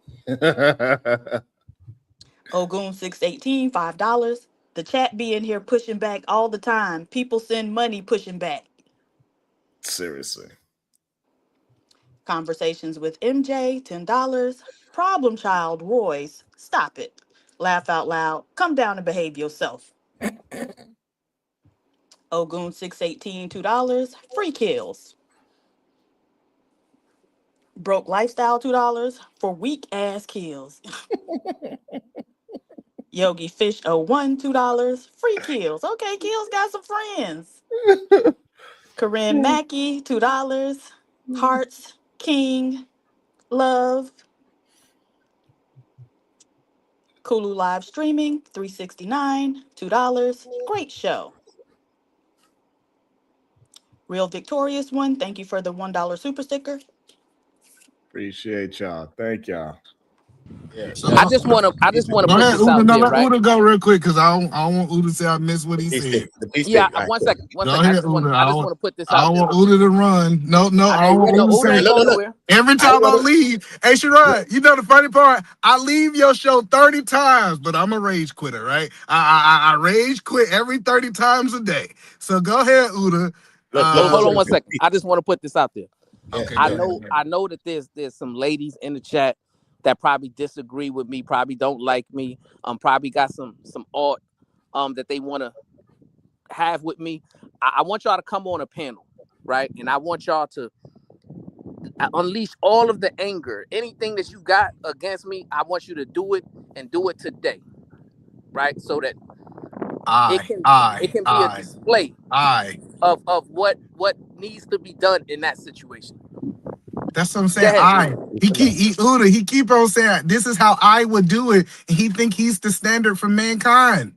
Ogun 618, $5. The chat be in here pushing back all the time. People send money pushing back. Seriously. Conversations with MJ, $10. Problem child, Royce, stop it. Laugh out loud. Come down and behave yourself. Ogun 618, $2. Free kills. Broke lifestyle, $2 for weak ass kills. Yogi Fish 01, $2. Free kills. Okay, kills got some friends. Corinne Mackey, $2. Hearts, King, Love. Kulu live streaming, $369, $2. Great show. Real Victorious one, thank you for the $1 super sticker. Appreciate y'all. Thank y'all. Yeah. I just want to Go put ahead, this Uda. out No, there, let right? Uda go real quick because I don't want Uda to say I missed what he said. Yeah, one second. Go ahead, I just want to put this I out don't there. want Uda to run. No, I don't want Uda to say. Ain't going nowhere. Every time I leave, hey Sharon, you know the funny part? I leave your show 30 times, but I'm a rage quitter, right? I rage quit every 30 times a day. So go ahead, Uda. Hold on one second. I just want to put this out there. Okay. I know that there's some ladies in the chat that probably disagree with me, probably don't like me, probably got some art that they want to have with me. I want y'all to come on a panel, right? And I want y'all to unleash all of the anger, anything that you got against me. I want you to do it and do it today, right? So that it can be a display of what needs to be done in that situation. That's what I'm saying. He keep on saying this is how I would do it, and he think he's the standard for mankind.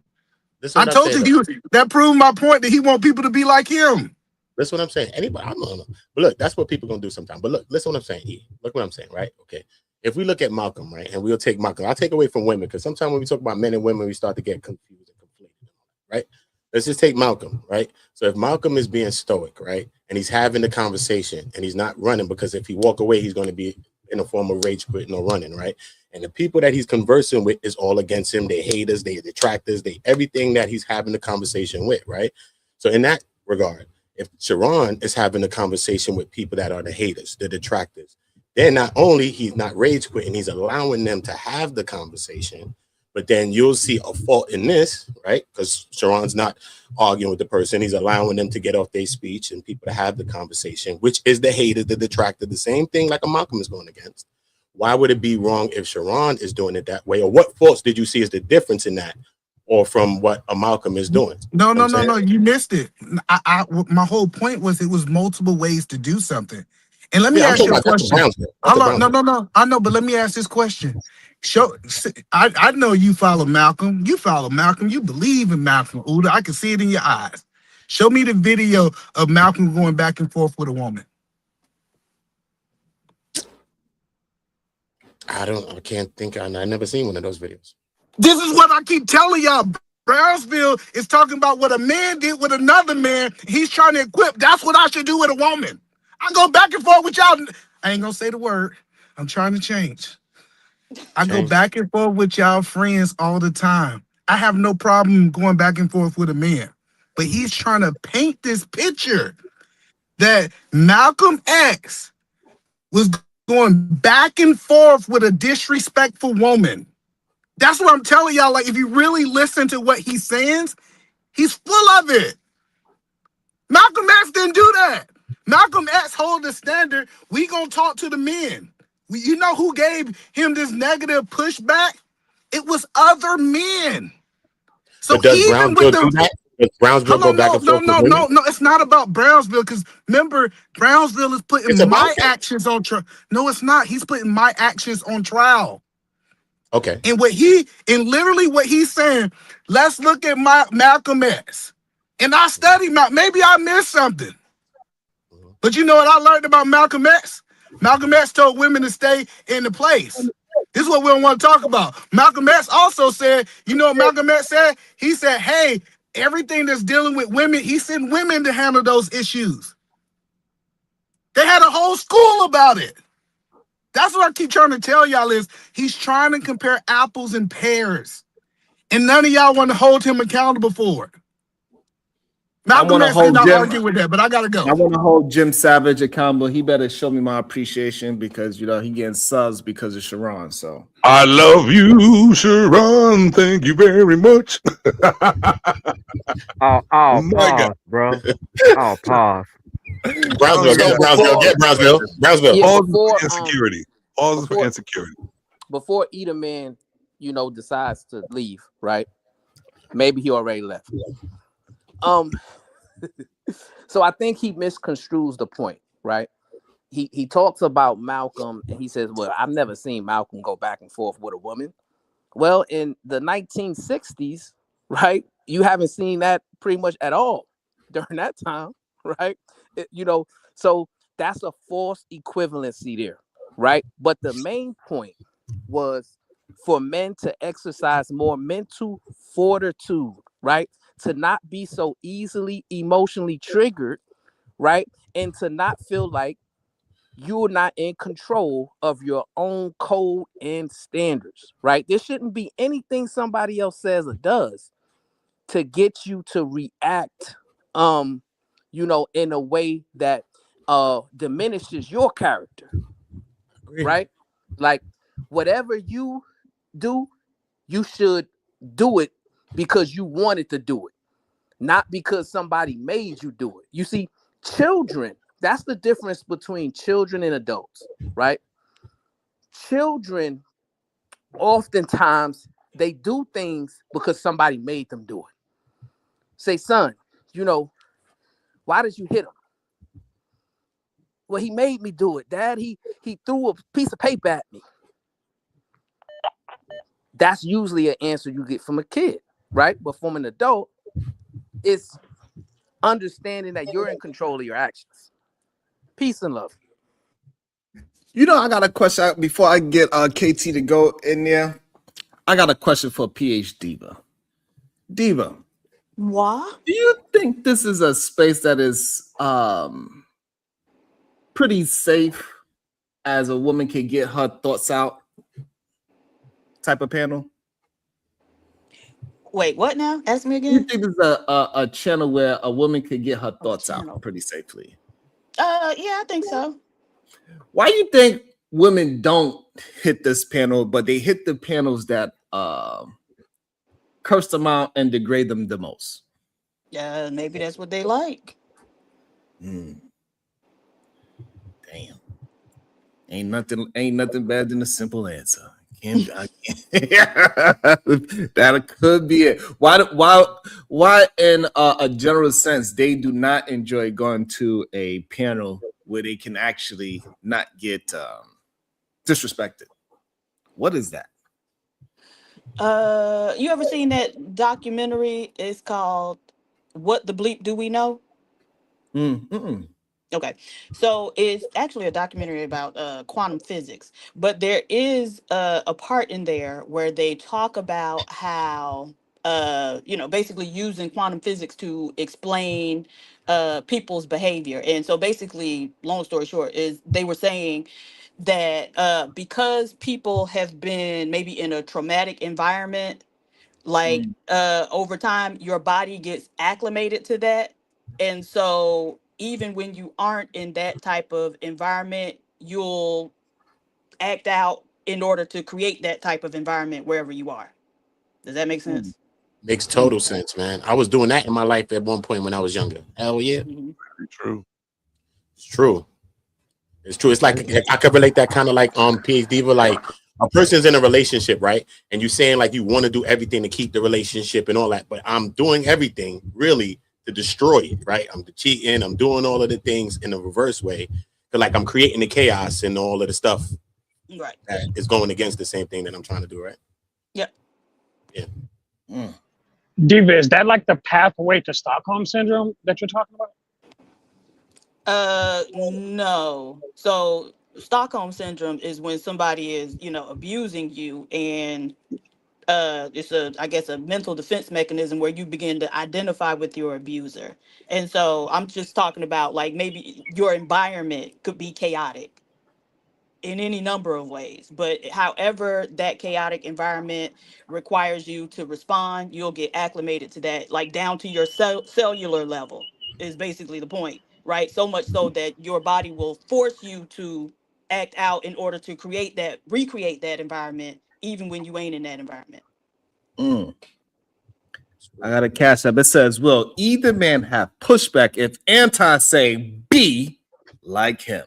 I told you that proved my point that he want people to be like him. That's what I'm saying. Anybody, I don't know. But look, that's what people gonna do sometimes. But look, listen what I'm saying. Look what I'm saying, right? Okay. If we look at Malcolm, right, and we'll take Malcolm, I'll take away from women because sometimes when we talk about men and women, we start to get confused and conflated, right? Let's just take Malcolm, right? So if Malcolm is being stoic, right, and he's having the conversation and he's not running because if he walk away, he's going to be in a form of rage quitting or running, right? And the people that he's conversing with is all against him. They haters, they detractors, they everything that he's having the conversation with, right? So in that regard, if Sharon is having a conversation with people that are the haters, the detractors, then not only he's not rage quitting, he's allowing them to have the conversation, but then you'll see a fault in this, right? Because Sharon's not arguing with the person. He's allowing them to get off their speech and people to have the conversation, which is the hater, the detractor, the same thing like a Malcolm is going against. Why would it be wrong if Sharon is doing it that way? Or what faults did you see as the difference in that? Or from what a Malcolm is doing? No, you missed it. My whole point was it was multiple ways to do something. And let me ask you a question. No. I know, but let me ask this question. I know you follow Malcolm. You follow Malcolm. You believe in Malcolm, Uda. I can see it in your eyes. Show me the video of Malcolm going back and forth with a woman. I can't think. I never seen one of those videos. This is what I keep telling y'all. Brownsville is talking about what a man did with another man. He's trying to equip. That's what I should do with a woman. I go back and forth with y'all. I ain't gonna say the word. I'm trying to change. I go back and forth with y'all friends all the time. I have no problem going back and forth with a man. But he's trying to paint this picture that Malcolm X was going back and forth with a disrespectful woman. That's what I'm telling y'all. Like, if you really listen to what he's saying, he's full of it. Malcolm X didn't do that. Malcolm X hold the standard. We gonna talk to the men. You know who gave him this negative pushback? It was other men. So but does even Brownsville with the do that? Does Brownsville go back and forth with women? No, it's not about Brownsville, because remember, Brownsville is putting my actions on trial. No, it's not. He's putting my actions on trial. Okay. And literally what he's saying, let's look at Malcolm X. And I studied maybe I missed something. But you know what I learned about Malcolm X? Malcolm X told women to stay in the place. This is what we don't want to talk about. Malcolm X also said, you know what Malcolm X said? He said, hey, everything that's dealing with women, he sent women to handle those issues. They had a whole school about it. That's what I keep trying to tell y'all is he's trying to compare apples and pears. And none of y'all want to hold him accountable for it. Malcolm X did not argue with that, but I gotta go. I want to hold Jim Savage accountable. He better show me my appreciation because, you know, he getting subs because of Sharon. So I love you, Sharon. Thank you very much. Pause, bro. Pause. Brownsville, get Brownsville. Yeah, before insecurity. All for insecurity. Before either man, you know, decides to leave, right? Maybe he already left. So I think he misconstrues the point, right? He talks about Malcolm and he says, well, I've never seen Malcolm go back and forth with a woman. Well, in the 1960s, right, you haven't seen that pretty much at all during that time, right? You know, so that's a false equivalency there, right? But the main point was for men to exercise more mental fortitude, right? To not be so easily emotionally triggered, right? And to not feel like you're not in control of your own code and standards, right? There shouldn't be anything somebody else says or does to get you to react, you know, in a way that diminishes your character, right? Like whatever you do, you should do it because you wanted to do it, not because somebody made you do it. You see, children, that's the difference between children and adults, right? Children, oftentimes, they do things because somebody made them do it. Say, son, you know, why did you hit him? Well, he made me do it, Dad. He threw a piece of paper at me. That's usually an answer you get from a kid, right? But from an adult, it's understanding that you're in control of your actions. Peace and love. You know, I got a question before I get KT to go in there. I got a question for PH Diva. Diva, what? Do you think this is a space that is pretty safe as a woman can get her thoughts out type of panel? Wait, what now? Ask me again. You think this is a channel where a woman could get her thoughts out pretty safely? Yeah, I think so. Why do you think women don't hit this panel, but they hit the panels that curse them out and degrade them the most? Yeah, maybe that's what they like. Damn. Ain't nothing better than a simple answer. That could be it. Why in a general sense they do not enjoy going to a panel where they can actually not get disrespected? What is that? You ever seen that documentary? It's called "What the Bleep Do We Know"? Mm-mm. Okay, so it's actually a documentary about quantum physics, but there is a part in there where they talk about how basically using quantum physics to explain people's behavior. And so basically, long story short, is they were saying that because people have been maybe in a traumatic environment, like over time your body gets acclimated to that, and so even when you aren't in that type of environment, you'll act out in order to create that type of environment wherever you are. Does that make sense? Makes total sense, man. I was doing that in my life at one point when I was younger. Hell yeah. True. It's true. It's true. It's like I could relate that kind of like PhD, but like a person's in a relationship, right? And you saying like you want to do everything to keep the relationship and all that, but I'm doing everything really to destroy it, right? I'm cheating, I'm doing all of the things in a reverse way. But like I'm creating the chaos and all of the stuff Right. that is going against the same thing that I'm trying to do, right? Yep. Yeah. Diva, is that like the pathway to Stockholm syndrome that you're talking about? No. So Stockholm syndrome is when somebody is, abusing you, and it's a mental defense mechanism where you begin to identify with your abuser. And so I'm just talking about like maybe your environment could be chaotic in any number of ways, but however that chaotic environment requires you to respond, you'll get acclimated to that, like down to your cellular level is basically the point, right? So much so that your body will force you to act out in order to recreate that environment, even when you ain't in that environment. I got a cash up. It says, will either man have pushback if anti say be like him?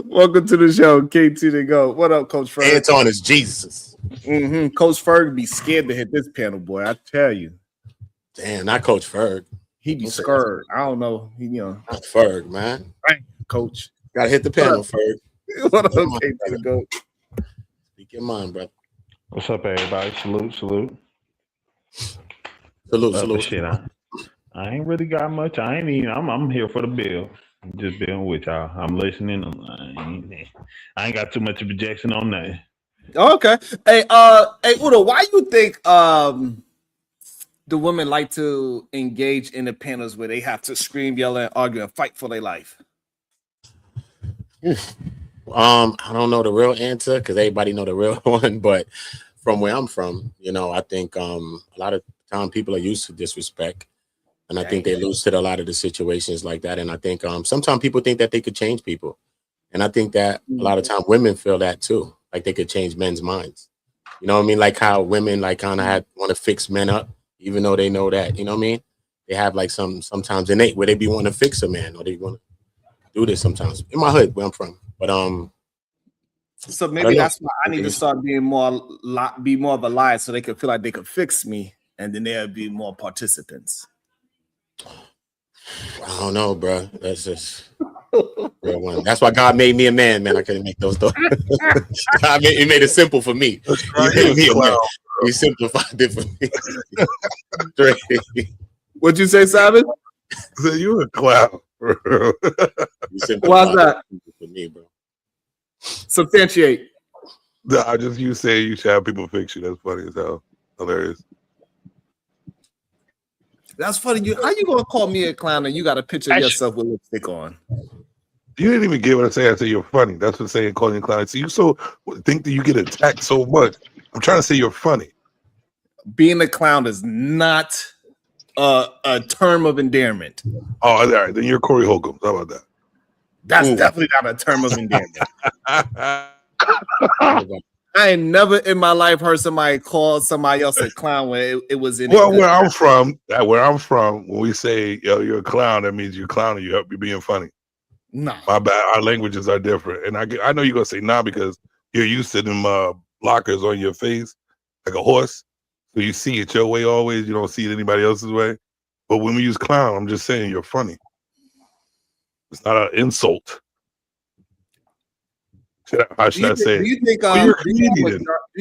Welcome to the show, KT to go. What up, Coach Ferg? Anton is Jesus. Coach Ferg be scared to hit this panel, boy. I tell you. Damn, not Coach Ferg. He be scared. I don't know. Not Ferg, man. Right, Coach. Gotta hit the panel, Ferg. What up, KT to go? Speak your mind, brother. What's up, everybody? Salute. Salute. Shit, I ain't really got much. I'm here for the bill. I'm just being with y'all. I'm listening. I ain't got too much objection on that. Okay. Hey, Udo, why you think the women like to engage in the panels where they have to scream, yell, and argue and fight for their life? I don't know the real answer because everybody know the real one, but from where I'm from, I think a lot of time people are used to disrespect, and I think they lose to a lot of the situations like that. And I think sometimes people think that they could change people, and I think that a lot of time women feel that too, like they could change men's minds. You know what I mean? Like how women like kind of want to fix men up, even though they know that. You know what I mean? They have like sometimes innate where they be wanting to fix a man, or they want to do this sometimes. In my hood where I'm from. But so maybe that's why I need to start being more of a liar, so they could feel like they could fix me, and then there'll be more participants. I don't know, bro. That's just real one. That's why God made me a man, man. I couldn't make those doors. He made it simple for me. He made me a man. He simplified it for me. What'd you say, Simon? So you a clown. Why's that? For me, bro. Substantiate. No, you say you should have people fix you. That's funny as hell. Hilarious. That's funny. How you gonna call me a clown and you got a picture of yourself with lipstick on? You didn't even get what I say. I said you're funny. That's what I'm saying, calling you a clown. So you think that you get attacked so much. I'm trying to say you're funny. Being a clown is not a term of endearment. Oh, all right. Then you're Corey Holcomb. How about that? That's definitely not a term of endearment. I ain't never in my life heard somebody call somebody else a clown when it was in. Well, where I'm from, when we say yo, you're a clown, that means you're clowning. You're being funny. No, my bad. Our languages are different, and I know you're gonna say nah because you're used to them blockers on your face like a horse, so you see it your way always. You don't see it anybody else's way. But when we use clown, I'm just saying you're funny. It's not an insult. How should I say? Do you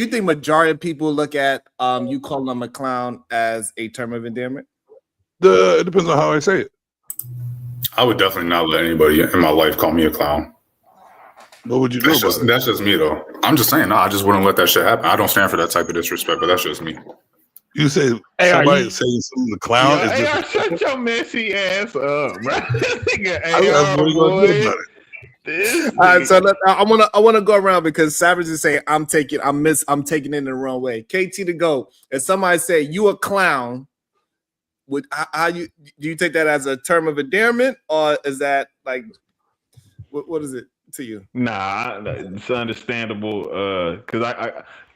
think majority of people look at you calling them a clown as a term of endearment? It depends on how I say it. I would definitely not let anybody in my life call me a clown. What would you do about it? That's just me, though. I'm just saying, no, I just wouldn't let that shit happen. I don't stand for that type of disrespect, but that's just me. You say somebody saying something to clown is just shut your messy ass up, bro. All right, so I want to go around because Savage is saying I'm taking it in the wrong way. KT to go. If somebody say you a clown, do you take that as a term of endearment, or is that like what is it to you? Nah, it's understandable. Because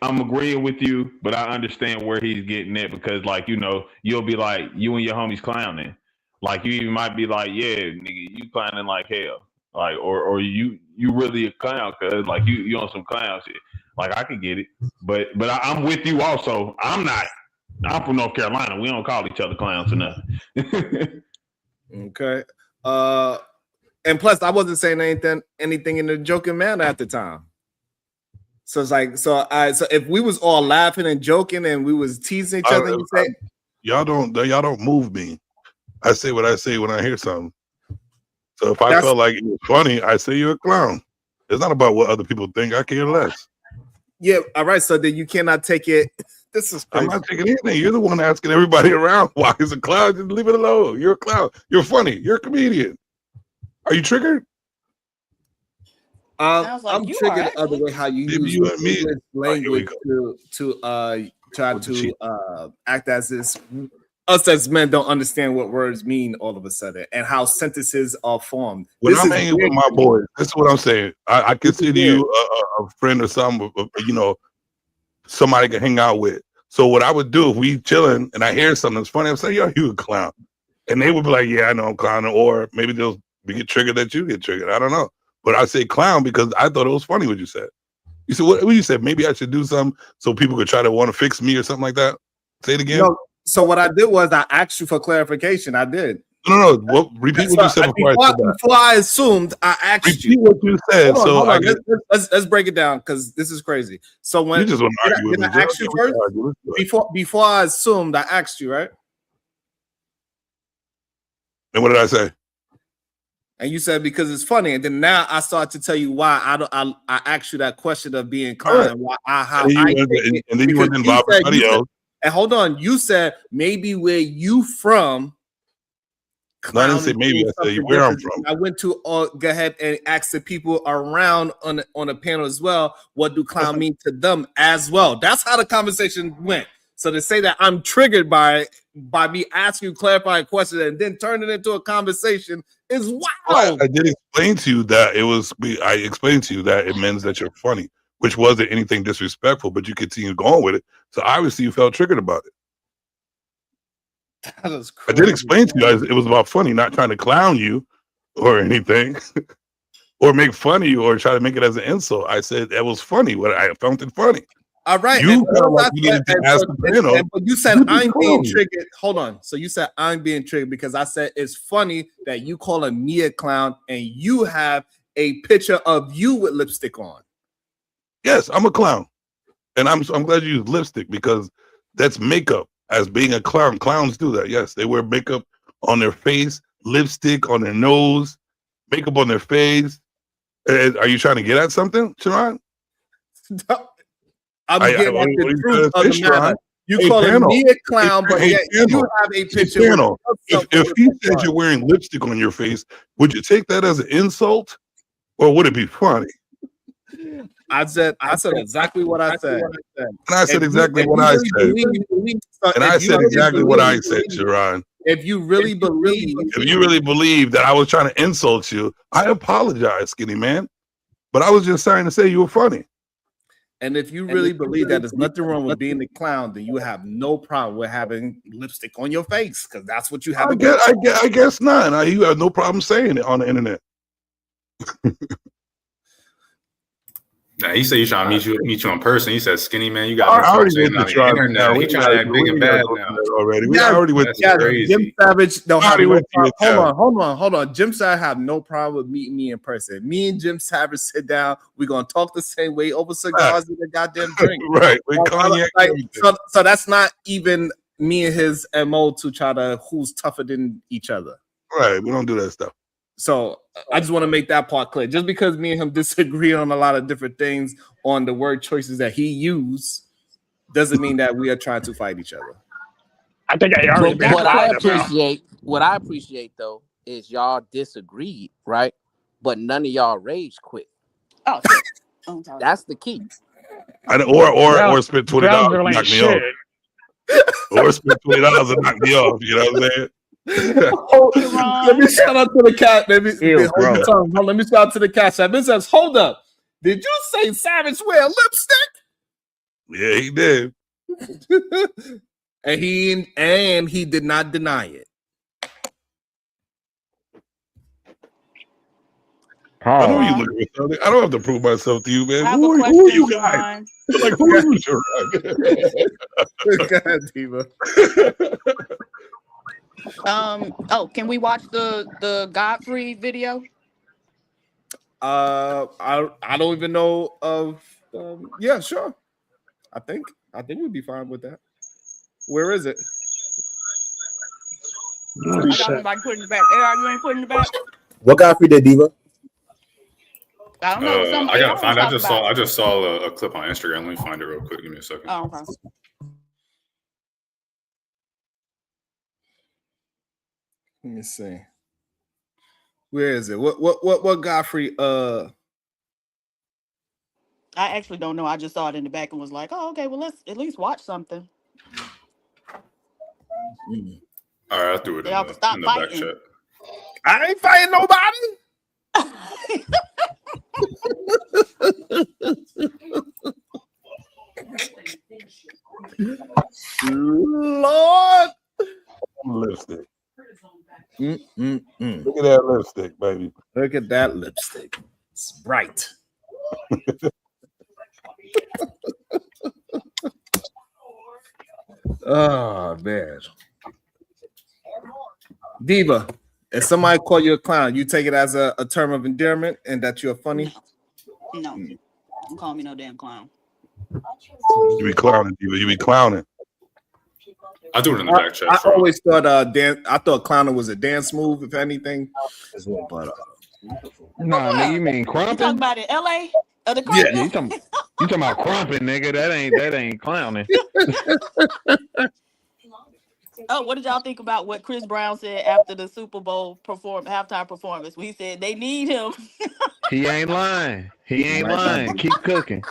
I'm agreeing with you, but I understand where he's getting at because, like, you'll be like you and your homies clowning, like you even might be like, yeah, nigga, you clowning like hell, like, or you really a clown, cause like you on some clown shit. Like I can get it, but I'm with you also. I'm from North Carolina. We don't call each other clowns or nothing. Okay. And plus, I wasn't saying anything in a joking manner at the time. So it's like, so if we was all laughing and joking and we was teasing each other, you say, y'all don't move me. I say what I say when I hear something. So if I felt like it was funny, I say you're a clown. It's not about what other people think. I care less. Yeah. All right. So then you cannot take it. This is crazy. I'm not taking anything. You're the one asking everybody around why is a clown. Just leave it alone. You're a clown. You're funny. You're a comedian. Are you triggered? I'm triggered the other way. How you use English language to try to act as this. Us as men don't understand what words mean all of a sudden, and how sentences are formed. When I'm hanging with my boys, this is what I'm saying. I consider you a friend or something. Somebody can hang out with. So what I would do if we chilling and I hear something that's funny, I'm saying, yo, you a clown, and they would be like, yeah, I know I'm clowning, or maybe they'll get triggered that you get triggered. I don't know. But I say clown because I thought it was funny what you said. You said what you said? Maybe I should do something so people could try to want to fix me or something like that. Say it again. No, so what I did was I asked you for clarification. I did. No. Repeat what you said before I assumed. I asked you what you said. Hold on. Let's break it down because this is crazy. So when you just want to argue with me, I asked you first before I assumed, I asked you, right? And what did I say? And you said because it's funny, and then now I start to tell you why I asked you that question of being clown and why and then you went involved with somebody else. And hold on, you said maybe where you from. No, I didn't say maybe. I said where I'm from. I went to go ahead and ask the people around on the panel as well. What do clown mean to them as well? That's how the conversation went. So to say that I'm triggered by me asking you clarifying questions and then turn it into a conversation is wild. I did explain to you that I explained to you that it means that you're funny, which wasn't anything disrespectful, but you continue going with it. So obviously you felt triggered about it. That is crazy. I did explain to you it was about funny, not trying to clown you or anything, or make fun of you or try to make it as an insult. I said that was funny. What I found it funny. All right. You felt like you needed to ask the panel. But you said I'm being triggered. Hold on. So you said I'm being triggered because I said it's funny that you calling me a clown and you have a picture of you with lipstick on. Yes, I'm a clown, and I'm glad you used lipstick because that's makeup. As being a clown, clowns do that. Yes, they wear makeup on their face, lipstick on their nose, makeup on their face. Are you trying to get at something, Sharon? I'm getting at the truth of the matter. You calling me a clown, but yet you have a picture. If he said you're wearing lipstick on your face, would you take that as an insult, or would it be funny? I said exactly what I said. And I said exactly what I said. And I said exactly what I said, Sharon. If you really believe that I was trying to insult you, I apologize, skinny man. But I was just trying to say you were funny. And if you really believe that there's nothing wrong with being a clown, then you have no problem with having lipstick on your face because that's what you have. I guess not. You have no problem saying it on the internet. Nah, he said he's trying to meet you in person. He said, "Skinny man, you got no saying on the internet." He trying to act big and bad now. Already, we already went. Jim Savage don't have no problem. Hold on. Jim Savage have no problem with meeting me in person. Me and Jim Savage sit down. We're gonna talk the same way over cigars and a goddamn drink. Right. With cognac. So that's not even me and his MO to try to who's tougher than each other. Right. We don't do that stuff. So I just want to make that part clear. Just because me and him disagree on a lot of different things on the word choices that he used doesn't mean that we are trying to fight each other. I think what I appreciate though is y'all disagreed, right? But none of y'all rage quit. Oh, shit. Oh, that's the key. Or spend $20 and knock me off. Or spend $20 and knock me off. You know what I'm saying? Let me shout out to the cat. Let me shout out to the cat. It says, hold up. Did you say Savage wear lipstick? Yeah, he did. and he did not deny it. I know you looking for something. I don't have to prove myself to you, man. Who are you guys? Like, who are you, Sharon? Go ahead, Diva. Can we watch the Godfrey video? I don't even know of. Yeah, sure. I think we'd be fine with that. Where is it? I got somebody putting it back. You ain't putting it back. What Godfrey did, Diva? I don't know. I gotta find. I just saw a clip on Instagram. Let me find it real quick. Give me a second. Oh, okay. Let me see. Where is it? What Godfrey? I actually don't know. I just saw it in the back and was like, oh, okay. Well, let's at least watch something. All right, I threw it in the back chat. I ain't fighting nobody. Lord, lipstick. Look at that lipstick, baby. Look at that lipstick. It's bright. Oh man, Diva. If somebody call you a clown, you take it as a term of endearment and that you're funny? No. Don't call me no damn clown. You be clowning, Diva. You be clowning. I do it in the back chat. I always thought I thought clowning was a dance move, if anything. But nigga, you mean crumping? You talking about in LA? Yeah, you talking about crumping, nigga. That ain't clowning. Oh, what did y'all think about what Chris Brown said after the Super Bowl halftime performance? He said they need him. He ain't lying. Keep cooking.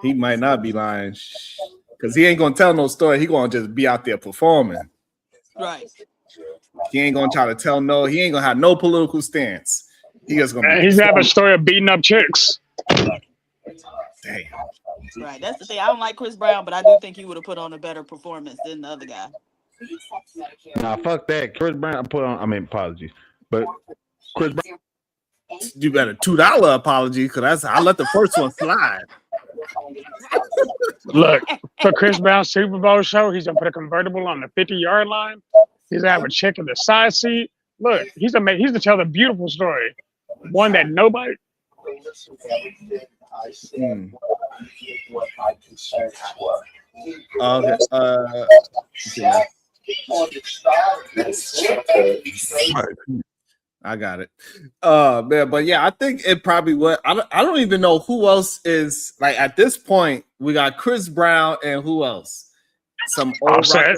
He might not be lying because he ain't gonna tell no story. He gonna just be out there performing. Right. He ain't gonna try to tell no. He ain't gonna have no political stance. He just gonna. He's gonna have a story of beating up chicks. Damn. Right. That's the thing. I don't like Chris Brown, but I do think he would have put on a better performance than the other guy. Nah, fuck that. Chris Brown apologies. But Chris Brown. You better $2 apology because I let the first one slide. Look, for Chris Brown's Super Bowl show, he's gonna put a convertible on the 50-yard line. He's gonna have a chick in the side seat. Look, he's to tell the beautiful story, one that nobody. I got it. Man, but yeah, I think it probably would. I don't even know who else is like at this point. We got Chris Brown and who else? Some old rock.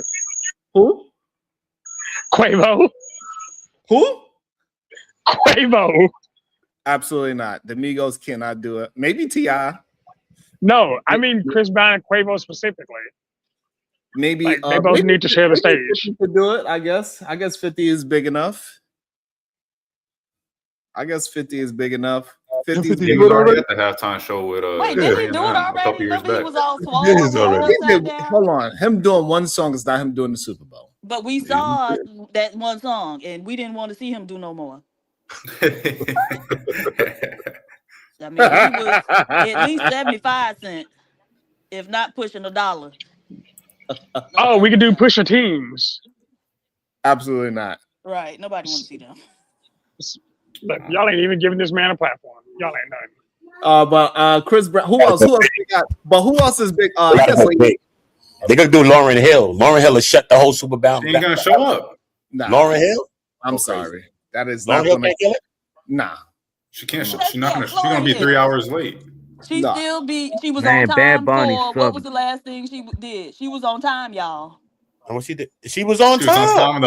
Who? Quavo. Who? Quavo. Absolutely not. The Migos cannot do it. Maybe T.I. No, I mean Chris Brown and Quavo specifically. Maybe like, they both need to share the stage. 50 could do it. I guess 50 is big enough. 50 is big enough. 50 is big already at the halftime show with Wait, did he do it already? A couple years back. He was all swollen. Hold on, him doing one song is not him doing the Super Bowl. But we saw that one song, and we didn't want to see him do no more. I mean, he was at least 75 cents, if not pushing $1. Oh, we could do Pusha Teams. Absolutely not. Right, nobody wants to see them. Look, y'all ain't even giving this man a platform. Y'all ain't nothing. But Chris Brown. Who else? Who else we got? But who else is big? I guess They're gonna do Lauryn Hill. Lauryn Hill will shut the whole Super Bowl. She ain't gonna show up. Nah, Lauryn Hill. I'm sorry. That is Lauryn not Hill gonna. can't kill it. Nah, she can't. That's She's not gonna. it, She's gonna be Lauryn 3 Hill. hours late. She nah. still be. She was on Man, Bad time Bunny for what sucked. was the last thing she did? She was on time, y'all. And what she did? She was on She was on time. time. And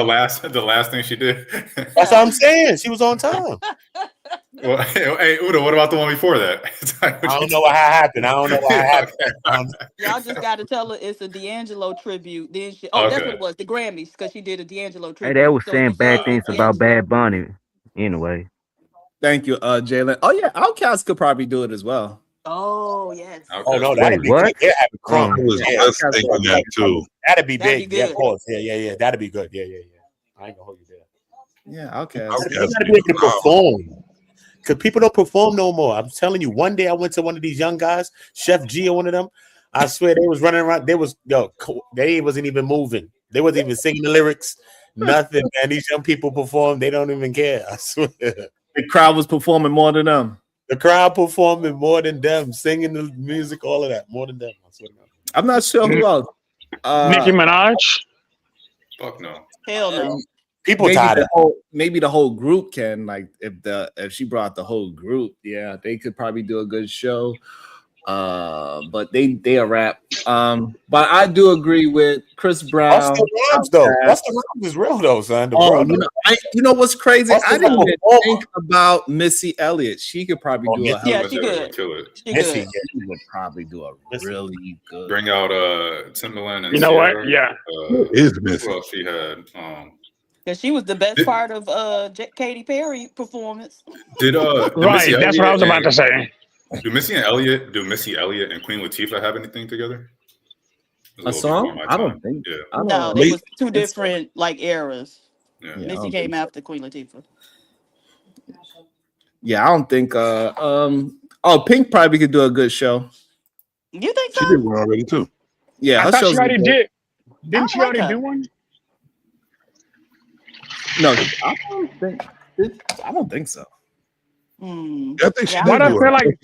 the last thing she did. That's what I'm saying. She was on time. Well, hey, Udo, what about the one before that? I don't know what happened. Y'all just got to tell her it's a D'Angelo tribute. Then she. Oh, that's what it was. The Grammys, because she did a D'Angelo tribute. Hey, they was So saying it's a bad show things with about D'Angelo. Bad Bunny. Anyway. Thank you, Jalen. Oh yeah, Outkast could probably do it as well. Oh yes. Oh no, that'd be what? good. They'll have a crumb. I was just thinking that too. That'd be That'd big. be Yeah, good. of course. Yeah. That'd be good. Yeah. I ain't gonna hold you there. Yeah, Outkast. You gotta be able to perform. Because people don't perform no more. I'm telling you, one day I went to one of these young guys, Chef G or one of them. I swear they was running around. They wasn't even moving. They wasn't even singing the lyrics. Nothing, man. These young people perform. They don't even care. I swear. The crowd was performing more than them. The crowd performing more than them, singing the music, all of that, more than them. I swear. I'm not sure who else. Nicki Minaj. Fuck no. Hell no. People tired of maybe the whole group can, like, if she brought the whole group, yeah, they could probably do a good show. But they are rap. But I do agree with Chris Brown. Busta Rhymes though. Busta Rhymes is real though, son. You know what's crazy? Busta I didn't even Rhymes. think about Missy Elliott. She could probably do a Yeah, she could. Kill it. She would probably do a really good. Bring out Timbaland and You know Sierra. what? Yeah. Is Missy? Well, she had. Because she was the best part of Katy Perry performance. Did right? Missy That's what I was about to say. Do Missy Elliott and Queen Latifah have anything together? A song? I don't think. Yeah. No, it was two different eras. Yeah. Missy came after Queen Latifah. Yeah, I don't think. Pink probably could do a good show. You think so? She did one already too. Yeah, I thought she already did. Didn't she already do one? No, I don't think so. I think she Why do I feel like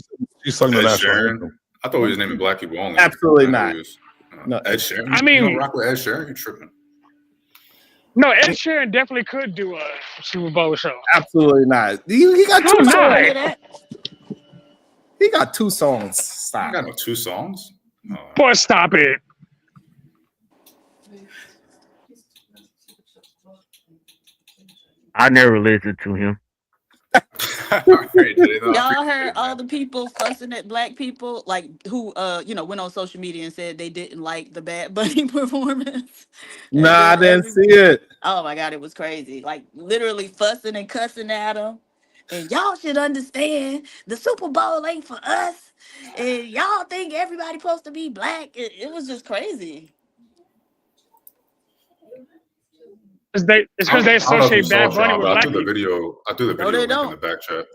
she sung the national Sharon? anthem. I thought he was naming black people only. Absolutely not. No, Ed Sheeran. I mean, you don't rock with Ed Sheeran? You tripping? no, Ed Sheeran definitely could do a Super Bowl show. Absolutely not. He got How two not? songs. He got two songs. Stop. I got no 2 songs. Boy, stop it. I never listened to him. Y'all heard all the people fussing at black people, like who went on social media and said they didn't like the Bad Bunny performance. Nah, I didn't see it. Oh my god, it was crazy. Like literally fussing and cussing at him. And y'all should understand the Super Bowl ain't for us. And y'all think everybody supposed to be black. It was just crazy. It's because they associate Bad Bunny with black people. I threw the video link in the back chat.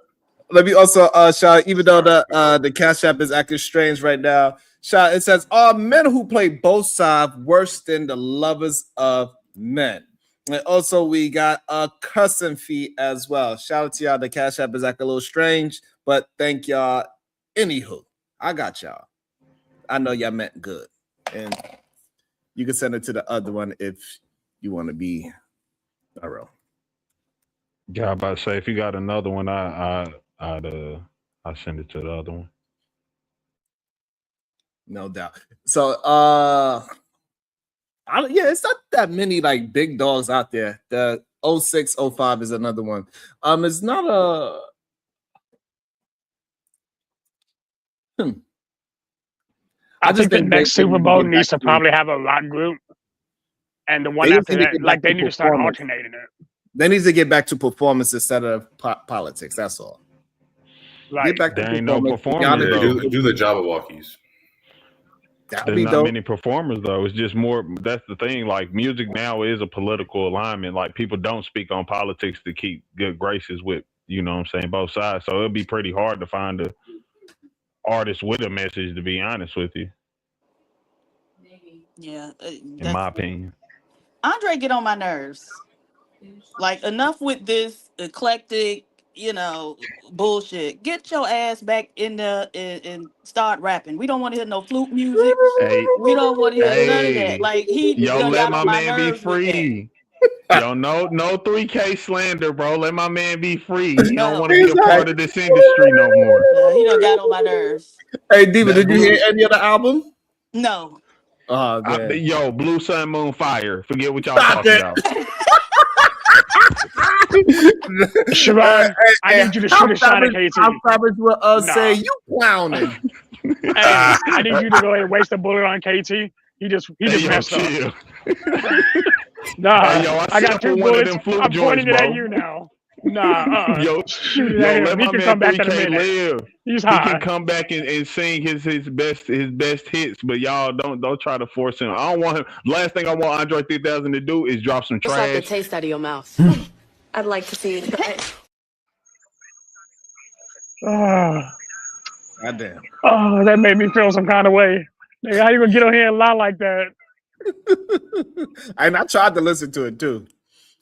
Let me also shout, even though the Cash App is acting strange right now, shout, it says, are men who play both sides worse than the lovers of men? And also we got a cussing fee as well. Shout out to y'all. The Cash App is acting a little strange, but thank y'all. Anywho, I got y'all. I know y'all meant good. And you can send it to the other one if you want to be thorough. Yeah, I'm about to say if you got another one, I'll send it to the other one. No doubt. So it's not that many like big dogs out there. The 06-05 is another one. It's not a I think the next Super Bowl needs to probably have a rock group. And the one after that, like they need to start alternating it. They need to get back to performance instead of politics. That's all. Like, get back to there ain't no performers. Do the Jabberwockies. There's not many performers though. It's just more. That's the thing. Like music now is a political alignment. Like people don't speak on politics to keep good graces with, you know what I'm saying, both sides. So it'll be pretty hard to find a artist with a message, to be honest with you. Yeah. In my opinion. Andre get on my nerves. Like enough with this eclectic, bullshit. Get your ass back in the and start rapping. We don't want to hear no flute music. Hey, We don't want to hear none of that. hey, Like he yo, done let got my on my man be nerves with that. free. Yo, no 3K slander, bro. Let my man be free. He don't want to No, be a part of this industry no more. he done got on my nerves. Hey, Diva, That did you hear blue, any of the album? No. Oh man, yo, Blue Sun Moon Fire. Forget what y'all stop talking it. about. Sharon, I need you to shoot a shot at KT. How savage with us say Nah. you clowning? Hey, I need you to go ahead and waste a bullet on KT. He just messed chill. up. Nah, Hey, yo, I got 2 one of bullets. them flute I'm joints, pointing it at bro. you now. Nah, Yo, shoot it at him. let He my can man come back in a 3K minute. live. He's He high. can come back and sing his best hits, but y'all don't try to force him. I don't want him. Last thing I want Andre 3000 to do is drop some Just like the trash. taste out of your mouth. I'd like to see it. Goddamn. Oh, that made me feel some kind of way. Nigga, how you gonna get on here and lie like that? And I tried to listen to it too.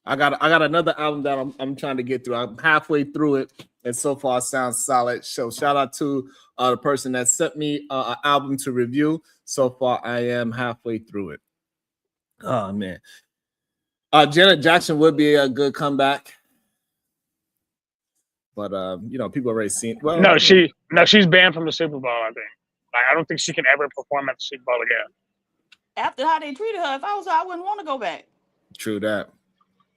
I got another album that I'm trying to get through. I'm halfway through it, and so far it sounds solid. So shout out to the person that sent me an album to review. So far, I am halfway through it. Oh man, Janet Jackson would be a good comeback, but people already seen. Well, No, she's banned from the Super Bowl. I think. Like, I don't think she can ever perform at the Super Bowl again. After how they treated her, if I was her, I wouldn't want to go back. True that.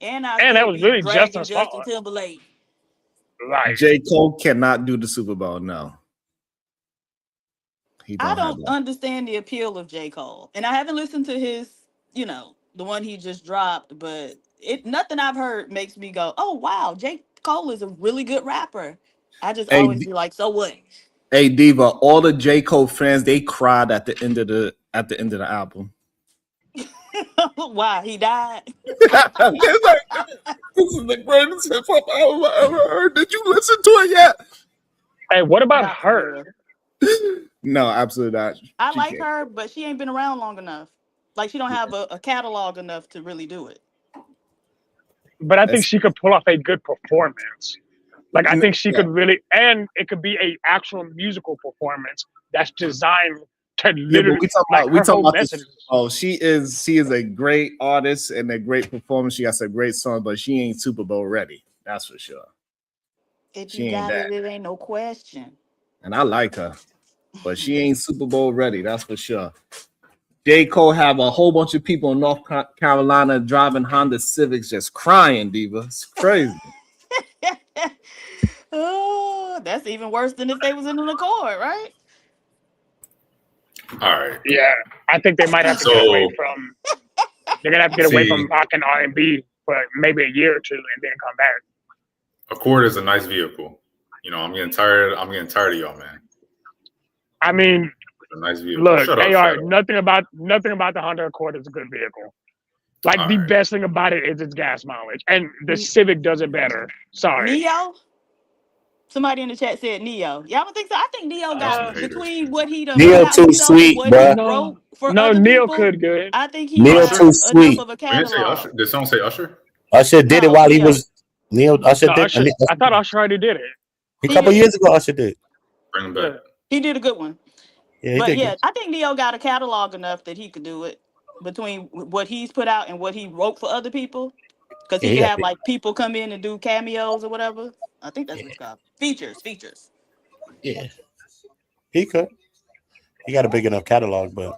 And that was really Justin's Justin fault. Timberlake. Right. J. Cole cannot do the Super Bowl. No. I don't understand the appeal of J. Cole. And I haven't listened to his, the one he just dropped, but nothing I've heard makes me go, oh wow, J. Cole is a really good rapper. I just always be like, so what? Hey Diva, all the J. Cole fans, they cried at the end of the album. Why? He died. This is the greatest hip hop album I ever heard. Did you listen to it yet? Hey, what about her? No, absolutely not. I like her, but she ain't been around long enough. Like, she don't have a catalog enough to really do it. But I think she could pull off a good performance. Like, I think she could really, and it could be a actual musical performance that's designed to literally. We talk about this. Oh, she is a great artist and a great performer. She got some great songs, but she ain't Super Bowl ready. That's for sure. If you got it, it ain't no question. And I like her, but she ain't Super Bowl ready. That's for sure. J. Cole have a whole bunch of people in North Carolina driving Honda Civics just crying, Diva. It's crazy. Oh, that's even worse than if they was in an Accord, right? All right. Yeah, I think they might have to get away from. They're gonna have to get away from rock and R&B for maybe a year or two, and then come back. Accord is a nice vehicle. I'm getting tired. I'm getting tired of y'all, man. I mean, it's a nice vehicle. Look, nothing about the Honda Accord is a good vehicle. Like the best thing about it is its gas mileage, and the Civic does it better. Sorry, Neo. Somebody in the chat said Neo. Y'all don't think so? I think Neo got between what he done. Neo too sweet, bro. No, Neo people, could good. I think he Neo got too sweet. enough of a catalog. Did someone say Usher? Usher did it while he was Neo. Usher did. I thought Usher already did it. A couple years ago, Usher did. Bring him back. He did a good one. Yeah, but yeah, I think Neo got a catalog enough that he could do it between what he's put out and what he wrote for other people. Because he can have like people come in and do cameos or whatever. I think that's what it's called. Features. Yeah, he could. He got a big enough catalog, but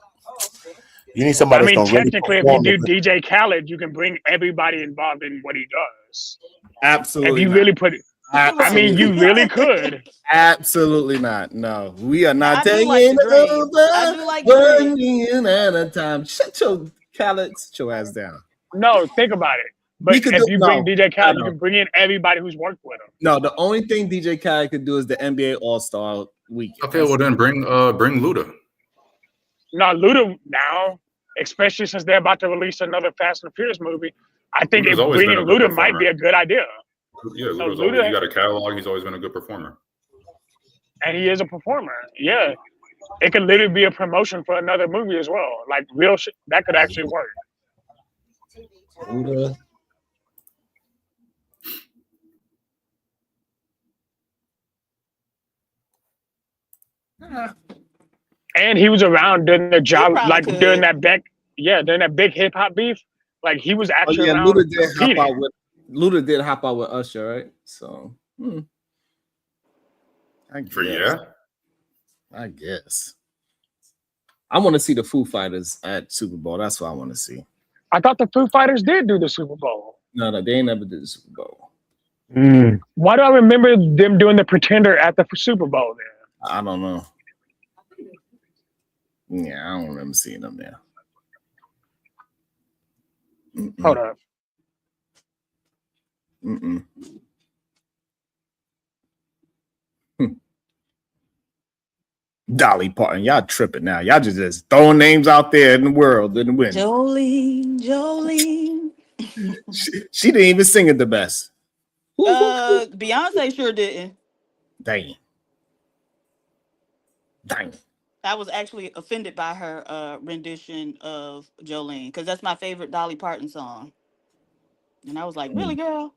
you need somebody. I mean, technically, if you do DJ Khaled, you can bring everybody involved in what he does. Absolutely. If you really put it. I mean, you really could. Absolutely not. No, we are not taking over. Like 1 million at a time. Shut your ass down. No, think about it. But if you bring DJ Khaled, you can bring in everybody who's worked with him. No, the only thing DJ Khaled could do is the NBA All-Star Weekend. Okay, well then bring Luda. No, Luda now, especially since they're about to release another Fast and Furious movie, I think bringing Luda might be a good idea. Yeah, Luda, he got a catalog. He's always been a good performer. And he is a performer. Yeah. It could literally be a promotion for another movie as well. Like real shit. That could actually work. Luda. And he was around during the job, like could. during that big hip hop beef. Like he was actually around. Luda did hop out with Usher, right? So I guess. I want to see the Foo Fighters at Super Bowl. That's what I want to see. I thought the Foo Fighters did do the Super Bowl. No, they ain't never did the Super Bowl. Why do I remember them doing the Pretender at the Super Bowl then? I don't know. Yeah, I don't remember seeing them there. Hold up. Dolly Parton, y'all tripping now. Y'all just throwing names out there in the world and win. Jolene. She didn't even sing it the best. Beyonce sure didn't. Dang. I was actually offended by her rendition of Jolene because that's my favorite Dolly Parton song. And I was like, really, girl?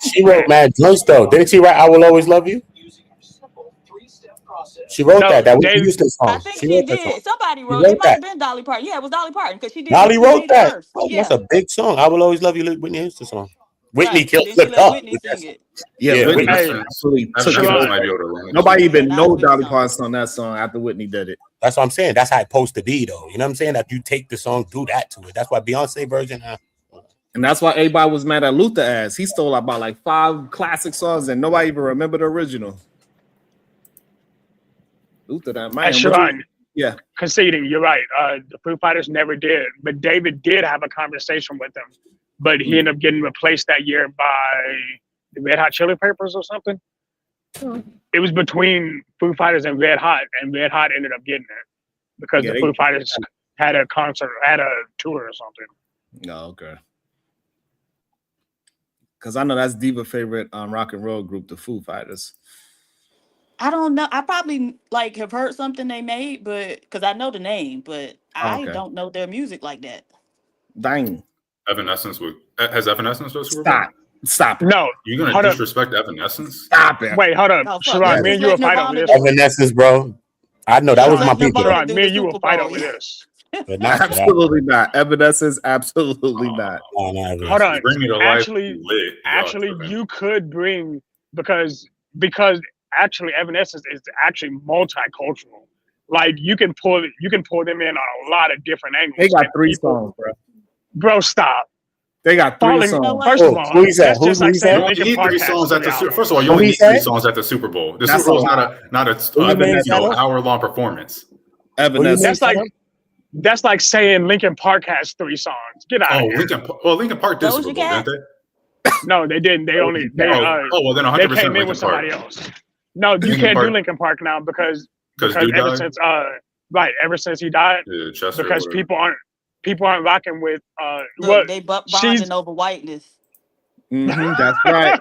She wrote mad joints though. Didn't she write I Will Always Love You? She wrote that. That was the Houston song. I think she did. Somebody wrote it. Might have been Dolly Parton. Yeah, it was Dolly Parton because she did. Dolly wrote that. Oh, that's a big song. I Will Always Love You, Whitney Houston song. Whitney flipped up. Whitney sing it. Yeah, Whitney absolutely took it. Nobody even know Dolly Parton sung that song after Whitney did it. That's what I'm saying. That's how it's supposed to be, though. You know what I'm saying? That you take the song, do that to it. That's why Beyonce version. And that's why everybody was mad at Luther as he stole about like 5 classic songs and nobody even remember the original. Luther, that man. Sharon, yeah, conceding, you're right. The Foo Fighters never did, but David did have a conversation with them. But he ended up getting replaced that year by the Red Hot Chili Peppers or something. It was between Foo Fighters and Red Hot ended up getting it because the Foo Fighters had a concert, had a tour or something. Oh, okay. Because I know that's Diva favorite rock and roll group, the Foo Fighters. I don't know. I probably have heard something they made, but because I know the name, but I don't know their music like that. Dang. Evanescence has Evanescence was Super Bowl? Stop. No. You're gonna disrespect Evanescence? Stop it. Wait, hold up. Sharon, me and you will fight over this. Evanescence, bro. I know that was my people. Sharon, me and you will fight over this. But not absolutely not. Evanescence, absolutely not. Hold on. Actually, you could bring because actually Evanescence is actually multicultural. Like you can pull them in on a lot of different angles. They got 3 songs, bro. Bro, stop. They got 3 songs. First of all, that's just like saying Linkin Park has 3 songs at the First of all, you only need 3 songs at the Super Bowl. The Super Bowl is not a hour-long performance. Evanescence. That's like saying Linkin Park has 3 songs. Get out of here. Linkin Park did Super Bowl, didn't they? No, they didn't. They only then 100% they came in with somebody else. No, you can't do Linkin Park now because ever since he died, because people aren't rocking with they bonding over whiteness. That's right.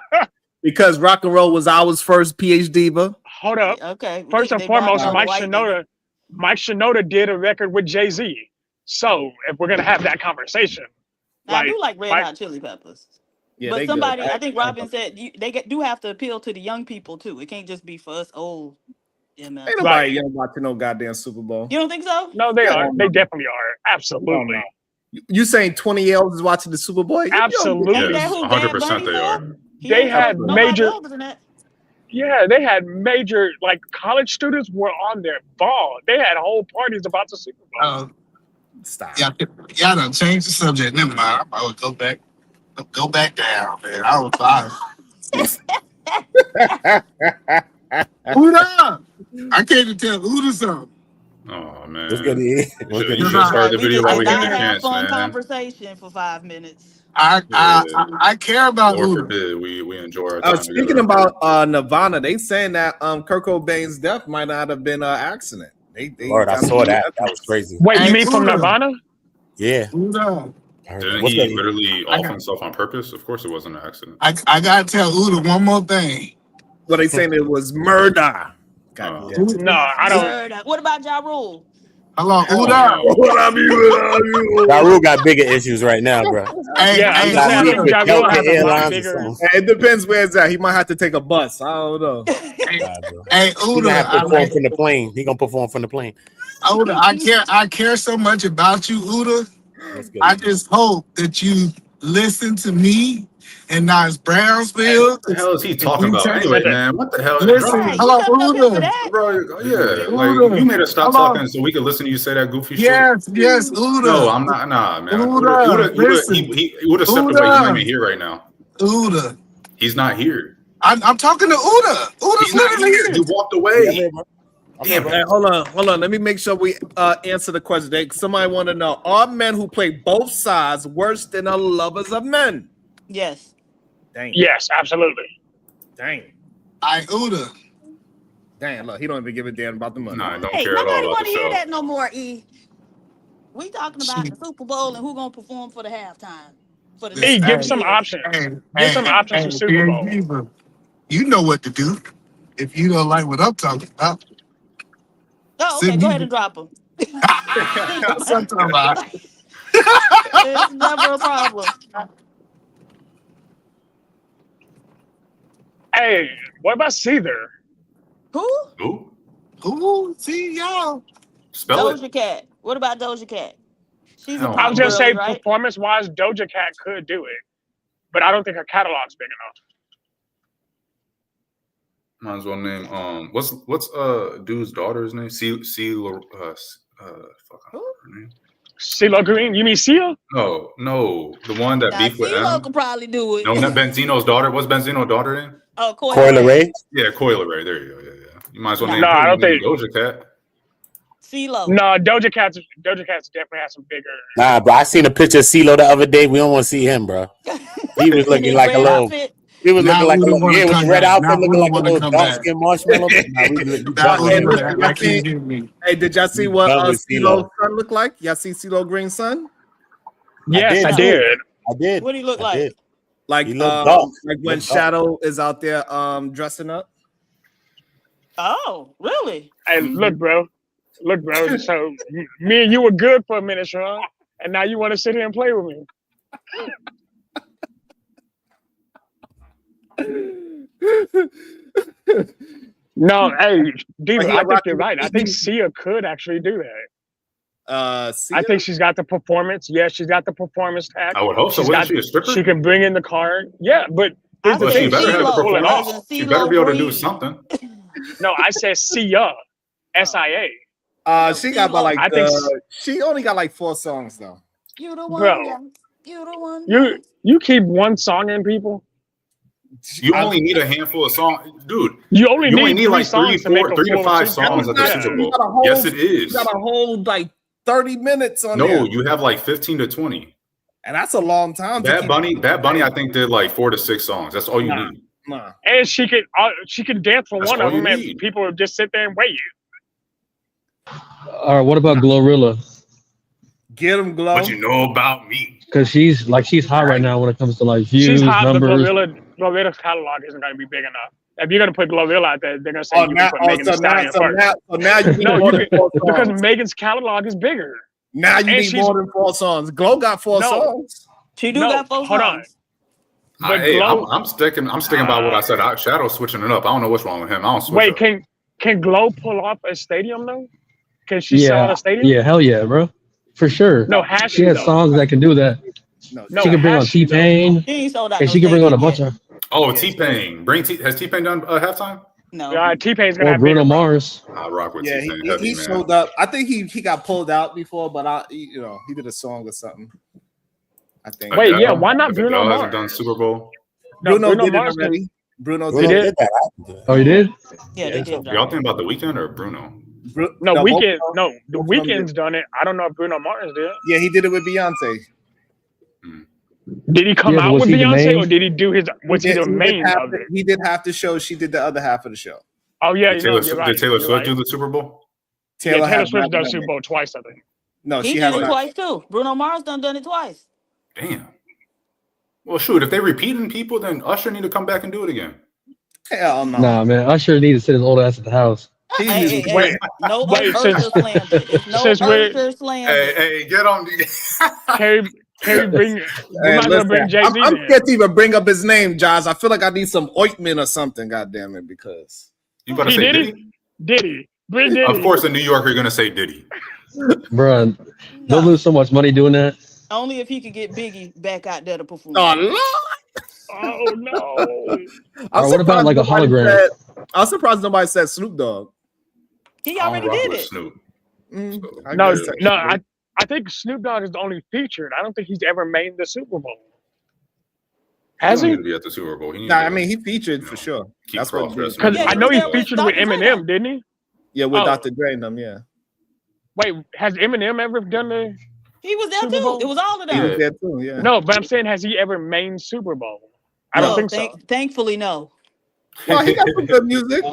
Because rock and roll was our first PhD diva. Hold up. Okay. First and foremost, Mike Shinoda did a record with Jay-Z. So if we're gonna have that conversation, I do like Red Hot Chili Peppers. Yeah, but somebody, I think Robin said they do have to appeal to the young people too. It can't just be for us old. Yeah, man. Ain't nobody young watching no goddamn Super Bowl. You don't think so? No, they are. They definitely are. Absolutely. You saying 20-year-olds is watching the Super Bowl? Absolutely. 100% they are. They had major. Yeah, they had major college students were on their ball. They had whole parties about the Super Bowl. Stop. Yeah, y'all done changed the subject. Never mind. I would go back down, man. I was Uda! I came to tell Uda something. Oh man. Let's get it. You should start the video while we get the chance, man. Conversation for 5 minutes. I care about Lord Uda. forbid we enjoy our time speaking together. about Nirvana, they saying that Kurt Cobain's death might not have been an accident. Lord, I saw that. That was crazy. Wait, you mean from Nirvana? Yeah. Uda. Didn't he literally off himself on purpose? Of course it wasn't an accident. I gotta tell Uda one more thing. What they saying it was murder. No, I don't. What about Ja Rule? Hello, Uda. Raul got bigger issues right now, bro. Hey, he got beef with Delta Airlines or something. It depends where it's at. He might have to take a bus. I don't know. Hey, Uda, he gonna have to perform from the plane. He gonna perform from the plane. Uda, I care so much about you, Uda. I just hope that you listen to me and not Brownsville. What the hell is he talking about anyway, man? What the hell? Listen, hello, Uda. Bro, yeah, like you made us stop talking so we could listen to you say that goofy shit. Yes, Uda. No, I'm not. Nah, man. Uda, He would have stepped away. He's not even here right now. Uda. He's not here. I'm talking to Uda. Uda's literally here. He walked away. Damn, man. Hold on. Let me make sure we answer the question. Somebody want to know: are men who play both sides worse than the lovers of men? Yes. Dang. Yes, absolutely. Dang. Uda. Dang, look, he don't even give a damn about the money. Nah, I don't Hey, care at all nobody about want the to hear show. that no more. We talking about the Super Bowl and who gonna perform for the halftime. For the Hey, give some options. Give some options for Super Bowl. You know what to do if you don't like what I'm talking about. Oh, okay. Go ahead and drop them. That's what I'm talking about. It's never a problem. Hey, what about Caesar? Who? See y'all. Spell Doja Cat. What about Doja Cat? She's a I pop was gonna say, right? performance-wise, Doja Cat could do it, but I don't think her catalog's big enough. Might as well name what's dude's daughter's name? CeeLo Green? You mean Sia? No, the one that beef with CeeLo M. could probably do it. No, not Benzino's daughter. What's Benzino's daughter name? Oh, Coyle Ray. Yeah, Coyle Ray. There you go. Yeah. You might as well name. No, I don't think Doja Cat. CeeLo. No, Doja Cat's definitely has some bigger. Nah, bro. I seen a picture of CeeLo the other day. We don't want to see him, bro. He was looking like a little. He was looking like a little. Yeah, with the red outfit, looking like a little dark skin marshmallow. Hey, did y'all see what CeeLo's son looked like? Y'all see CeeLo Green's son? Yes, I did. What do he look like? Like when Shadow is out there dressing up. Oh, really? Hey, look, bro. So me and you were good for a minute, Sharon, and now you want to sit here and play with me. No, hey, Diva, I think you're right. I think Sia could actually do that. Sia? I think she's got the performance. Yeah, she's got the performance tag. I would hope so. Wasn't she a stripper? She can bring in the card. Yeah, but here's the thing. She better have the performance. She better be able to do something. No, I said Sia, SIA. She got about like she only got like 4 songs though. You the one, bro. You the one. You keep one song in, people. You only need a handful of songs, dude. You only need like 3 to 5 songs at the Super Super Bowl. Bowl. Yes, it is. You got a whole like 30 minutes on there. No, you have like 15 to 20. And that's a long time. Bad Bunny, I think did like 4 to 6 songs. That's all you need. Nah. And she can dance for one of them, and people will just sit there and wait. All right, what about Glorilla? Get him, Glow. What you know about me? Because she's hot right now when it comes to like views, she's hot, numbers. But Glorilla's catalog isn't going to be big enough. If you're going to put Glorilla out there, they're going to say you can put Megan Thee Stallion first. Because Megan's catalog is bigger. Now you need more than 4 songs. Glow got 4 songs. She got 4 songs. Hold on. Hey, I'm sticking by what I said. Shadow's switching it up. I don't know what's wrong with him. I don't switch. Wait, can Glow pull off a stadium though? Can she sell a stadium? Yeah, hell yeah, bro. For sure. No, has she has songs that can do that. No, she can bring on T-Pain. And she can bring on a bunch of. Oh, T-Pain. Has T-Pain done halftime? No. T-Pain's gonna or have Bruno Mars. I rock with T-Pain. He showed up. I think he got pulled out before, but he did a song or something. I think. Wait, yeah, why not Bruno Mars? Hasn't done Super Bowl. No, Bruno did Mars it already. Bruno did that. Oh, he did? Yeah, they did. Y'all think about The Weeknd or Bruno? The Weeknd's done it. I don't know if Bruno Mars did. Yeah, he did it with Beyonce. Did he come out with Beyonce, or did he do his? Was he the main of it? He did half the show. She did the other half of the show. Oh yeah, did Taylor Swift do the Super Bowl? Taylor Swift done Super Bowl twice, I think. No, he did it twice too. Bruno Mars done it twice. Damn. Well, shoot, if they repeating people, then Usher need to come back and do it again. Hell no. Nah, man, Usher needs to sit his old ass at the house. Hey, no Usher slander. It's no Usher slander. Hey, get on. Can we bring? We might as well bring Jay-Z. I'm scared to even bring up his name, Josh. I feel like I need some ointment or something. God damn it, because you gonna say Diddy? Diddy, bring Diddy. Of course, a New Yorker gonna say Diddy. Bruh, they'll lose so much money doing that. Only if he could get Biggie back out there to perform. Oh Lord! Oh no! Or what about like a hologram? I was surprised nobody said Snoop Dogg. He already did it. Snoop. I think Snoop Dogg is the only featured. I don't think he's ever made the Super Bowl. Has he? Be at the Super Bowl. Nah, I mean he featured for sure. That's what. Because I know he featured with Eminem, didn't he? Yeah, with Dr. Dre and them. Yeah. Wait, has Eminem ever done the? He was there too. It was all of them. He was there too. Yeah. No, but I'm saying, has he ever made Super Bowl? I don't think so. Thankfully, no. Well, he got some good music.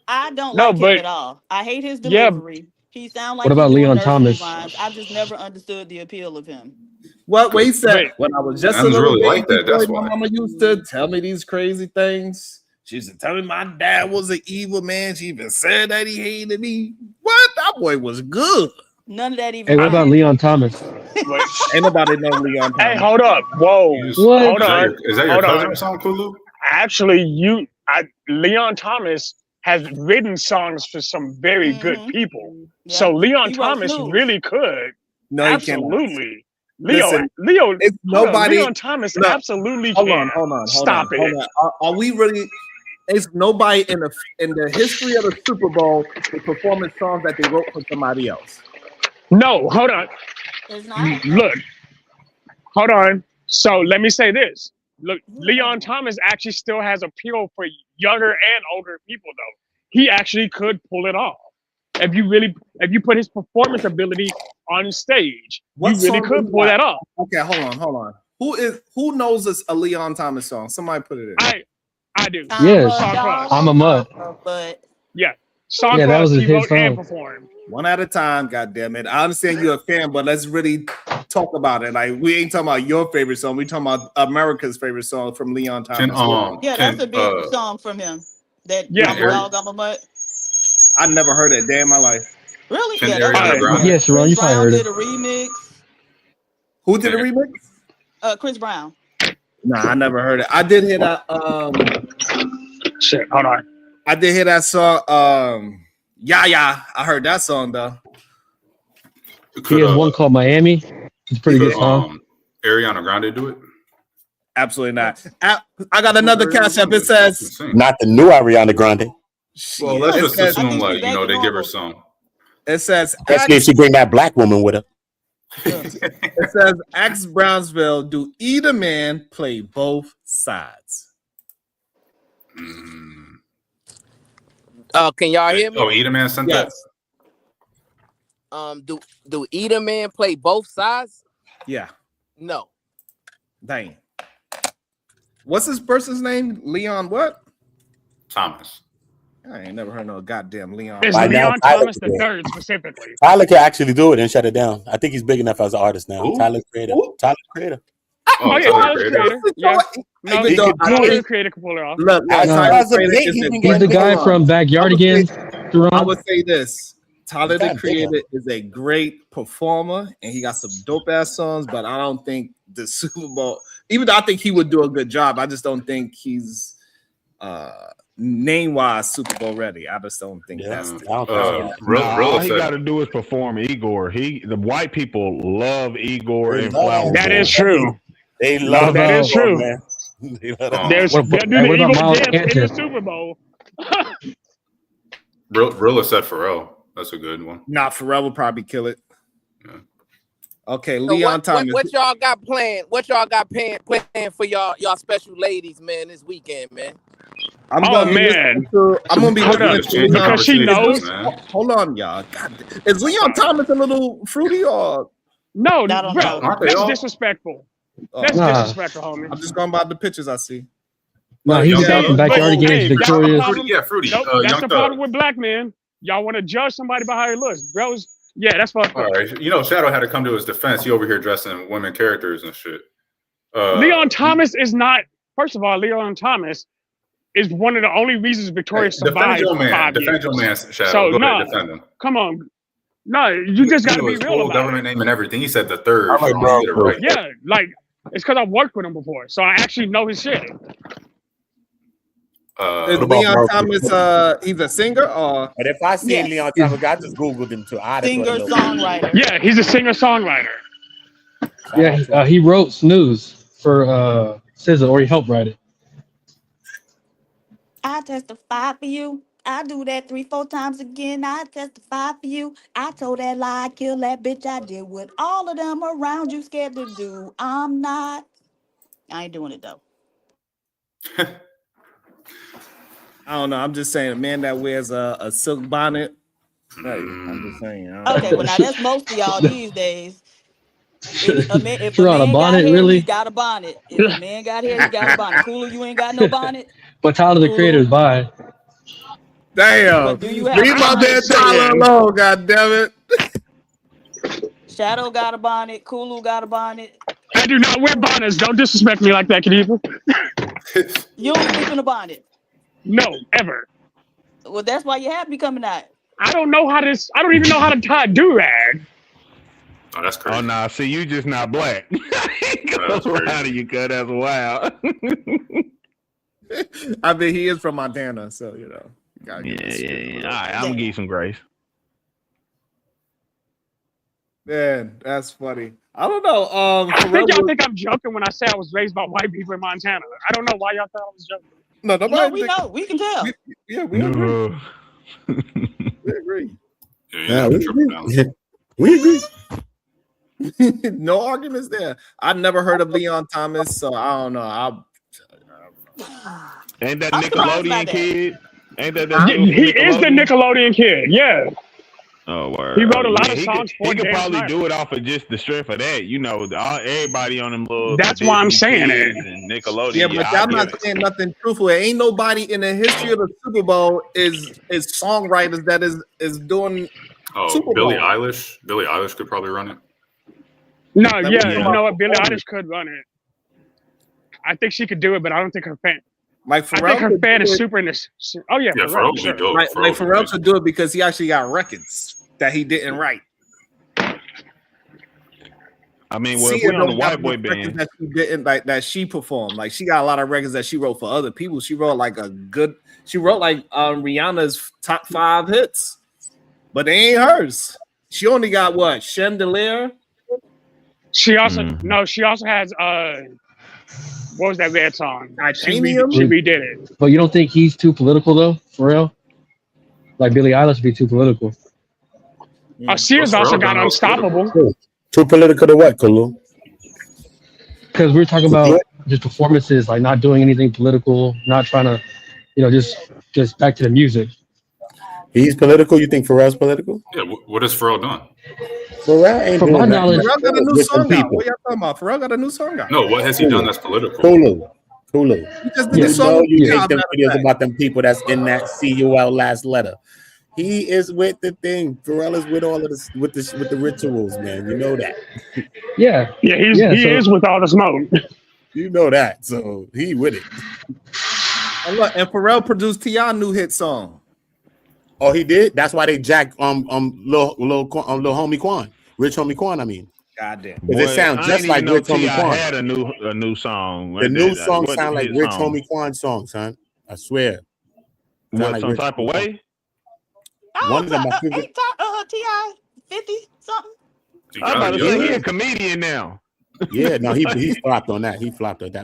I don't like him at all. I hate his delivery. Yeah. He sounds like. What about Leon Thomas? I've just never understood the appeal of him. What he said when I was just a little really like that. That's why my mama used to tell me these crazy things. She used to tell me my dad was an evil man. She even said that he hated me. What? That boy was good. None of that even. Hey, what about Leon Thomas? Ain't nobody know Leon Thomas. Hey, hold up. Whoa. What? Hold on. Is that your cousin song, Kulu? Actually, Leon Thomas has written songs for some very good people. Yeah. So Leon Thomas really could. No, absolutely. Listen, Leon Thomas look, absolutely hold can. on. Stop it. Are we really? It's nobody in the history of the Super Bowl is performing songs that they wrote for somebody else. No, hold on. It's not. Look, hold on. So let me say this. Look, Leon Thomas actually still has appeal for younger and older people, though. He actually could pull it off. If you put his performance ability on stage, you really could pull that off. Okay, hold on. Who knows this a Leon Thomas song? Somebody put it in. I do. Yes, I'm a mutt. But yeah, that was his wrote song. and performed. One at a time, goddamn it. I understand you're a fan, but let's really talk about it. Like we ain't talking about your favorite song. We talking about America's favorite song from Leon Thomas. That's a big song from him. I'm a dog, I'm a mutt. I never heard it a day in my life. Really? Yes, Sharon, you probably heard it. Did a remix. Who did a remix? Chris Brown. Nah, I never heard it. I did hear that. Shit, hold on. I did hear that song. Yeah. I heard that song though. He has one called Miami. It's a pretty good song. Ariana Grande do it? Absolutely not. I got another cash up. It says not the new Ariana Grande. Well, let's just assume they give her some. It says that's if she bring that black woman with her. It says Axe Brownsville, do either man play both sides? Can y'all hear me? Oh, either man sent that. Do either man play both sides? Yeah. No. Dang. What's this person's name? Leon what? Thomas. I ain't never heard no goddamn Leon. It's Leon Thomas the third specifically. Tyler can actually do it and shut it down. I think he's big enough as an artist now. Ooh. Tyler's Creator. Tyler's Creator. Oh yeah, Tyler's Creator. Yeah. No, Tyler's Creator can pull it off. Look, he's the guy from Backyardigans. I would say this. Tyler the Creator is a great performer and he got some dope ass songs, but I don't think the Super Bowl, even though I think he would do a good job, I just don't think he's name wise Super Bowl ready. I just don't think that's all he got to do is perform Igor. The white people love Igor and Flower. That is true. They love that. Is true. Man. They'll do the Eagle dance in the Super Bowl. Rilla said Pharrell. That's a good one. Nah, Pharrell will probably kill it. Yeah. Okay, so Leon Thomas. What y'all got planned? What y'all got planned for y'all special ladies, man, this weekend, man? I'm gonna be listening to because she knows. Hold on, y'all. God, is Leon Thomas a little fruity or no? Bro, that's disrespectful. That's disrespectful, homie. I'm just going by the pictures I see. No, he's got from Backyardigans, Victorious. Fruity. Nope, that's the problem with black men. Y'all want to judge somebody by how he looks, bros? Yeah, that's fucked up. All right, Shadow had to come to his defense. He over here dressing women characters and shit. Leon Thomas is not. First of all, Leon Thomas is one of the only reasons Victoria survived defend your man. 5 years. Defend your man, Shadow. So Go ahead, defend him. come on. No, you just got to be his real full about government name and everything. He said the third. I like Brown right. Yeah, like it's because I worked with him before, so I actually know his shit. Is Leon Thomas he's a singer or? But if I see Leon Thomas, I just googled him too. Singer songwriter. Yeah, he's a singer songwriter. Yeah, he wrote Snooze for SZA, or he helped write it. I testify for you. I do that 3-4 times again. I testify for you. I told that lie, I killed that bitch. I did what all of them around you scared to do. I'm not. I ain't doing it though. I don't know. I'm just saying, a man that wears a silk bonnet. Hey, I'm just saying. Okay, well now that's most of y'all these days. If a man bonnet, got hair, really? he got a bonnet. If a man got hair, he got a bonnet. Cooler, you ain't got no bonnet. But Tyler the Creator's by. Damn. Leave my man Tyler alone, god damn it. Shadow got a bonnet. Kulu got a bonnet. I do not wear bonnets. Don't disrespect me like that, Kadiva. You don't sleep in a bonnet. No, ever. Well, that's why your hair be coming out. I don't even know how to tie a do-rag. Oh, that's crazy. Oh, nah. See, you just not black. Goes around you, cuz. That's wild. I mean, he is from Montana, so, you know. Yeah. All right, I'm going to give you some grace. Man, that's funny. I don't know. I think y'all think I'm joking when I say I was raised by white people in Montana. I don't know why y'all thought I was joking. No, we know. We can tell. We agree. We agree. Yeah, we agree. No arguments there. I've never heard of Leon Thomas, so I don't know. Ain't that Nickelodeon kid? Ain't that he is the Nickelodeon kid, yeah. Oh, word. He wrote a lot of songs for He could Dan probably Snyder. do it off of just the strength of that. You know, everybody on them little. That's why I'm saying it. And Nickelodeon. Yeah, but y'all not saying nothing truthful. Ain't nobody in the history of the Super Bowl is songwriters that is doing Super Bowl. Billie Eilish. Billie Eilish could probably run it. No, yeah, you know what? Billie Eilish could run it. I think she could do it, but I don't think her fan. Like Pharrell, I think her fan is super in this. Oh yeah, Pharrell would be dope. Like Pharrell could do it because he actually got records that he didn't write. I mean, well, if we're on the white boy band that she didn't that she performed. Like she got a lot of records that she wrote for other people. She wrote like Rihanna's top 5 hits, but they ain't hers. She only got what? Chandelier. She also she also has what was that bad song? Titanium. She redid it. But you don't think he's too political though, for real? Like Billie Eilish would be too political. Sears also got Unstoppable. Too political to what, Kulu? Because we're talking about just performances, like not doing anything political, not trying to, just back to the music. He's political. You think Pharrell's political? Yeah. What has Pharrell done? Pharrell ain't From my knowledge, Pharrell got a new song out. What y'all talking about? Pharrell got a new song out. No, what has he done that's political? Kulu. He just did a song. You hate them videos about them people that's in that CUL last letter. He is with the thing. Pharrell is with all of this, with the rituals, man. You know that. Yeah. He is with all the smoke. You know that, so he with it. And look, and Pharrell produced T.I. new hit song. Oh, he did. That's why they jacked little homie Quan, Rich Homie Quan. I mean, goddamn, it sounds just like Rich Homie Quan. Had a new song. The new song sound like Rich Homie Quan song, son. I swear. What, like some type of way? One of them, ain't T.I. 50 something? I'm about to say he's a comedian now. Yeah, no, he flopped on that.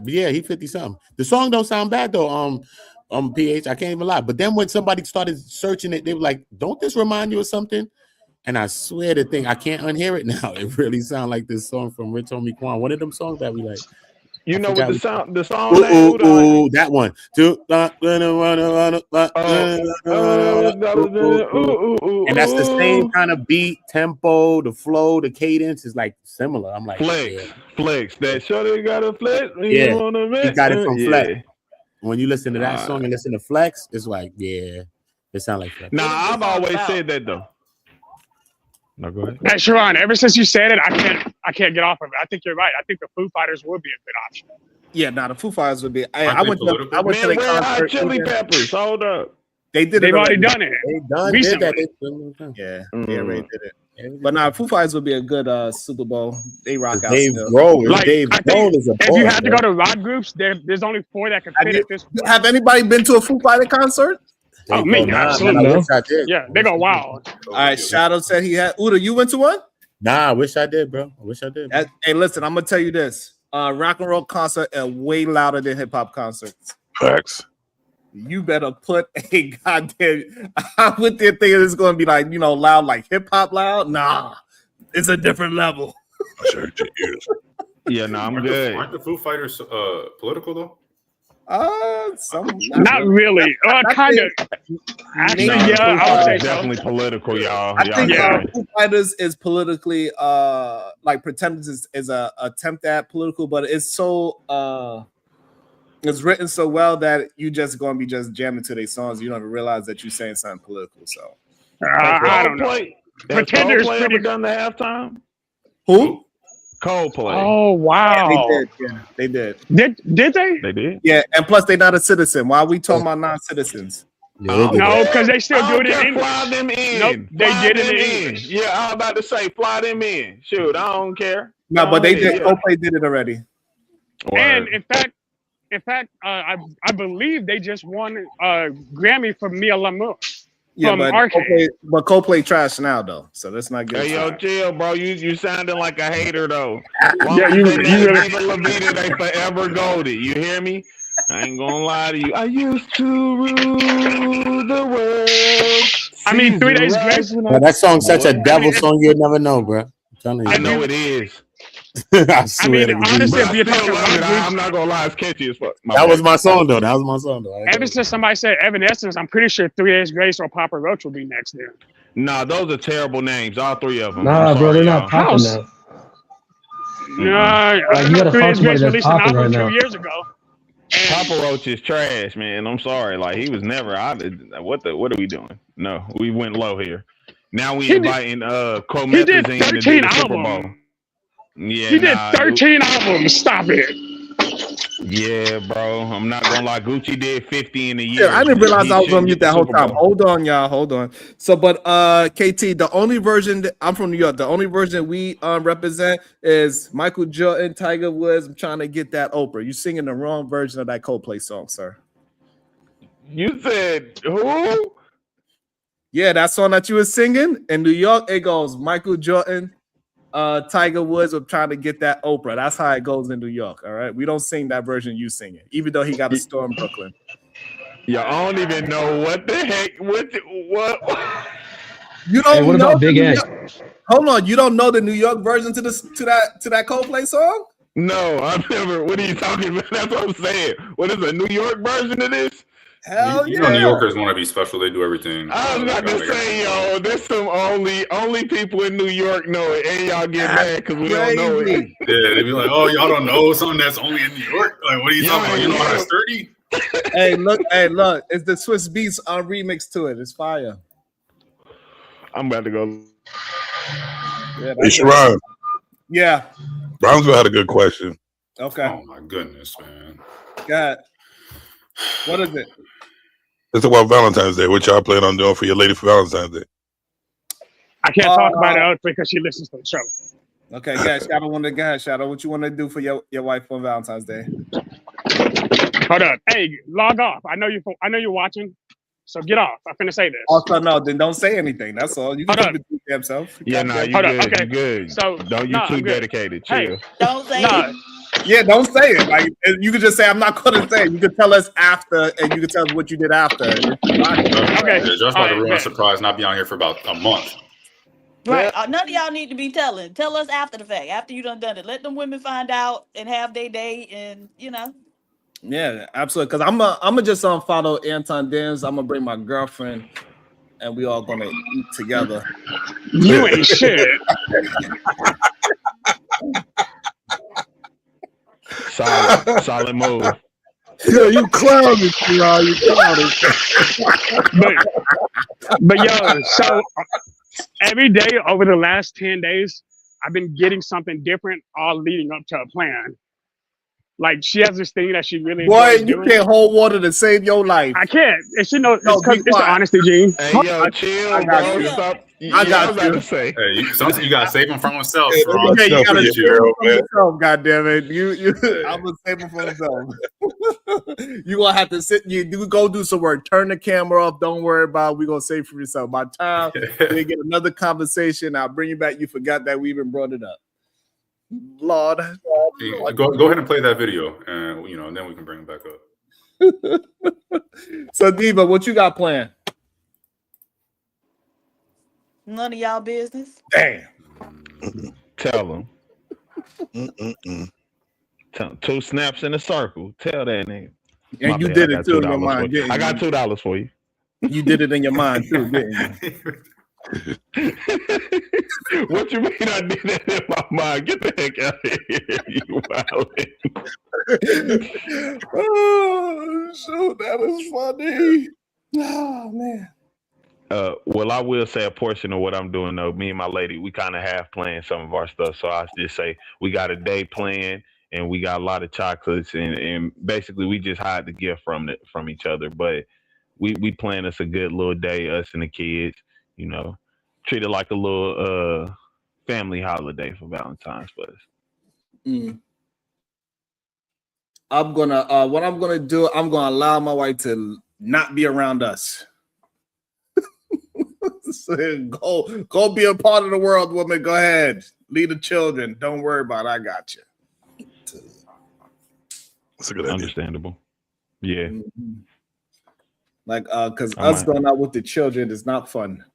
But yeah, he 50 something. The song don't sound bad though. PH, I can't even lie. But then when somebody started searching it, they were like, "Don't this remind you of something?" And I swear the thing, I can't unhear it now. It really sounds like this song from Rich Homie Quan. One of them songs that we like. You know what the song? Ooh, that one. And that's the same kind of beat, tempo, the flow, the cadence is like similar. I'm like, flex. That shorty got a flex. Yeah, he got it from Flex. When you listen to that song and listen to Flex, it's like, yeah, it sounds like Flex. Nah, I've always said that though. No, go ahead. Hey, Sharon, ever since you said it, I can't get off of it. I think you're right. I think the Foo Fighters would be a good option. Yeah, the Foo Fighters would be. I went to the Red Hot concert. Chili Peppers. Hold up. They've already done it. They done recently. did that. Yeah, already did it. But Foo Fighters would be a good Super Bowl. They rock out. Dave Grohl, like, Dave Grohl is a if boy, you had to bro. go to rock groups, there's only 4 that can fit at this point. Have anybody been to a Foo Fighter concert? Oh, me, absolutely. Man, I wish I did. Yeah, they go wild. All right, Shadow said he had. Uda, you went to one? Nah, I wish I did, bro. I wish I did. Hey, listen, I'm gonna tell you this: rock and roll concert are way louder than hip hop concerts. Facts. You better put a goddamn. I went there thinking it's gonna be like loud, like hip hop loud. Nah, it's a different level. Yeah, no, I'm good. Aren't the Foo Fighters political though? Not really. Kind of. Actually, yeah, I would say definitely political, y'all. I think Foo Fighters is politically like Pretenders is a attempt at political, but it's so it's written so well that you just gonna be just jamming to their songs. You don't even realize that you're saying something political. So I don't know. Pretenders ever done the halftime? Who? Coldplay. Oh wow, they did. Did they? They did. Yeah, and plus they're not a citizen. Why are we talking about non-citizens? No, because they still do it in English. Fly them in. Nope, they did it in English. Yeah, I was about to say fly them in. Shoot, I don't care. No, but they did. Coldplay did it already. And in fact, I believe they just won a Grammy for Mia L'amour. Yeah, but Coldplay trash now though, so that's not good. Hey, yo, chill, bro. You sounding like a hater though. Yeah, you really. They forever golded. You hear me? I ain't gonna lie to you. I used to rule the world. I mean, 3 Days Grace. Bro, that song's such a devil song you'll never know, bro. I know it is. I swear honestly, if you're talking about I'm not gonna lie, it's catchy as fuck. That was my song though. Ever since somebody said Evanescence, I'm pretty sure 3 Days Grace or Papa Roach will be next there. Nah, those are terrible names. All 3 of them. Nah, bro, they're not popping now. Nah, you gotta 3 Days Grace released an popping album right a few now. years ago. Papa Roach is trash, man. I'm sorry. Like he was never. What are we doing? No, we went low here. Now we inviting He did 13 to do the Super Bowl. albums. Yeah, he did 13 albums. Stop it. Yeah, bro. I'm not gonna lie. Gucci did 50 in a year. Yeah, I didn't realize I was on mute that whole time. Hold on, y'all. Hold on. So, but KT, the only version I'm from New York. The only version we represent is Michael Jordan, Tiger Woods. I'm trying to get that Oprah. You singing the wrong version of that Coldplay song, sir. You said who? Yeah, that song that you were singing in New York. It goes Michael Jordan, Tiger Woods. I'm trying to get that Oprah. That's how it goes in New York. All right, we don't sing that version you singing, even though he got a store in Brooklyn. Yeah, I don't even know what the heck. What? You don't Hey, what know about Big Ant? Hold on, you don't know the New York version to that Coldplay song? No, I've never. What are you talking about? That's what I'm saying. What is a New York version of this? Hell you know, New Yorkers want to be special. They do everything. I was about to say, yo, there's some only people in New York know it, and y'all get mad because we don't know it. Yeah, they be like, oh, y'all don't know something that's only in New York. Like, what are you talking about? You know how sturdy? Hey, look, it's the Swiss Beats remix to it. It's fire. I'm about to go. Yeah, hey, Sharon. Yeah. Brownsville had a good question. Okay. Oh my goodness, man. God. What is it? It's about Valentine's Day. What y'all plan on doing for your lady for Valentine's Day? I can't talk about it because she listens to the show. Okay, yeah, Shadow, what you want to do for your wife on Valentine's Day? Hold up. Hey, log off. I know you're watching. So get off. I'm finna say this. Also, no, then don't say anything. That's all. You can keep it to yourself. Yeah, no, you good. Okay. You good. So don't you too dedicated. Chill. Hey, don't say it. Yeah, don't say it. Like you could just say, "I'm not going to say it." You could tell us after, and you could tell us what you did after. Okay. Yeah, just about to ruin a surprise. Not be on here for about a month. Right. None of y'all need to be telling. Tell us after the fact. After you done it. Let them women find out and have their day, and Yeah, absolutely. Because I'm just follow Anton Dams. I'm gonna bring my girlfriend, and we all gonna eat together. You ain't shit. Solid move. Yeah, you clowning, y'all. You clowning. But yo, so every day over the last 10 days, I've been getting something different, all leading up to a plan. Like she has this thing that she really Boy, enjoys you doing. can't hold water to save your life. I can't. It's you know, it's No, because be it's the quiet. honesty, Gene. Hey, yo, chill, bro. Junior. Stop. I got was about you. to say. Hey, sometimes you gotta save him from himself. Hey, Sharon. Yeah, you gotta for save you, him from man. himself. Goddamn it, you. I'm gonna save him from himself. You gonna have to sit. You go do some work. Turn the camera off. Don't worry about it. We gonna save for yourself. By the time we get another conversation, I'll bring you back. You forgot that we even brought it up. Lord, Go ahead and play that video, and then we can bring it back up. So Diva, what you got planned? None of y'all business. Damn. Tell them. 2 snaps in a circle. Tell that nigga. And you did it too in your mind. I got $2 for you. You did it in your mind too, didn't you? What you mean I did that in my mind? Get the heck out of here, you wildin'. Oh, so that is funny. Oh man. Well, I will say a portion of what I'm doing though. Me and my lady, we kind of have planned some of our stuff. So I just say we got a day planned, and we got a lot of chocolates, and basically we just hide the gift from each other. But we plan us a good little day, us and the kids. Treat it like a little family holiday for Valentine's for us. I'm gonna what I'm gonna do, I'm gonna allow my wife to not be around us. So go be a part of the world, woman. Go ahead. Lead the children. Don't worry about it. I got you. That's a good idea. Understandable. Yeah. Mm-hmm. Like because us going out with the children is not fun.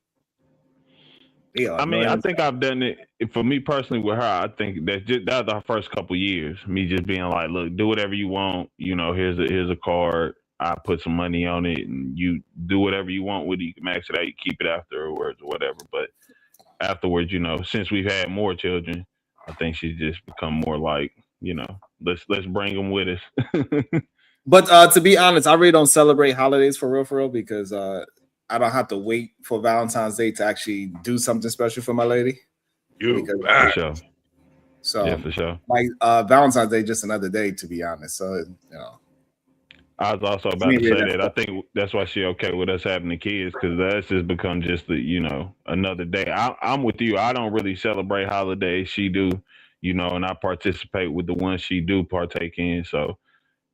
I mean, I think I've done it for me personally with her. I think that's the first couple years. Me just being like, look, do whatever you want. Here's a card. I put some money on it, and you do whatever you want with it. You can max it out. You keep it afterwards or whatever. But afterwards, since we've had more children, I think she's just become more like, let's bring them with us. But to be honest, I really don't celebrate holidays for real, because I don't have to wait for Valentine's Day to actually do something special for my lady. For sure. So yeah, for sure. Like Valentine's Day, just another day, to be honest. So I was also about to say that. I think that's why she okay with us having the kids, because that's just become just another day. I'm with you. I don't really celebrate holidays. She do, and I participate with the ones she do partake in. So,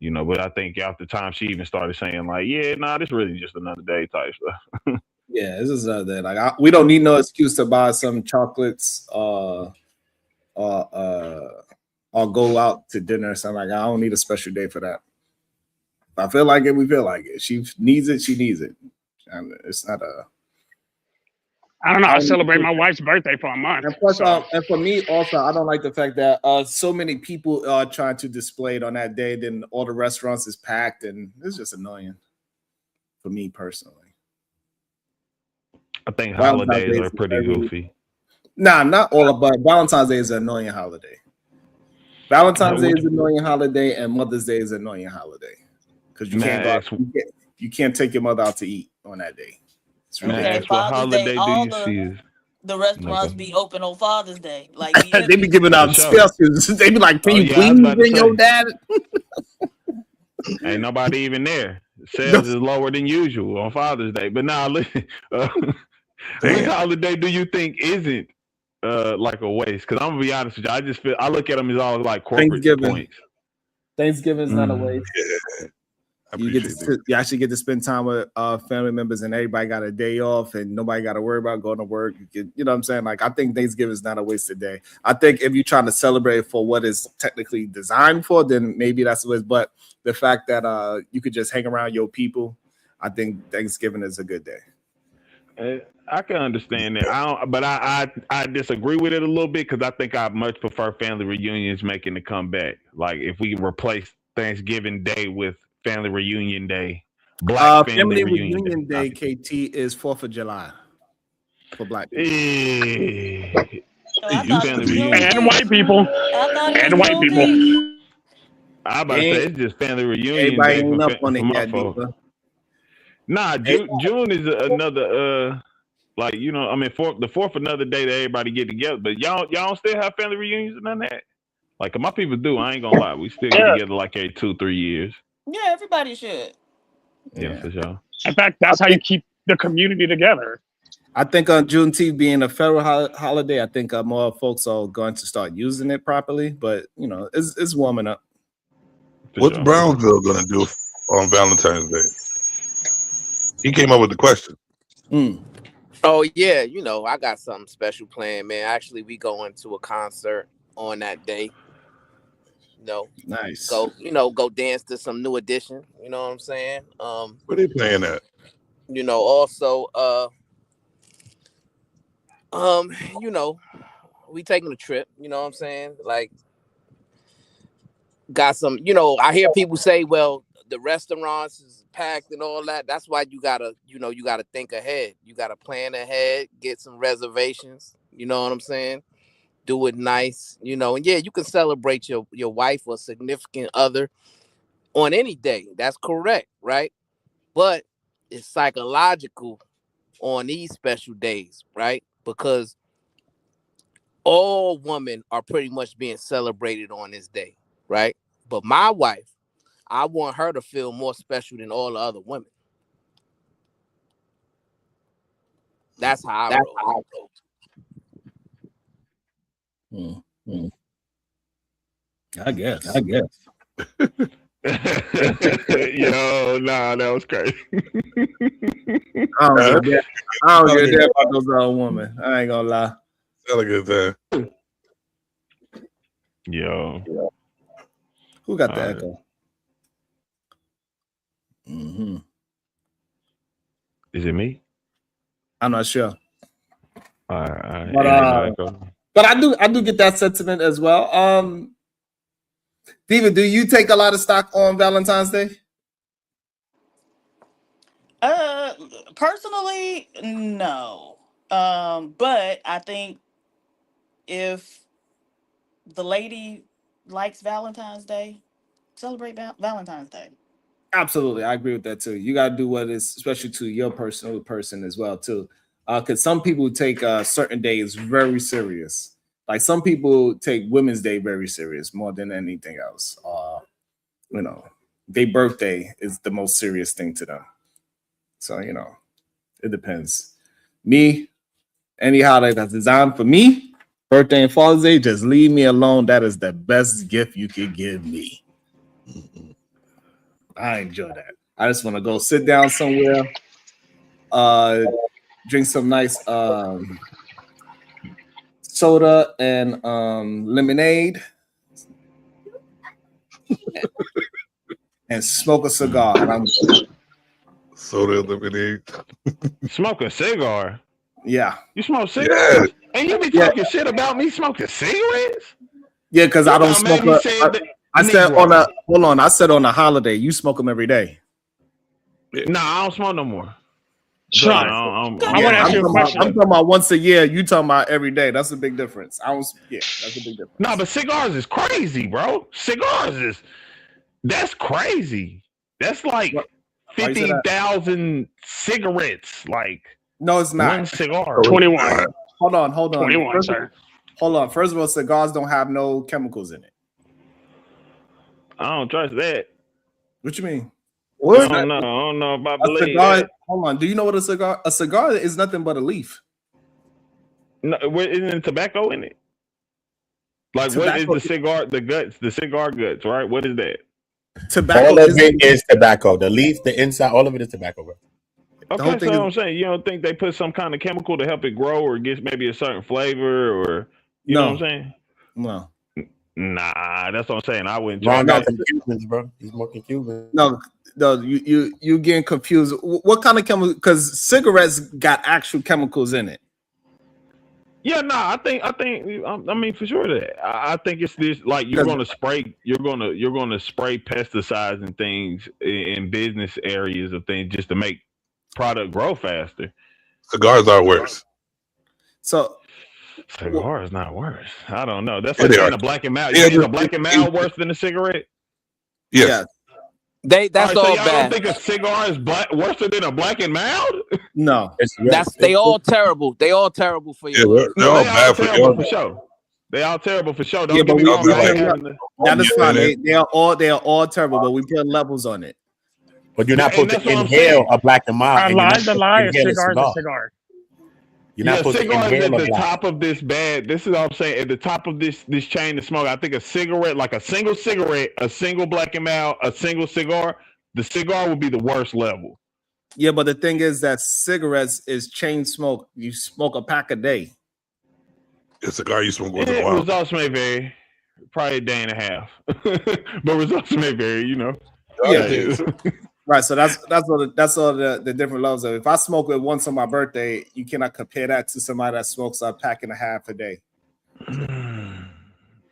but I think after time she even started saying like, yeah, nah, this really just another day type stuff. Yeah, this is another day. Like we don't need no excuse to buy some chocolates or go out to dinner or something. Like I don't need a special day for that. If I feel like it, we feel like it. She needs it, she needs it. And it's not a I don't know. I celebrate my wife's birthday for a month. And plus, and for me also, I don't like the fact that so many people are trying to display it on that day. Then all the restaurants is packed, and it's just annoying for me personally. I think holidays are pretty goofy. Nah, not all of, but Valentine's Day is an annoying holiday. Valentine's Day is an annoying holiday, and Mother's Day is an annoying holiday because you can't go out, you can't take your mother out to eat on that day. Okay, Father's Day, the restaurants be open on Father's Day. Like they be giving out specials. They be like, "Can you please bring your dad?" Ain't nobody even there. Sales is lower than usual on Father's Day. But now, listen, which holiday do you think isn't like a waste? Because I'm gonna be honest with you, I look at them as all like corporate points. Thanksgiving's not a waste. Yeah. You actually get to spend time with family members, and everybody got a day off, and nobody got to worry about going to work. You know what I'm saying? Like I think Thanksgiving is not a wasted day. I think if you're trying to celebrate for what is technically designed for, then maybe that's the way. But the fact that you could just hang around your people, I think Thanksgiving is a good day. I can understand that. But I disagree with it a little bit because I think I much prefer family reunions making a comeback. Like if we replace Thanksgiving Day with Family Reunion Day, Black Family Reunion Day, KT is 4th of July for Black people. And white people. And white people. I'm about to say it's just Family Reunion Day for my folks. Nah, June is another like the 4th another day that everybody get together. But y'all don't still have family reunions and none of that. Like my people do. I ain't gonna lie. We still get together like every 2-3 years. Yeah, everybody should. Yeah, for sure. In fact, that's how you keep the community together. I think on Juneteenth being a federal holiday, I think more folks are going to start using it properly. But it's warming up. What's Brownsville gonna do on Valentine's Day? He came up with the question. Oh yeah, I got something special planned, man. Actually, we going to a concert on that day. Nice. Go dance to some New Edition. You know what I'm saying? Where they playing at? Also, we taking a trip. You know what I'm saying? Like, got some. I hear people say, well, the restaurants is packed and all that. That's why you gotta think ahead. You gotta plan ahead, get some reservations. You know what I'm saying? Do it nice, and yeah, you can celebrate your wife or significant other on any day. That's correct, right? But it's psychological on these special days, right? Because all women are pretty much being celebrated on this day, right? But my wife, I want her to feel more special than all the other women. That's how I roll. I guess. Yo, nah, that was crazy. I don't give a damn about those other women. I ain't gonna lie. That's a good time. Yo. Who got the echo? Mm-hmm. Is it me? I'm not sure. All right. But I do get that sentiment as well. Diva, do you take a lot of stock on Valentine's Day? Personally, no. But I think if the lady likes Valentine's Day, celebrate Valentine's Day. Absolutely, I agree with that too. You got to do what is especially to your personal person as well too. Because some people take certain days very serious. Like some people take Women's Day very serious more than anything else. Their birthday is the most serious thing to them. So it depends. Me, any holiday that's designed for me, birthday and Father's Day, just leave me alone. That is the best gift you could give me. I enjoy that. I just want to go sit down somewhere, drink some nice soda and lemonade, and smoke a cigar. And I'm soda and lemonade. Smoke a cigar. Yeah. You smoke cigarettes? Yeah. And you be talking shit about me smoking cigarettes? Yeah, because I don't smoke. I said hold on. I said on a holiday, you smoke them every day. Nah, I don't smoke no more. Sean, I want to ask you a question. I'm talking about once a year. You talking about every day. That's a big difference. That's a big difference. No, but cigars is crazy, bro. That's crazy. That's like 50,000 cigarettes. Like, no, it's not. One cigar. 21. Hold on. 21, sir. Hold on. First of all, cigars don't have no chemicals in it. I don't trust that. What you mean? I don't know if I believe that. Hold on. Do you know what a cigar? A cigar is nothing but a leaf. No, isn't tobacco in it? Like, tobacco. What is the cigar? The guts, the cigar guts, right? What is that? Tobacco. All of it is tobacco. The leaf, the inside, all of it is tobacco, bro. Okay, so I'm saying, you don't think they put some kind of chemical to help it grow or get maybe a certain flavor or you know what I'm saying? No. Nah, that's what I'm saying. I wouldn't. Ron got some Cubans, bro. He's smoking Cubans. No, you getting confused. What kind of chemical? Because cigarettes got actual chemicals in it. Yeah, I mean for sure that I think it's this like you're gonna spray pesticides and things in business areas of things just to make product grow faster. Cigars are worse. So cigar is not worse. I don't know. That's like saying a black and mild. Is a black and mild worse than a cigarette? Yes. That's all so bad. Don't think a cigar is worse than a black and mild? No, they all terrible. They all terrible for you. Yeah, they're all bad for you. For sure. They all terrible for sure. Don't get me wrong. That is fine. They are all terrible, but we put levels on it. But you're not supposed to inhale a black and mild. The lie is cigar is a cigar. You're not supposed to inhale at the top of this bag. This is what I'm saying. At the top of this chain of smoke, I think a cigarette, like a single cigarette, a single black and mild, a single cigar, the cigar would be the worst level. Yeah, but the thing is that cigarettes is chain smoke. You smoke a pack a day. A cigar you smoke once in a while. Results may vary. Probably a day and a half. But results may vary, you know. Yeah. Right. So that's all the different levels of it. If I smoke it once on my birthday, you cannot compare that to somebody that smokes a pack and a half a day.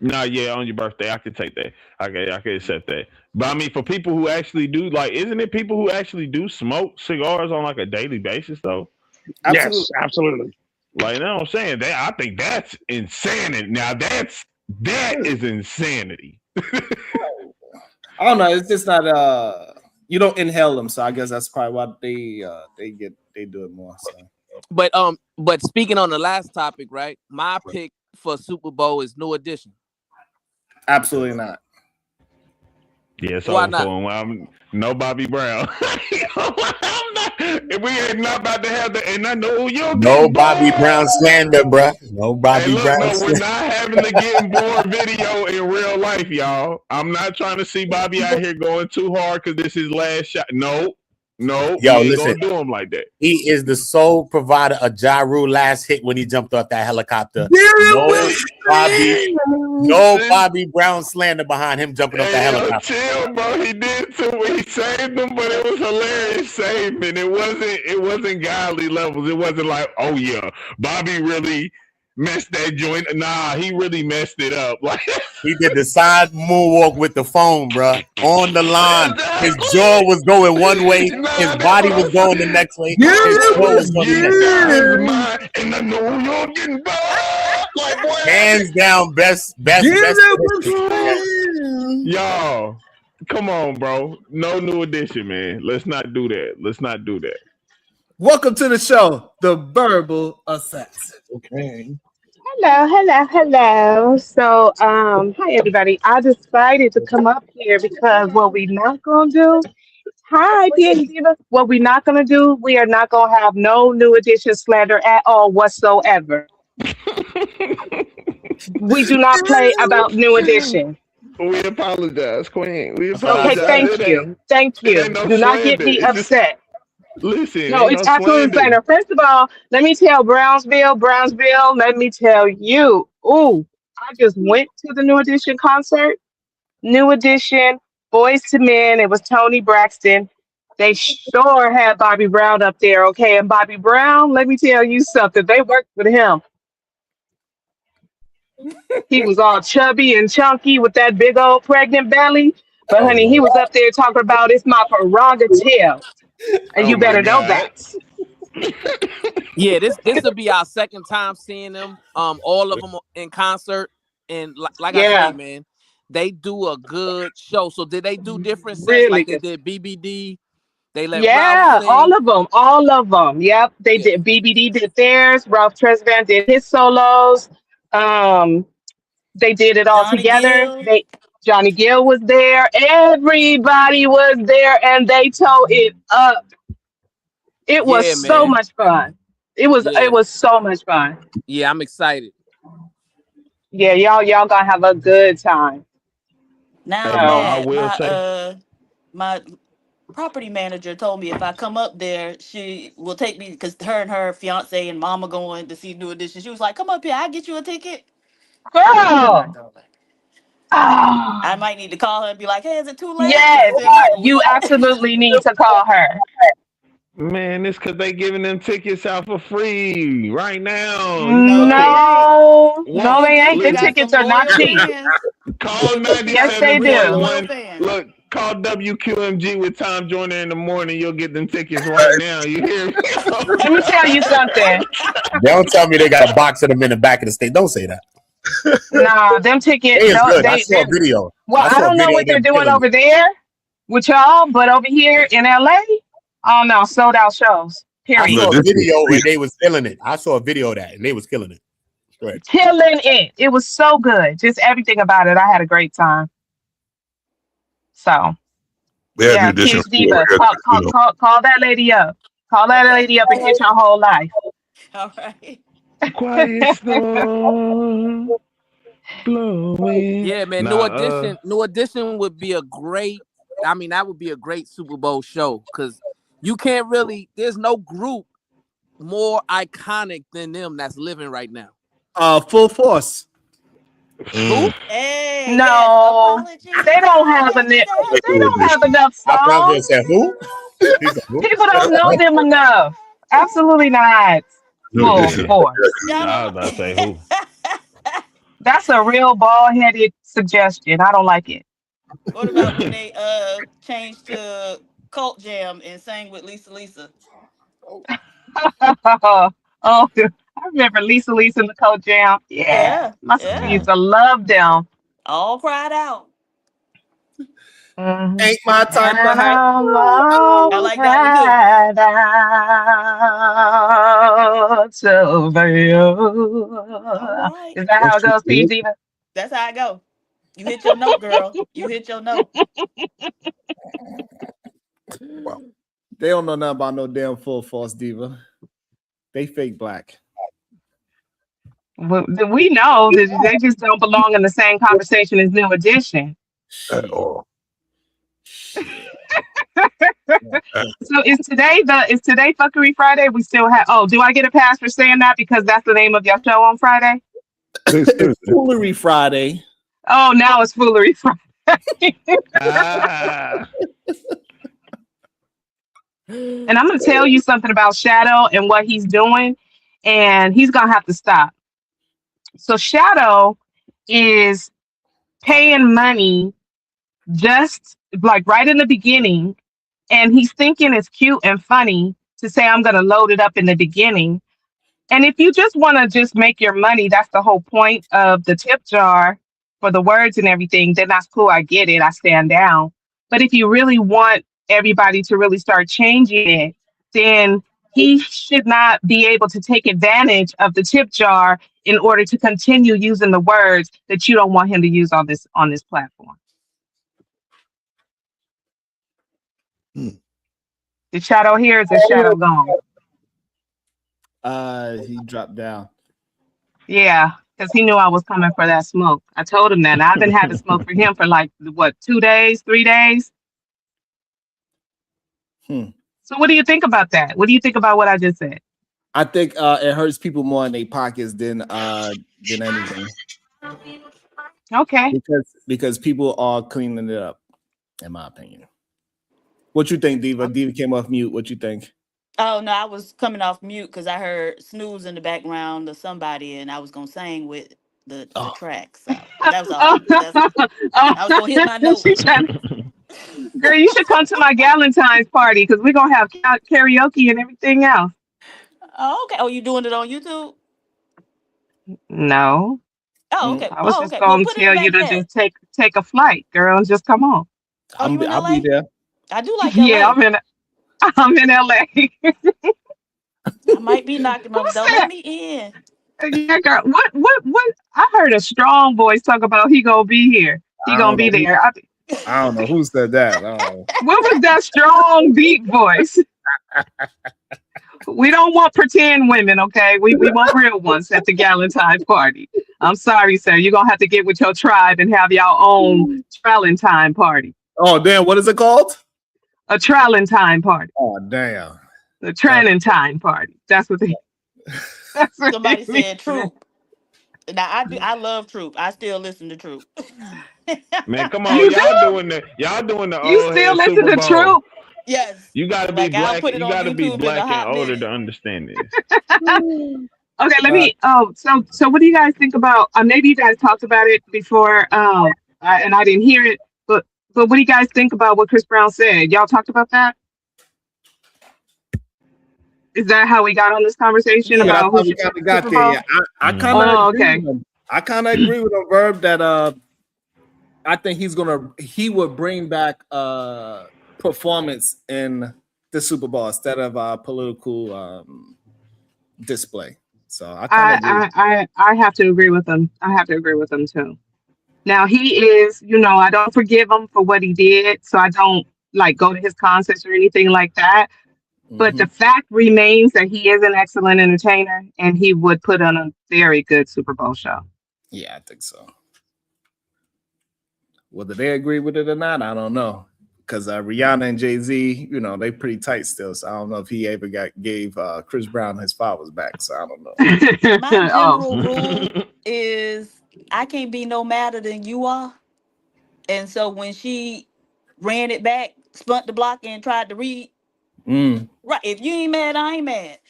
Nah, yeah, on your birthday, I can take that. I can accept that. But I mean, for people who actually do, like, isn't it people who actually do smoke cigars on like a daily basis, though? Absolutely. Yes, absolutely. Like, you know what I'm saying? I think that's insanity. Now, that is insanity. I don't know. It's just not. You don't inhale them, so I guess that's probably why they do it more. So. But speaking on the last topic, right? My pick for Super Bowl is New Edition. Absolutely not. Yeah, so why not? No Bobby Brown. We ain't not about to have that, and I know you. No Bobby Brown slander, bro. No Bobby Brown. No, we're not having the getting bored video in real life, y'all. I'm not trying to see Bobby out here going too hard because this is his last shot. No, yo, listen, don't do him like that. He is the sole provider of Ja Rule last hit when he jumped off that helicopter. No Bobby Brown slander behind him jumping off that helicopter. Chill, bro. He did too. He saved them, but it was hilarious saving. It wasn't godly levels. It wasn't like, oh yeah, Bobby really messed that joint. Nah, he really messed it up. Like he did the side moonwalk with the phone, bro. On the line, his jaw was going one way, his body was going the next way. His jaw was going the next way. And I know you're getting like, hands down, best. Y'all, come on, bro. No New Edition, man. Let's not do that. Welcome to the show, the Verbal Assassin. Okay. Hello. So, hi everybody. I decided to come up here because what we not gonna do. Hi, Diva. What we not gonna do? We are not gonna have no New Edition slander at all whatsoever. We do not play about New Edition. We apologize, Queen. We apologize. Okay, thank you. No do not get me upset. Listen, no, it's absolutely slander. First of all, let me tell Brownsville, let me tell you. Ooh, I just went to the New Edition concert. New Edition, Boys to Men. It was Tony Braxton. They sure had Bobby Brown up there, okay? And Bobby Brown, let me tell you something. They worked with him. He was all chubby and chunky with that big old pregnant belly. But honey, he was up there talking about it's my prerogative. And you better know that. Yeah, this will be our second time seeing them. All of them in concert, and like I say, man, they do a good show. So did they do different sets really like good. They did BBD? They let all of them. Yep, they did. BBD did theirs. Ralph Tresvant did his solos. They did it all Johnny together. Gill. Johnny Gill was there. Everybody was there, and they tore it up. It was so much fun. It was so much fun. Yeah, I'm excited. Yeah, y'all gonna have a good time. Now, my property manager told me if I come up there, she will take me because her and her fiance and mama going to see New Edition. She was like, "Come up here, I'll get you a ticket." Girl. I might need to call her and be like, "Hey, is it too late?" Yes, you absolutely need to call her. Man, it's because they giving them tickets out for free right now. No, they ain't. The tickets are not cheap. Call 97. Yes, they do. Look, call WQMG with Tom Joyner in the morning. You'll get them tickets right now. You hear me? Let me tell you something. Don't tell me they got a box of them in the back of the state. Don't say that. Nah, them tickets. I saw a video. Well, I don't know what they're doing over there with y'all, but over here in LA, oh no, sold out shows. Period. I saw a video and they was killing it. I saw a video of that and they was killing it. killing it. It was so good. Just everything about it. I had a great time. So We had the yeah, addition. King's Diva. Call that lady up. Call that lady up and get your whole life. All right. Quiet storm blowing. Yeah, man. New Edition would be a great. I mean, that would be a great Super Bowl show because you can't really. There's no group more iconic than them that's living right now. Full Force. Who? Hey, No, yes. they don't have enough. They don't have enough songs. Said who? People don't know them enough. Absolutely not. Full Force. I was about to say who. That's a real bald-headed suggestion. I don't like it. What about when they changed to Cult Jam and sang with Lisa? Oh, I remember Lisa and the Cold Jam. Yeah, my sister used to love them. All cried out. Mm-hmm. Ain't my time to hide. I like that one too. All right. Is that how it goes, P. Diva? That's how I go. You hit your note, girl. You hit your note. Wow. They don't know nothing about no damn Full Force, Diva. They fake black. Well, we know that they just don't belong in the same conversation as New Edition. At all. So is today Fuckery Friday? We still have. Oh, do I get a pass for saying that because that's the name of your show on Friday? It's Foolery Friday. Oh, now it's Foolery Friday. And I'm going to tell you something about Shadow and what he's doing, and he's going to have to stop. So Shadow is paying money just like right in the beginning, and he's thinking it's cute and funny to say, I'm going to load it up in the beginning. And if you just want to just make your money, that's the whole point of the tip jar for the words and everything, then that's cool. I get it. I stand down. But if you really want everybody to really start changing it, then he should not be able to take advantage of the tip jar in order to continue using the words that you don't want him to use on this platform. The Shadow here is the Shadow gone. He dropped down. Yeah, because he knew I was coming for that smoke. I told him that. And I've been having smoke for him for like, 2 days, 3 days? So what do you think about that? What do you think about what I just said? I think it hurts people more in their pockets than anything. Okay. Because people are cleaning it up, in my opinion. What you think, Diva? Diva came off mute. What you think? Oh no, I was coming off mute because I heard snooze in the background of somebody, and I was gonna sing with the track. So that was all. I was gonna hit my note. Girl, you should come to my Galentine's party because we're gonna have karaoke and everything else. Oh, okay. Oh, you doing it on YouTube? No. Oh, okay. I was just gonna tell you to just take a flight, girl, and just come on. Oh, you in LA? I'll be there. I do like LA. Yeah, I'm in LA. I might be knocking on the door. Let me in. Yeah, girl. What? I heard a strong voice talk about he gonna be here. He gonna be there. I don't know who said that. What was that strong beat voice? We don't want pretend women, okay? We want real ones at the Galentine's party. I'm sorry, sir. You're gonna have to get with your tribe and have your own Tralentine party. Oh damn! What is it called? A Tralentine party. Oh damn! The Tralentine party. That's what they. Somebody said Troop. Now I love Troop. I still listen to Troop. Man, come on, y'all doing the You still listen to Troop? Yes. You gotta be black. You gotta be black and older to understand this. Okay, let me. So what do you guys think about? Maybe you guys talked about it before, and I didn't hear it. But what do you guys think about what Chris Brown said? Y'all talked about that? Is that how we got on this conversation about who should got there? Yeah. I kind of agree with him. I kind of agree with him, Verb, that I think he would bring back performance in the Super Bowl instead of political display. So I kind of I have to agree with him. I have to agree with him too. Now he is, I don't forgive him for what he did, so I don't like go to his concerts or anything like that. But the fact remains that he is an excellent entertainer, and he would put on a very good Super Bowl show. Yeah, I think so. Whether they agree with it or not, I don't know. Because Rihanna and Jay-Z, they pretty tight still. So I don't know if he ever gave Chris Brown his flowers back. So I don't know. My general rule is I can't be no madder than you are. And so when she ran it back, spunt the block and tried to read, right? If you ain't mad, I ain't mad.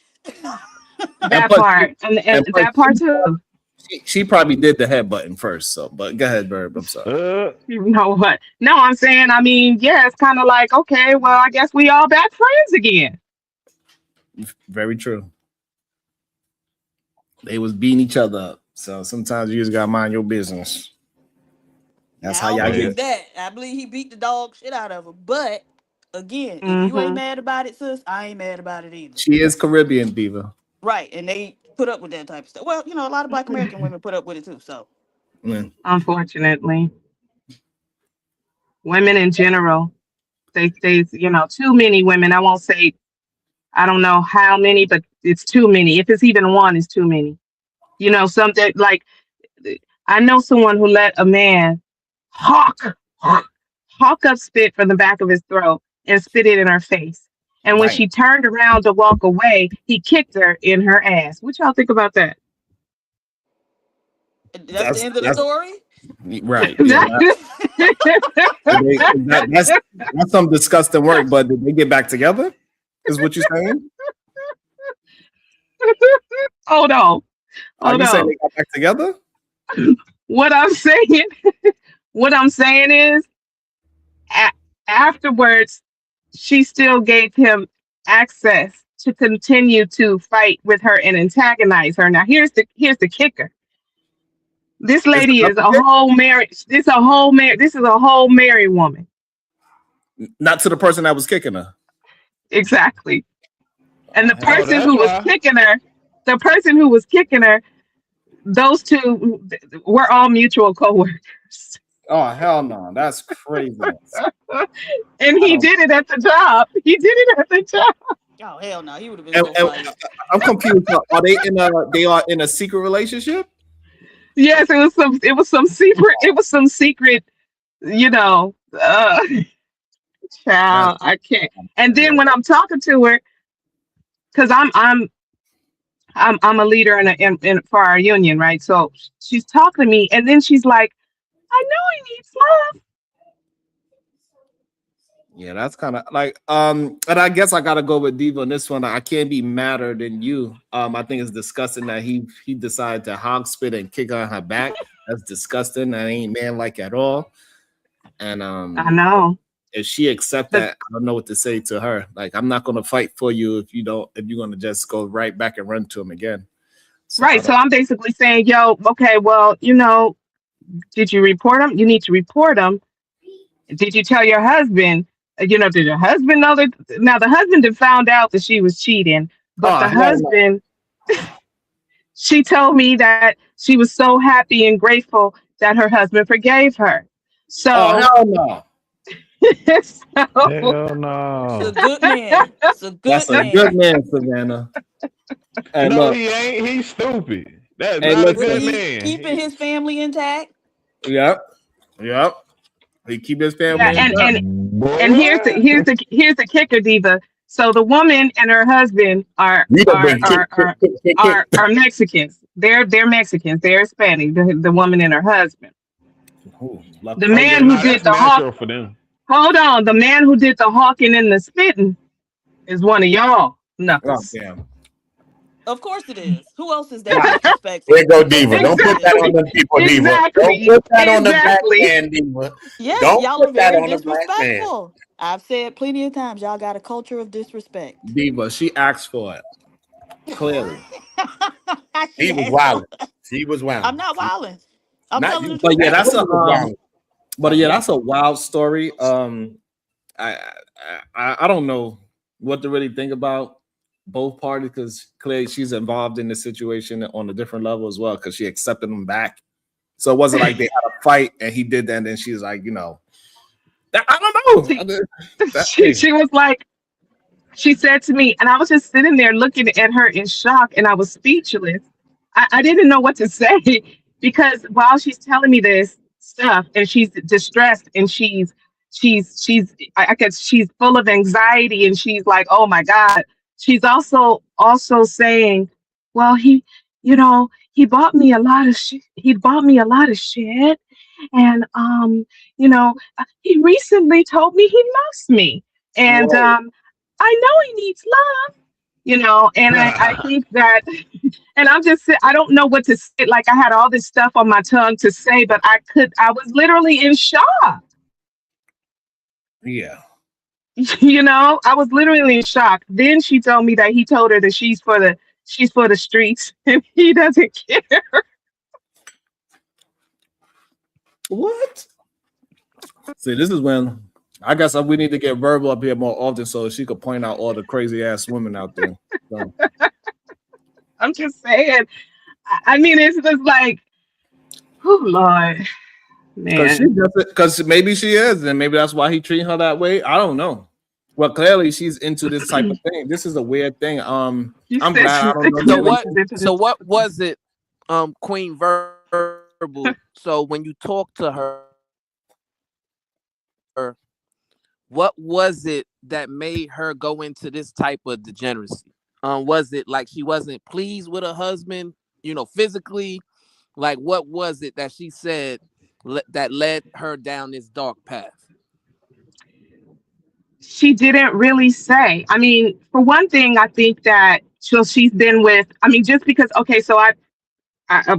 That part and that part too. She probably did the head button first. So, but go ahead, Bird. I'm sorry. You know what? No, I'm saying. I mean, yeah, it's kind of like, okay, well, I guess we all back friends again. Very true. They was beating each other up. So sometimes you just gotta mind your business. That's how y'all get that. I believe he beat the dog shit out of her. But again, if you ain't mad about it, sis, I ain't mad about it either. She is Caribbean diva. Right, and they put up with that type of stuff. Well, a lot of Black American women put up with it too. So, unfortunately, women in general, they too many women. I won't say, I don't know how many, but it's too many. If it's even one, it's too many. Something like, I know someone who let a man hawk up spit from the back of his throat and spit it in her face. And when she turned around to walk away, he kicked her in her ass. What y'all think about that? That's the end of the story? Right. Yeah, that's some disgusting work, but did they get back together? Is what you're saying? Hold on. Are you saying they got back together? What I'm saying is, afterwards, she still gave him access to continue to fight with her and antagonize her. Now, here's the kicker. This lady is a whole married. This is a whole married woman. Not to the person that was kicking her. Exactly. And the person who was kicking her, those two were all mutual coworkers. Oh, hell no. That's crazy. And he did it at the job. Oh, hell no. He would have been so fired. I'm confused. Are they are in a secret relationship? Yes, it was some secret, child. I can't. And then when I'm talking to her, because I'm a leader in for our union, right? So she's talking to me, and then she's like, "I know he needs love." Yeah, that's kind of like and I guess I gotta go with Diva on this one. I can't be madder than you. I think it's disgusting that he decided to hog spit and kick on her back. That's disgusting. That ain't man like at all. And I know. If she accept that, I don't know what to say to her. Like, I'm not gonna fight for you if you're gonna just go right back and run to him again. So right. So I'm basically saying, okay, well, did you report him? You need to report him. Did you tell your husband? Did your husband know that? Now the husband had found out that she was cheating, but the husband, she told me that she was so happy and grateful that her husband forgave her. So hell no. Hell no. It's a good man. That's a good man, Savannah. And no, he ain't. He's stupid. That's not a good man. Keeping his family intact. Yep. He keep his family intact. And here's the kicker, Diva. So the woman and her husband are Mexicans. They're Mexicans. They're Hispanic. The woman and her husband. The man who did the hawk. For them. Hold on. The man who did the hawking and the spitting is one of y'all. Knuckles. Oh, damn. Of course it is. Who else is that disrespectful? There go Diva. Don't put that on the people, Diva. Don't put that on the black man, Diva. Yeah, don't y'all put are very that on disrespectful. I've said plenty of times, y'all got a culture of disrespect. Diva, she asked for it. Clearly. He was wilding. She was wilding. I'm not wilding. I'm not telling you, the truth. But that's a wild story. I don't know what to really think about both parties, because clearly she's involved in the situation on a different level as well, because she accepted him back. So it wasn't like they had a fight and he did that, and then she's like, I don't know. She was like, she said to me, and I was just sitting there looking at her in shock, and I was speechless. I didn't know what to say because while she's telling me this stuff, and she's distressed, and I guess she's full of anxiety, and she's like, oh my God. She's also saying, well, he bought me a lot of shit. He bought me a lot of shit, and he recently told me he loves me, and Whoa. I know he needs love, and I think that, and I don't know what to say. Like I had all this stuff on my tongue to say, but I was literally in shock. Yeah. I was literally in shock. Then she told me that he told her that she's for the streets and he doesn't care. What? See, this is when I guess we need to get Verbal up here more often so she could point out all the crazy ass women out there. So. I'm just saying. I mean, it's just like, oh Lord, man. Because maybe she is, and maybe that's why he treating her that way. I don't know. Well, clearly she's into this type of thing. This is a weird thing. I'm glad I don't know. So what was it, Queen Verbal? So when you talk to her, what was it that made her go into this type of degeneracy? Was it like she wasn't pleased with her husband, physically? Like, what was it that she said that led her down this dark path? She didn't really say. I mean, for one thing, I think that she's been with. I mean, just because. Okay, so I've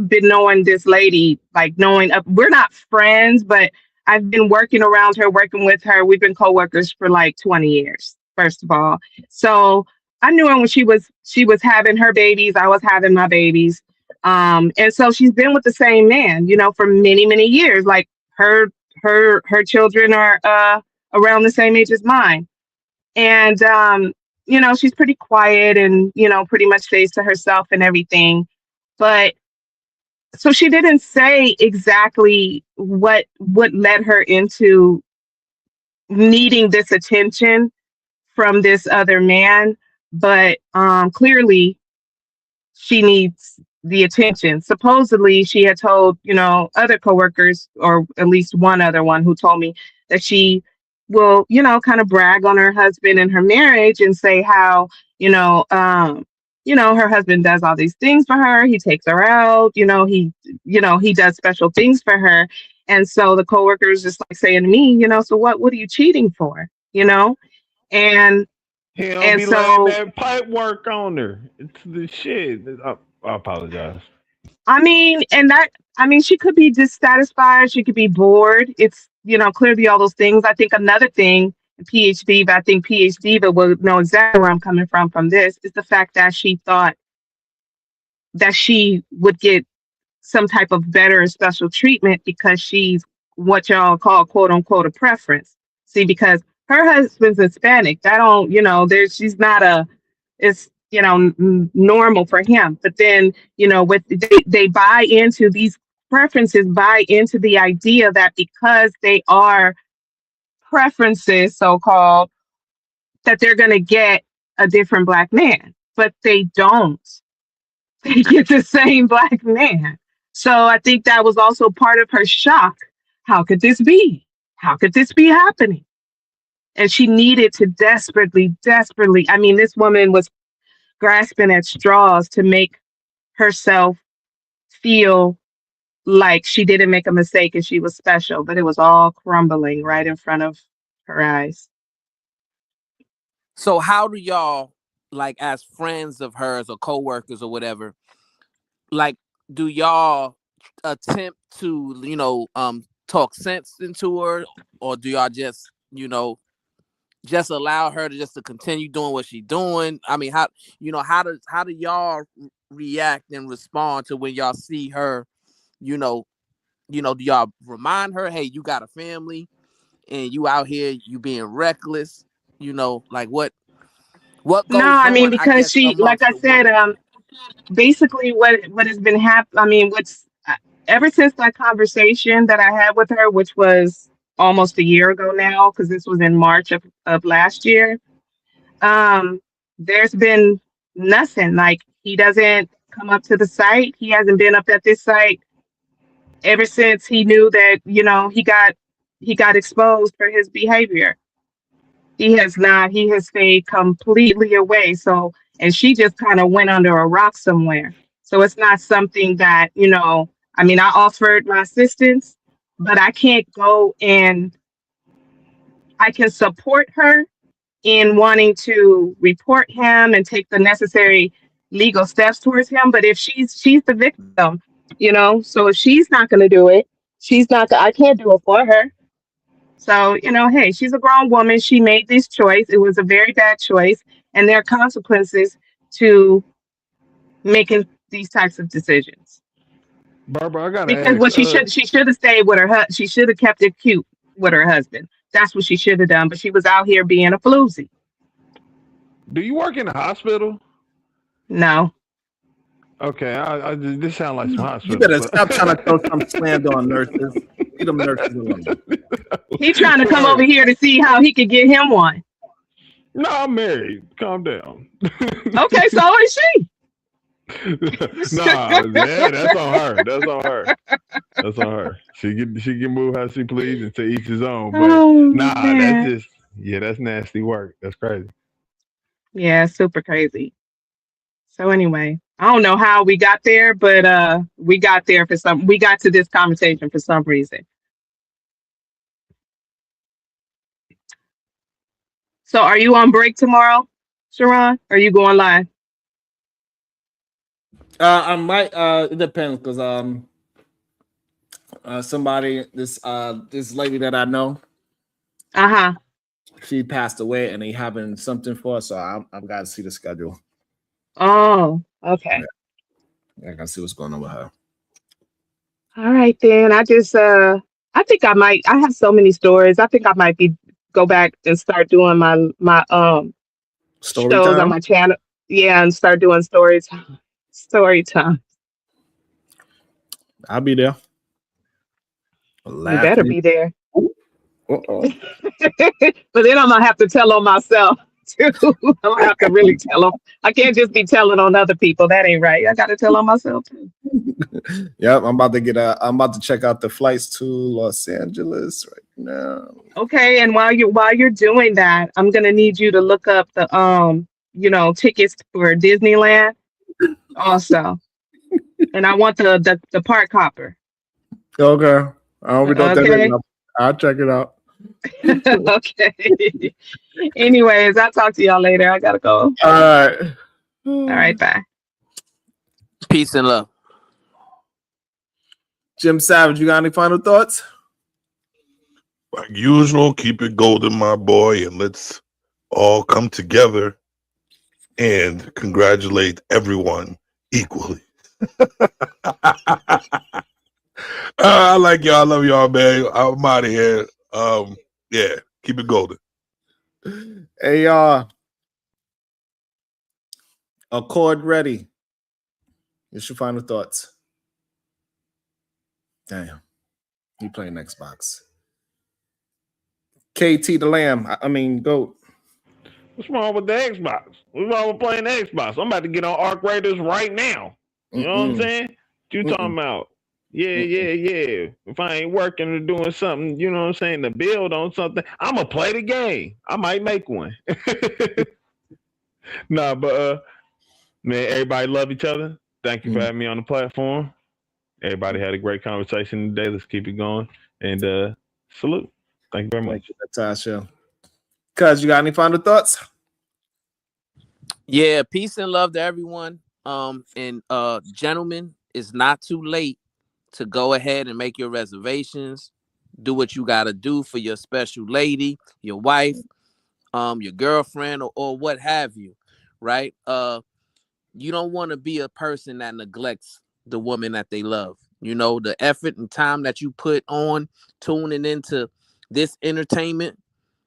been knowing this lady, like we're not friends, but I've been working around her, working with her. We've been coworkers for like 20 years, first of all. So I knew her when she was having her babies. I was having my babies. And so she's been with the same man, for many, many years. Like her children are around the same age as mine. And she's pretty quiet and, pretty much stays to herself and everything. But so she didn't say exactly what led her into needing this attention from this other man, but clearly she needs the attention. Supposedly she had told, other coworkers, or at least one other one who told me that she will, kind of brag on her husband and her marriage and say how, her husband does all these things for her. He takes her out, he does special things for her. And so the coworkers just like saying to me, so what are you cheating for? And he don't and be so laying that pipe work on her. It's the shit. I apologize. I mean, she could be dissatisfied. She could be bored. It's, clearly all those things. I think another thing, PhD, but I think PhD, but will know exactly where I'm coming from this, is the fact that she thought that she would get some type of better and special treatment because she's what y'all call quote unquote a preference. See, because her husband's Hispanic. That don't, she's not it's, normal for him. But then, with they buy into these preferences, buy into the idea that because they are preferences, so called, that they're going to get a different black man, but they don't. They get the same black man. So I think that was also part of her shock. How could this be? How could this be happening? And she needed to desperately, desperately. I mean, this woman was grasping at straws to make herself feel like she didn't make a mistake and she was special, but it was all crumbling right in front of her eyes. So how do y'all, like, as friends of hers or co-workers or whatever, like, do y'all attempt to, talk sense into her, or do y'all just, just allow her to continue doing what she's doing? I mean, how do y'all react and respond to when y'all see her, do y'all remind her, hey, you got a family and you out here, you being reckless, like what What No, goes I mean on, I because guess, she, like amongst I the said, women? basically what has been happening. I mean, what's ever since that conversation that I had with her, which was almost a year ago now, because this was in March of last year. Um, there's been nothing. Like he doesn't come up to the site. He hasn't been up at this site ever since he knew that he got exposed for his behavior. He has not. He has stayed completely away. So, and she just kind of went under a rock somewhere. So it's not something that, I mean, I offered my assistance, but I can't go and I can support her in wanting to report him and take the necessary legal steps towards him. But if she's the victim, so if she's not going to do it, I can't do it for her. So, hey, she's a grown woman. She made this choice. It was a very bad choice. And there are consequences to making these types of decisions. Barbara, I gotta Because ask. what she should have stayed with she should have kept it cute with her husband. That's what she should have done. But she was out here being a floozy. Do you work in a hospital? No. Okay, this sounds like some hospital. You better stop trying to throw some slander on nurses. Leave them nurses alone. He's trying to come over here to see how he could get him one. No, I'm married. Calm down. Okay, so is she. Nah, yeah, that's on her. That's on her. That's on her. She can move how she please and to each his own. But that's that's nasty work. That's crazy. Yeah, super crazy. So anyway, I don't know how we got there, but we got to this conversation for some reason. So are you on break tomorrow, Sharon? Or are you going live? I might. It depends because somebody this lady that I know, she passed away, and they having something for her, so I've got to see the schedule. Oh, okay. Yeah, I gotta see what's going on with her. All right then. I think I have so many stories. I think I might go back and start doing my Story shows time? on my channel. Yeah, and start doing story time. I'll be there. You better be there. Uh-oh. But then I'm gonna have to tell on myself too. I'm gonna have to really tell them. I can't just be telling on other people. That ain't right. I gotta tell on myself too. Yep, I'm about to check out the flights to Los Angeles right now. Okay, and while you're doing that, I'm gonna need you to look up the tickets for Disneyland also. And I want the park hopper. Okay. Okay. I'll check it out. Okay. Anyways, I'll talk to y'all later. I gotta go. All right. All right, bye. Peace and love. Jim Savage, you got any final thoughts? Like usual, keep it golden, my boy, and let's all come together and congratulate everyone equally. I like y'all. I love y'all, man. I'm out of here. Yeah, keep it golden. Hey, Accord ready. What's your final thoughts? Damn. You playing Xbox. KT the Lamb. GOAT. What's wrong with the Xbox? What's wrong with playing the Xbox? I'm about to get on Arc Raiders right now. You know what I'm saying? What you talking about? Yeah. If I ain't working or doing something, you know what I'm saying, to build on something, I'm going to play the game. I might make one. But man, everybody love each other. Thank you for having me on the platform. Everybody had a great conversation today. Let's keep it going. And salute. Thank you very much. Natasha. Cuz, you got any final thoughts? Yeah, peace and love to everyone. And gentlemen, it's not too late to go ahead and make your reservations. Do what you gotta do for your special lady, your wife, your girlfriend, or what have you, right? You don't want to be a person that neglects the woman that they love. You know, the effort and time that you put on tuning into this entertainment,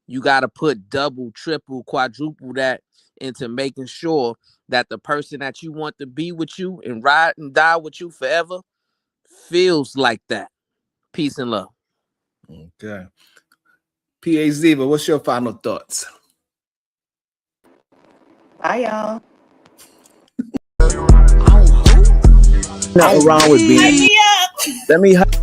you got to put double, triple, quadruple that into making sure that the person that you want to be with you and ride and die with you forever feels like that. Peace and love. Okay. PA Ziva, what's your final thoughts? Bye, y'all. Nothing wrong with being. Let me up. Let me